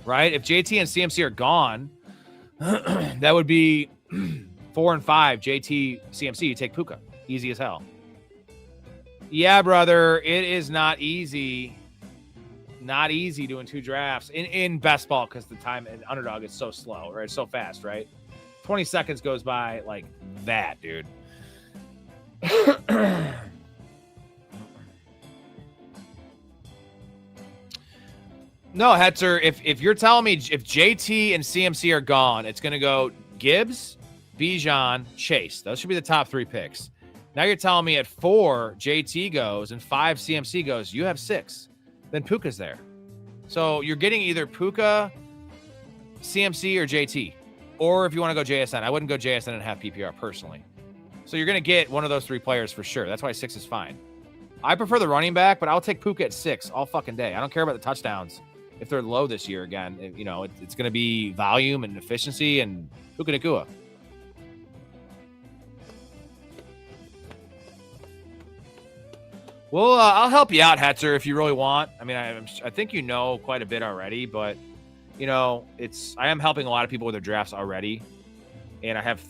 Right? If JT and CMC are gone, that would be 4 and 5. JT, CMC, you take Puka. Easy as hell. Yeah, brother. It is not easy. Not easy doing 2 drafts in best ball because the time in Underdog is so slow, right? It's so fast, right? 20 seconds goes by like that, dude. No, Hetzer, if you're telling me if JT and CMC are gone, it's going to go Gibbs, Bijan, Chase. Those should be the top 3 picks. Now you're telling me at 4, JT goes and 5, CMC goes. You have 6. Then Puka's there. So you're getting either Puka, CMC, or JT. Or if you want to go JSN. I wouldn't go JSN and have PPR personally. So you're going to get one of those 3 players for sure. That's why 6 is fine. I prefer the running back, but I'll take Puka at 6 all fucking day. I don't care about the touchdowns if they're low this year again. You know, it's going to be volume and efficiency and Puka Nacua. Well, I'll help you out, Hetzer, if you really want. I mean, I think you know quite a bit already, but, you know, I am helping a lot of people with their drafts already, and I have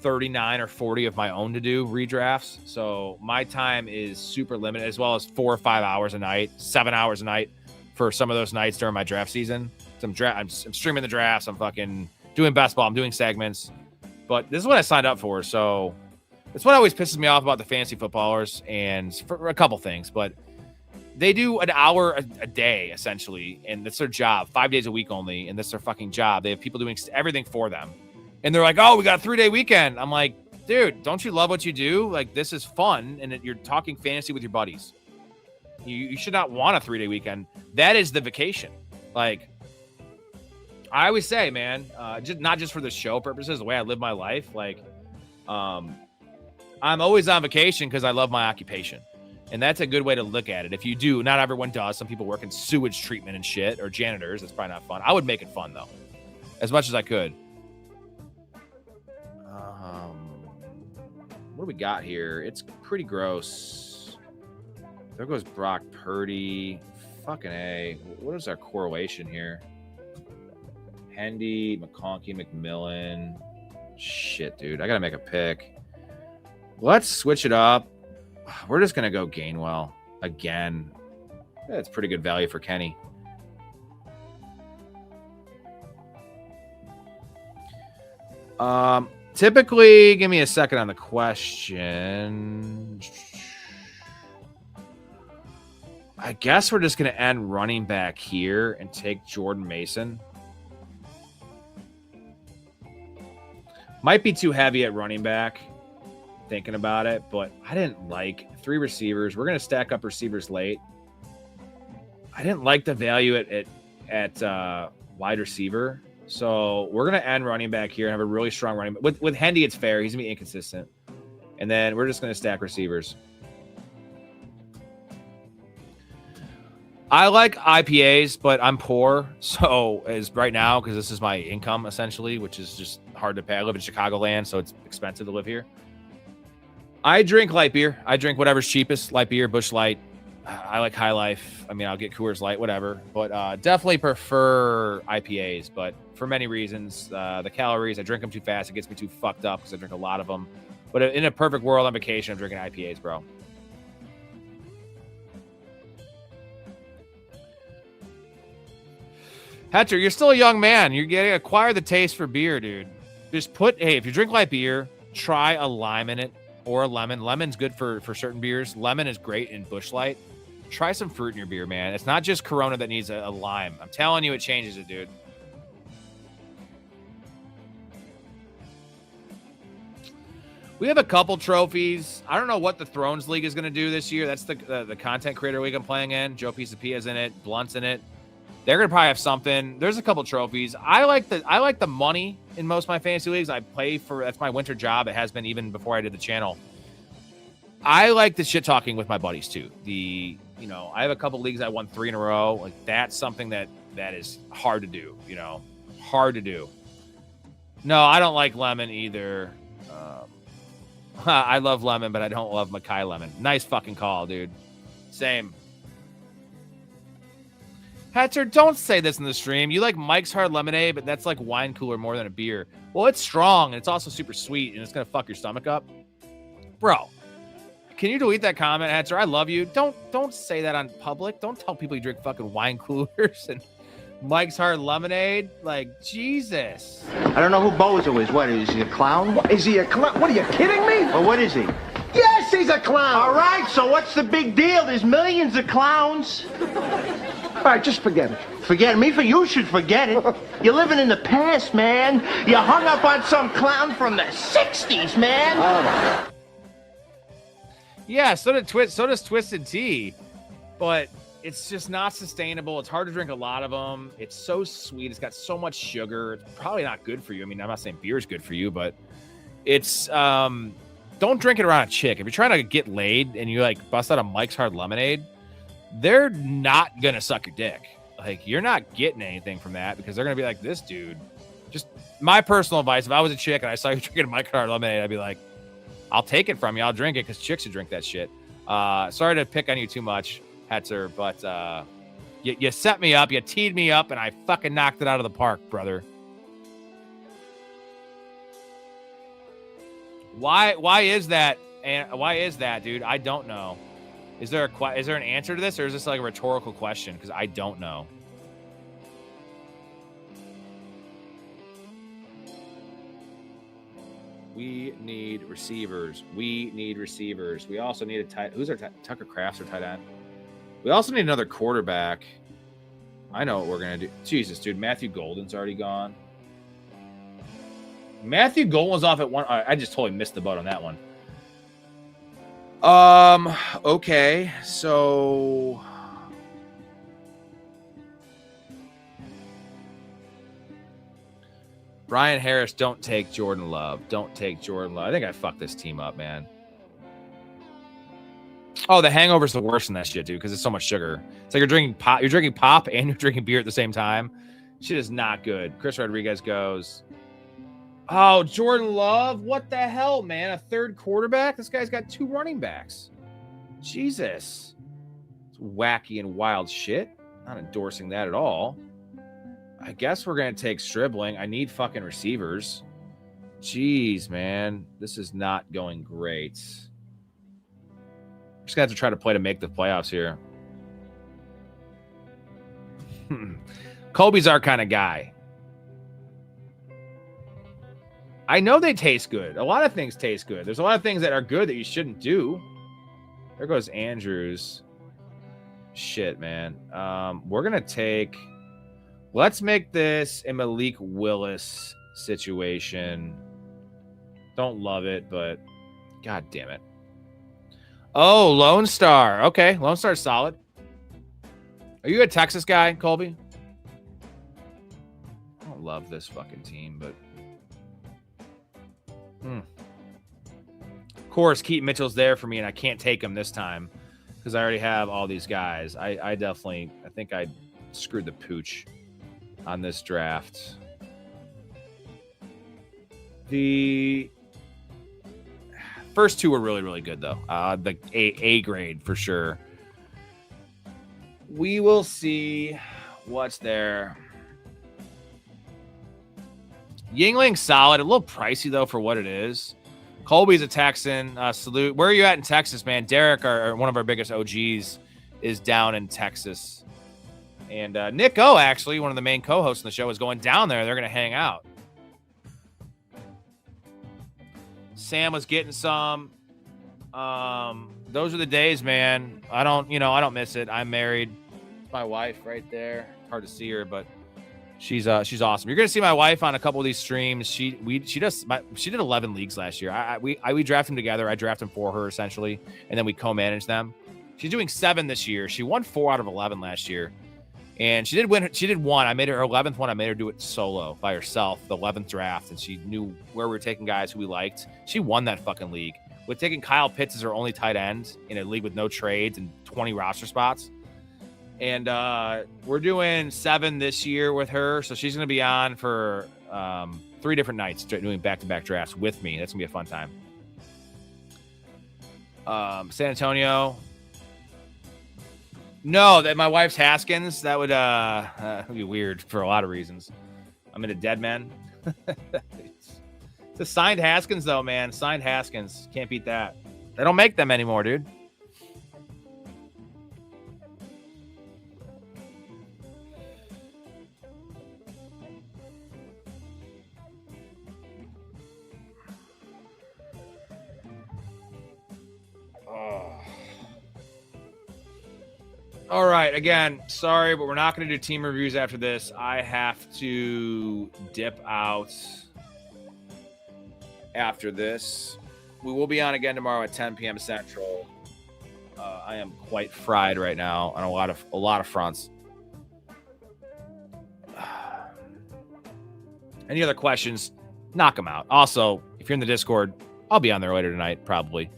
39 or 40 of my own to do redrafts. So my time is super limited, as well as 4 or 5 hours a night, 7 hours a night for some of those nights during my draft season. So I'm streaming the drafts. I'm fucking doing best ball. I'm doing segments. But this is what I signed up for. So it's what always pisses me off about the fantasy footballers, and for a couple things, but they do an hour a day essentially, and that's their job, 5 days a week only, and that's their fucking job. They have people doing everything for them. And they're like, oh, we got a 3-day weekend. I'm like, dude, don't you love what you do? Like, this is fun, and you're talking fantasy with your buddies. You should not want a 3-day weekend. That is the vacation. Like, I always say, man, not just for the show purposes, the way I live my life, like, I'm always on vacation because I love my occupation. And that's a good way to look at it. If you do, not everyone does. Some people work in sewage treatment and shit, or janitors. That's probably not fun. I would make it fun, though, as much as I could. What What do we got here? It's pretty gross. There goes Brock Purdy. Fucking A. What is our correlation here? Hendy, McConkey, McMillan. Shit, dude. I got to make a pick. Let's switch it up. We're just going to go Gainwell again. That's pretty good value for Kenny. Typically, give me a second on the question. I guess we're just going to end running back here and take Jordan Mason. Might be too heavy at running back, thinking about it, but I didn't like 3 receivers. We're going to stack up receivers late. I didn't like the value at wide receiver. So we're going to end running back here and have a really strong running back. With Hendy, it's fair. He's going to be inconsistent. And then we're just going to stack receivers. I like IPAs, but I'm poor. So as right now, because this is my income essentially, which is just hard to pay. I live in Chicagoland, so it's expensive to live here. I drink light beer. I drink whatever's cheapest. Light beer, Busch Light. I like High Life. I mean, I'll get Coors Light, whatever. But definitely prefer IPAs. But for many reasons, the calories, I drink them too fast. It gets me too fucked up because I drink a lot of them. But in a perfect world on vacation, I'm drinking IPAs, bro. Hatcher, you're still a young man. You're getting acquire the taste for beer, dude. Just if you drink light beer, try a lime in it or a lemon. Lemon's good for certain beers. Lemon is great in Busch Light. Try some fruit in your beer, man. It's not just Corona that needs a lime. I'm telling you, it changes it, dude. We have a couple trophies. I don't know what the Thrones League is going to do this year. That's the content creator league I'm playing in. Joe Pisapia's in it. Blunt's in it. They're going to probably have something. There's a couple trophies. I like the money in most of my fantasy leagues. I play that's my winter job. It has been even before I did the channel. I like the shit talking with my buddies too. I have a couple leagues I won 3 in a row. Like that's something that is hard to do, hard to do. No, I don't like lemon either. I love lemon, but I don't love Mackay lemon. Nice fucking call, dude. Same. Hatcher, don't say this in the stream. You like Mike's Hard Lemonade, but that's like wine cooler more than a beer. Well, it's strong, and it's also super sweet, and it's going to fuck your stomach up. Bro, can you delete that comment, Hatcher? I love you. Don't say that on public. Don't tell people you drink fucking wine coolers and Mike's Hard Lemonade. Like, Jesus. I don't know who Bozo is. What, is he a clown? What, is he a clown? What, are you kidding me? Well, what is he? Yes, he's a clown. All right, so what's the big deal? There's millions of clowns. All right, just forget it. Forget me? You should forget it. You're living in the past, man. You hung up on some clown from the 60s, man. Oh. Yeah, so does Twisted Tea. But it's just not sustainable. It's hard to drink a lot of them. It's so sweet. It's got so much sugar. It's probably not good for you. I mean, I'm not saying beer is good for you, but it's don't drink it around a chick. If you're trying to get laid and you like bust out a Mike's Hard Lemonade, they're not gonna suck your dick. Like, you're not getting anything from that because they're gonna be like, this dude. Just my personal advice, if I was a chick and I saw you drinking a Mike's Hard Lemonade, I'd be like, I'll take it from you. I'll drink it because chicks should drink that shit. Sorry to pick on you too much, Hetzer, but you set me up, you teed me up, and I fucking knocked it out of the park, brother. Why is that? And why is that, dude? I don't know. Is there an answer to this, or is this like a rhetorical question? Because I don't know. We need receivers. We also need a tight. Who's our Tucker Crafts or tight end? We also need another quarterback. I know what we're gonna do. Jesus, dude, Matthew Golden's already gone. Matthew Golden was off at 1. I just totally missed the boat on that one. Okay, so Brian Harris, don't take Jordan Love. I think I fucked this team up, man. Oh, the hangover's the worst in that shit, dude, because it's so much sugar. It's like you're drinking pop and you're drinking beer at the same time. Shit is not good. Chris Rodriguez goes. Oh, Jordan Love. What the hell, man? A third quarterback? This guy's got 2 running backs. Jesus. It's wacky and wild shit. Not endorsing that at all. I guess we're going to take Stribling. I need fucking receivers. Jeez, man. This is not going great. I'm just going to have to try to play to make the playoffs here. Colby's our kind of guy. I know they taste good. A lot of things taste good. There's a lot of things that are good that you shouldn't do. There goes Andrews. Shit, man. We're going to take... Let's make this a Malik Willis situation. Don't love it, but God damn it. Oh, Lone Star. Okay, Lone Star's solid. Are you a Texas guy, Colby? I don't love this fucking team, but... Of course, Keaton Mitchell's there for me, and I can't take him this time because I already have all these guys. I think I screwed the pooch on this draft. The first 2 were really, really good, though. The A grade for sure. We will see what's there. Yingling's solid. A little pricey, though, for what it is. Colby's a Texan. Salute. Where are you at in Texas, man? Derek, one of our biggest OGs, is down in Texas. And Nick O, actually, one of the main co-hosts on the show, is going down there. They're going to hang out. Sam was getting some. Those are the days, man. I don't miss it. I'm married. It's my wife right there. Hard to see her, but she's awesome. You're gonna see my wife on a couple of these streams. She did 11 leagues last year. We draft them together. I draft them for her essentially, and then we co-manage them. She's doing 7 this year. She won 4 out of 11 last year, and she did win. She did 1. I made her 11th one. I made her do it solo by herself, the 11th draft, and she knew where we were taking guys who we liked. She won that fucking league with taking Kyle Pitts as her only tight end in a league with no trades and 20 roster spots. And we're doing 7 this year with her. So she's going to be on for 3 different nights doing back-to-back drafts with me. That's going to be a fun time. San Antonio. No, that my wife's Haskins. That would be weird for a lot of reasons. I'm into Dead Men. It's a signed Haskins, though, man. Signed Haskins. Can't beat that. They don't make them anymore, dude. All right. Again, sorry, but we're not going to do team reviews after this. I have to dip out after this. We will be on again tomorrow at 10 p.m. Central. I am quite fried right now on a lot of fronts. Any other questions? Knock them out. Also, if you're in the Discord, I'll be on there later tonight, probably.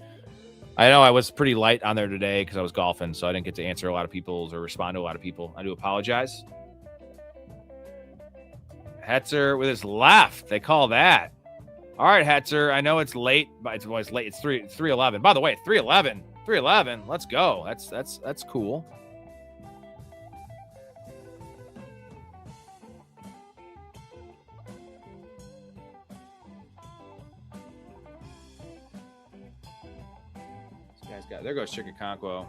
I know I was pretty light on there today because I was golfing, so I didn't get to answer a lot of people's or respond to a lot of people. I do apologize. Hetzer with his left. They call that. All right, Hetzer. I know it's late, but it's always late. It's 3:11. By the way, 3:11. 3:11. Let's go. That's cool. There goes Chicaconquo.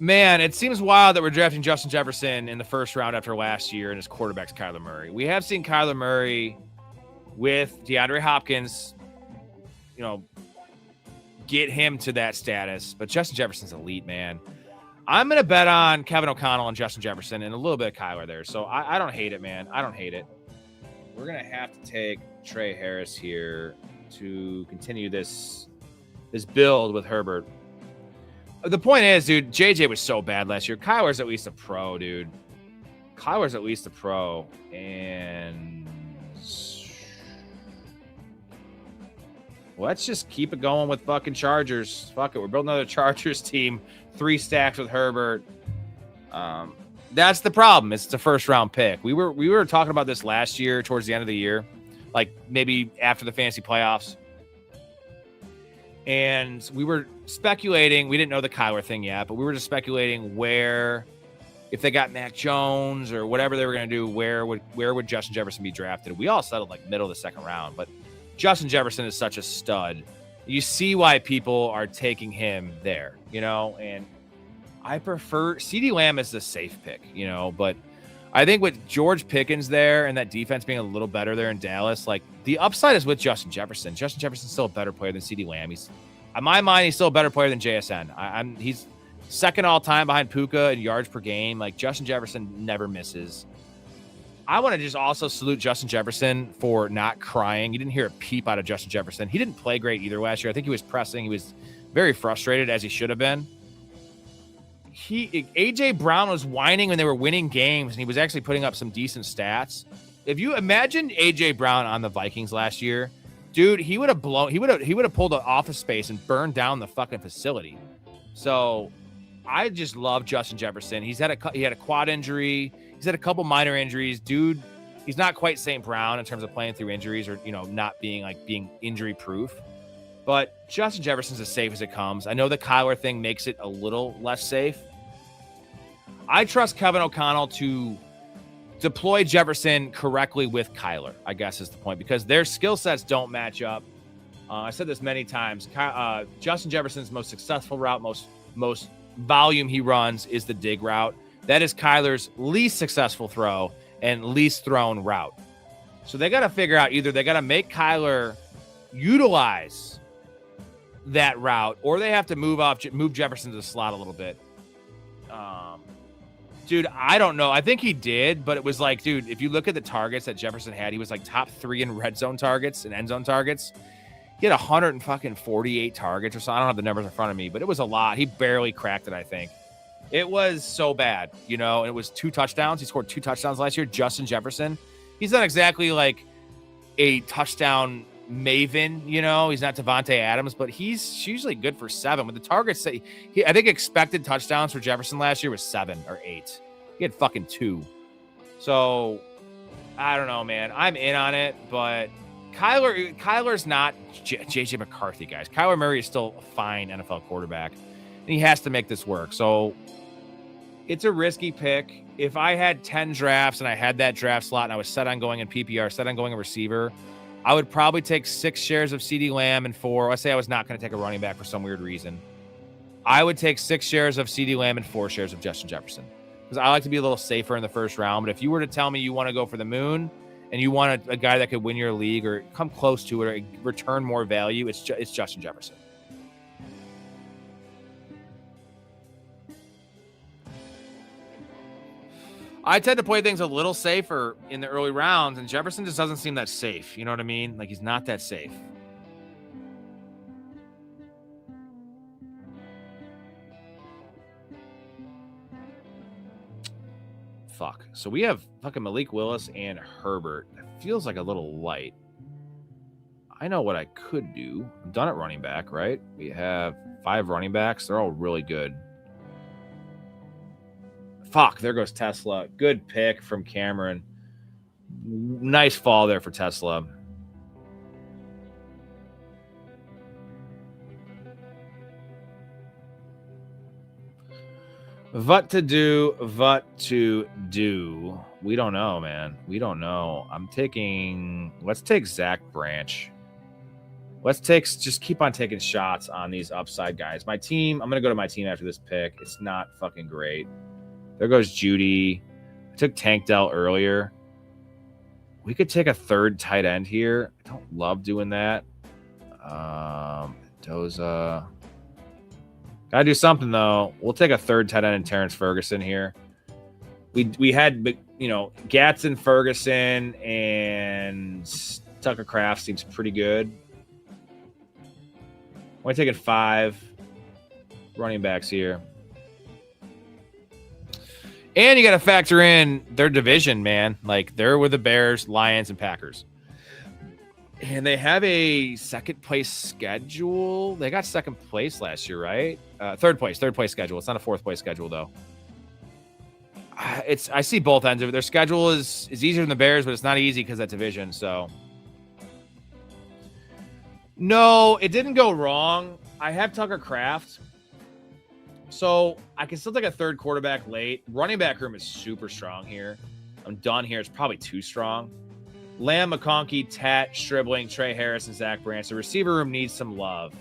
Man, it seems wild that we're drafting Justin Jefferson in the first round after last year, and his quarterback's Kyler Murray. We have seen Kyler Murray with DeAndre Hopkins, get him to that status. But Justin Jefferson's elite, man. I'm going to bet on Kevin O'Connell and Justin Jefferson and a little bit of Kyler there. So I don't hate it, man. I don't hate it. We're going to have to take Trey Harris here to continue this build with Herbert. The point is, dude, JJ was so bad last year. Kyler's at least a pro, dude. Kyler's at least a pro. And let's just keep it going with fucking Chargers. Fuck it. We're building another Chargers team. 3 stacks with Herbert. That's the problem. It's a first round pick. We were talking about this last year towards the end of the year, like maybe after the fantasy playoffs. And we were speculating. We didn't know the Kyler thing yet, but we were just speculating where, if they got Mac Jones or whatever they were going to do, where would Justin Jefferson be drafted? We all settled like middle of the second round, but Justin Jefferson is such a stud. You see why people are taking him there, and I prefer CeeDee Lamb as the safe pick, but I think with George Pickens there and that defense being a little better there in Dallas, like the upside is with Justin Jefferson. Justin Jefferson's still a better player than CeeDee Lamb. He's, in my mind, he's still a better player than JSN. He's second all time behind Puka in yards per game. Like Justin Jefferson never misses. I want to just also salute Justin Jefferson for not crying. You didn't hear a peep out of Justin Jefferson. He didn't play great either last year. I think he was pressing. He was very frustrated, as he should have been. AJ Brown was whining when they were winning games, and he was actually putting up some decent stats. If you imagine AJ Brown on the Vikings last year, dude, he would have pulled an office space and burned down the fucking facility. So I just love Justin Jefferson. He had a quad injury. He's had a couple minor injuries. Dude, he's not quite St. Brown in terms of playing through injuries or, not being injury proof. But Justin Jefferson's as safe as it comes. I know the Kyler thing makes it a little less safe. I trust Kevin O'Connell to deploy Jefferson correctly with Kyler, I guess is the point, because their skill sets don't match up. I said this many times. Justin Jefferson's most successful route, most volume he runs is the dig route. That is Kyler's least successful throw and least thrown route. So they got to figure out, either they got to make Kyler utilize that route, or they have to move Jefferson to the slot a little bit. Dude, I don't know. I think he did, but it was like, dude, if you look at the targets that Jefferson had, he was like top 3 in red zone targets and end zone targets. He had 148 targets or so. I don't have the numbers in front of me, but it was a lot. He barely cracked it, I think. It was so bad, and it was 2 touchdowns. He scored 2 touchdowns last year. Justin Jefferson, he's not exactly like a touchdown maven, he's not Devontae Adams, but he's usually good for 7. With the targets, I think expected touchdowns for Jefferson last year was 7 or 8. He had fucking 2. So I don't know, man. I'm in on it, but Kyler's not JJ McCarthy, guys. Kyler Murray is still a fine NFL quarterback, and he has to make this work. So it's a risky pick. If I had 10 drafts and I had that draft slot and I was set on going in PPR, set on going a receiver, I would probably take 6 shares of CeeDee Lamb and 4. Let's say I was not going to take a running back for some weird reason. I would take 6 shares of CeeDee Lamb and 4 shares of Justin Jefferson, because I like to be a little safer in the first round. But if you were to tell me you want to go for the moon and you want a guy that could win your league or come close to it or return more value, it's Justin Jefferson. I tend to play things a little safer in the early rounds, and Jefferson just doesn't seem that safe. You know what I mean? Like, he's not that safe. Fuck. So we have fucking Malik Willis and Herbert. It feels like a little light. I know what I could do. I'm done at running back, right? We have 5 running backs. They're all really good. Fuck, there goes Tesla. Good pick from Cameron. Nice fall there for Tesla. What to do? We don't know, man. We don't know. Let's take Zach Branch. Just keep on taking shots on these upside guys. My team, I'm going to go to my team after this pick. It's not fucking great. There goes Judy. I took Tank Dell earlier. We could take a 3rd tight end here. I don't love doing that. Doza. Gotta do something, though. We'll take a 3rd tight end in Terrence Ferguson here. We had, Gatson, Ferguson, and Tucker Kraft seems pretty good. Only taking 5 running backs here. And you got to factor in their division, man. Like, they're with the Bears, Lions, and Packers. And they have a 2nd place schedule. They got 2nd place last year, right? 3rd place schedule. It's not a 4th place schedule, though. I see both ends of it. Their schedule is easier than the Bears, but it's not easy because that division. So no, it didn't go wrong. I have Tucker Kraft, so I can still take a third quarterback late. Running back room is super strong here. I'm done here. It's probably too strong. Lamb, McConkey, Tat, Stribling, Trey Harris, and Zach Branch. The receiver room needs some love.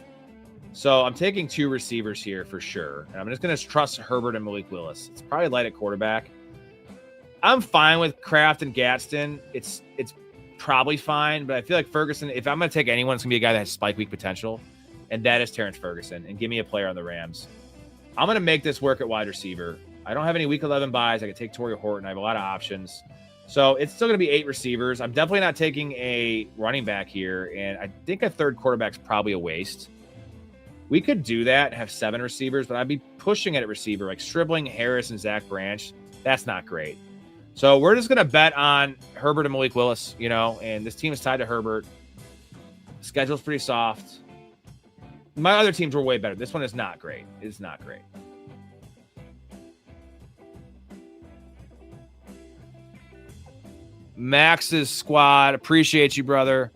So I'm taking 2 receivers here for sure. And I'm just going to trust Herbert and Malik Willis. It's probably light at quarterback. I'm fine with Kraft and Gadsden. It's probably fine, but I feel like Ferguson, if I'm going to take anyone, it's going to be a guy that has spike week potential, and that is Terrence Ferguson. And give me a player on the Rams. I'm going to make this work at wide receiver. I don't have any week 11 buys. I can take Torrey Horton. I have a lot of options. So it's still going to be 8 receivers. I'm definitely not taking a running back here, and I think a third quarterback's probably a waste. We could do that and have 7 receivers, but I'd be pushing it at receiver, like Stribling, Harris, and Zach Branch. That's not great. So we're just going to bet on Herbert and Malik Willis, and this team is tied to Herbert. Schedule's pretty soft. My other teams were way better. This one is not great. It's not great. Max's squad. Appreciate you, brother.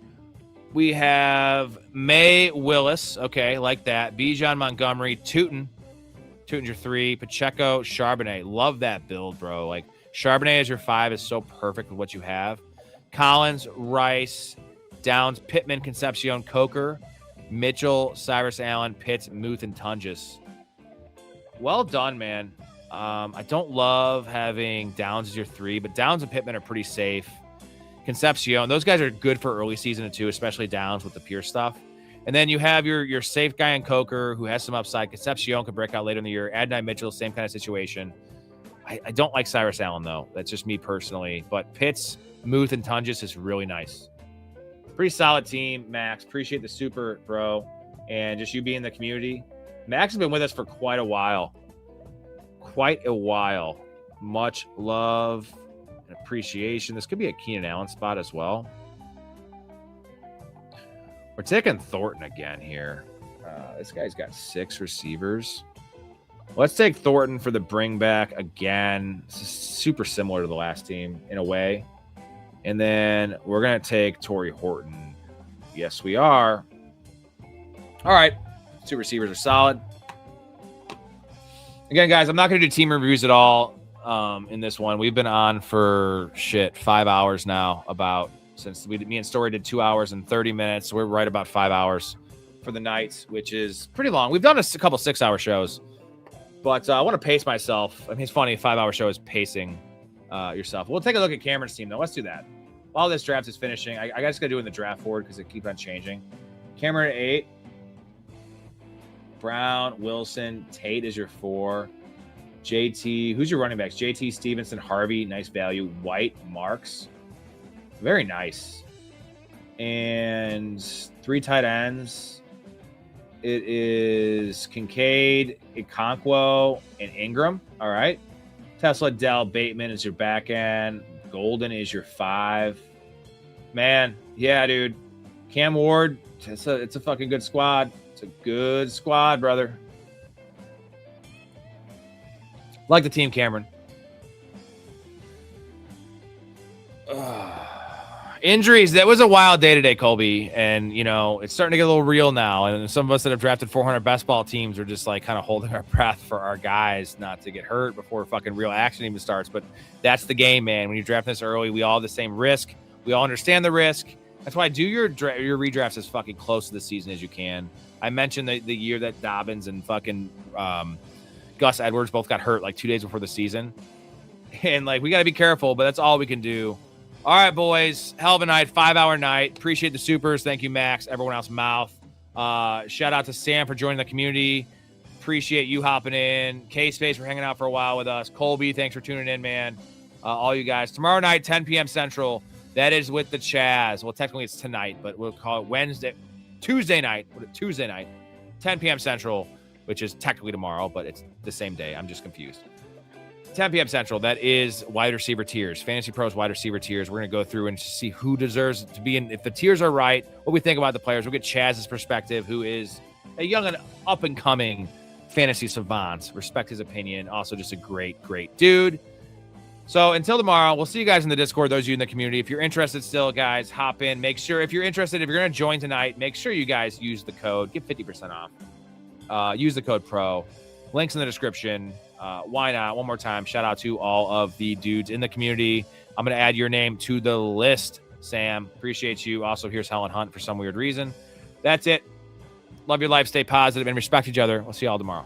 We have May Willis. Okay, like that. Bijan Montgomery. Tootin. Tootin's your 3. Pacheco. Charbonnet. Love that build, bro. Like, Charbonnet as your 5 is so perfect with what you have. Collins, Rice, Downs, Pittman, Concepcion, Coker, Mitchell, Cyrus Allen, Pitts, Muth, and Tunges. Well done, man. I don't love having Downs as your 3, but Downs and Pittman are pretty safe. Concepcion, those guys are good for early season too, especially Downs with the pure stuff. And then you have your safe guy in Coker who has some upside. Concepcion could break out later in the year. Adonai Mitchell, same kind of situation. I don't like Cyrus Allen, though. That's just me personally. But Pitts, Muth, and Tunges is really nice. Pretty solid team, Max. Appreciate the super, bro. And just you being in the community. Max has been with us for quite a while. Much love and appreciation. This could be a Keenan Allen spot as well. We're taking Thornton again here. This guy's got 6 receivers. Let's take Thornton for the bring back again. This is super similar to the last team in a way. And then we're going to take Torrey Horton. Yes, we are. All right. 2 receivers are solid. Again, guys, I'm not going to do team reviews at all in this one. We've been on for 5 hours now since me and Storey did 2 hours and 30 minutes. We're right about 5 hours for the night, which is pretty long. We've done a couple 6-hour shows, but I want to pace myself. I mean, it's funny. A 5-hour show is pacing yourself. We'll take a look at Cameron's team, though. Let's do that. While this draft is finishing, I just got to do it in the draft board because it keeps on changing. Cameron at 8. Brown, Wilson, Tate is your 4. JT, who's your running backs? JT, Stevenson, Harvey, nice value. White, Marks, very nice. And 3 tight ends. It is Kincaid, Okonkwo, and Ingram. All right. Tesla, Dell, Bateman is your back end. Golden is your 5. Man, yeah, dude. Cam Ward, it's a fucking good squad. It's a good squad, brother. Like the team, Cameron. Injuries. That was a wild day today, Colby. And, it's starting to get a little real now. And some of us that have drafted 400 best ball teams are just like kind of holding our breath for our guys not to get hurt before fucking real action even starts. But that's the game, man. When you draft this early, we all have the same risk. We all understand the risk. That's why do your redrafts as fucking close to the season as you can. I mentioned the year that Dobbins and fucking Gus Edwards both got hurt like 2 days before the season. And we got to be careful, but that's all we can do. All right, boys. Hell of a night, 5-hour night. Appreciate the supers. Thank you, Max. Everyone else, Mouth. Shout out to Sam for joining the community. Appreciate you hopping in. K-Space for hanging out for a while with us. Colby, thanks for tuning in, man. All you guys. Tomorrow night, 10 p.m. Central. That is with the Chaz. Well, technically it's tonight, but we'll call it Tuesday night, 10 p.m. Central, which is technically tomorrow, but it's the same day. I'm just confused. 10 p.m. Central. That is wide receiver tiers. Fantasy Pros wide receiver tiers. We're going to go through and see who deserves to be in. If the tiers are right, what we think about the players. We'll get Chaz's perspective, who is a young and up-and-coming fantasy savant. Respect his opinion. Also just a great, great dude. So until tomorrow, we'll see you guys in the Discord, those of you in the community. If you're interested still, guys, hop in. Make sure, if you're interested, if you're going to join tonight, make sure you guys use the code. Get 50% off. Use the code PRO. Links in the description. Why not? One more time, shout out to all of the dudes in the community. I'm going to add your name to the list, Sam. Appreciate you. Also, here's Helen Hunt for some weird reason. That's it. Love your life. Stay positive and respect each other. We'll see you all tomorrow.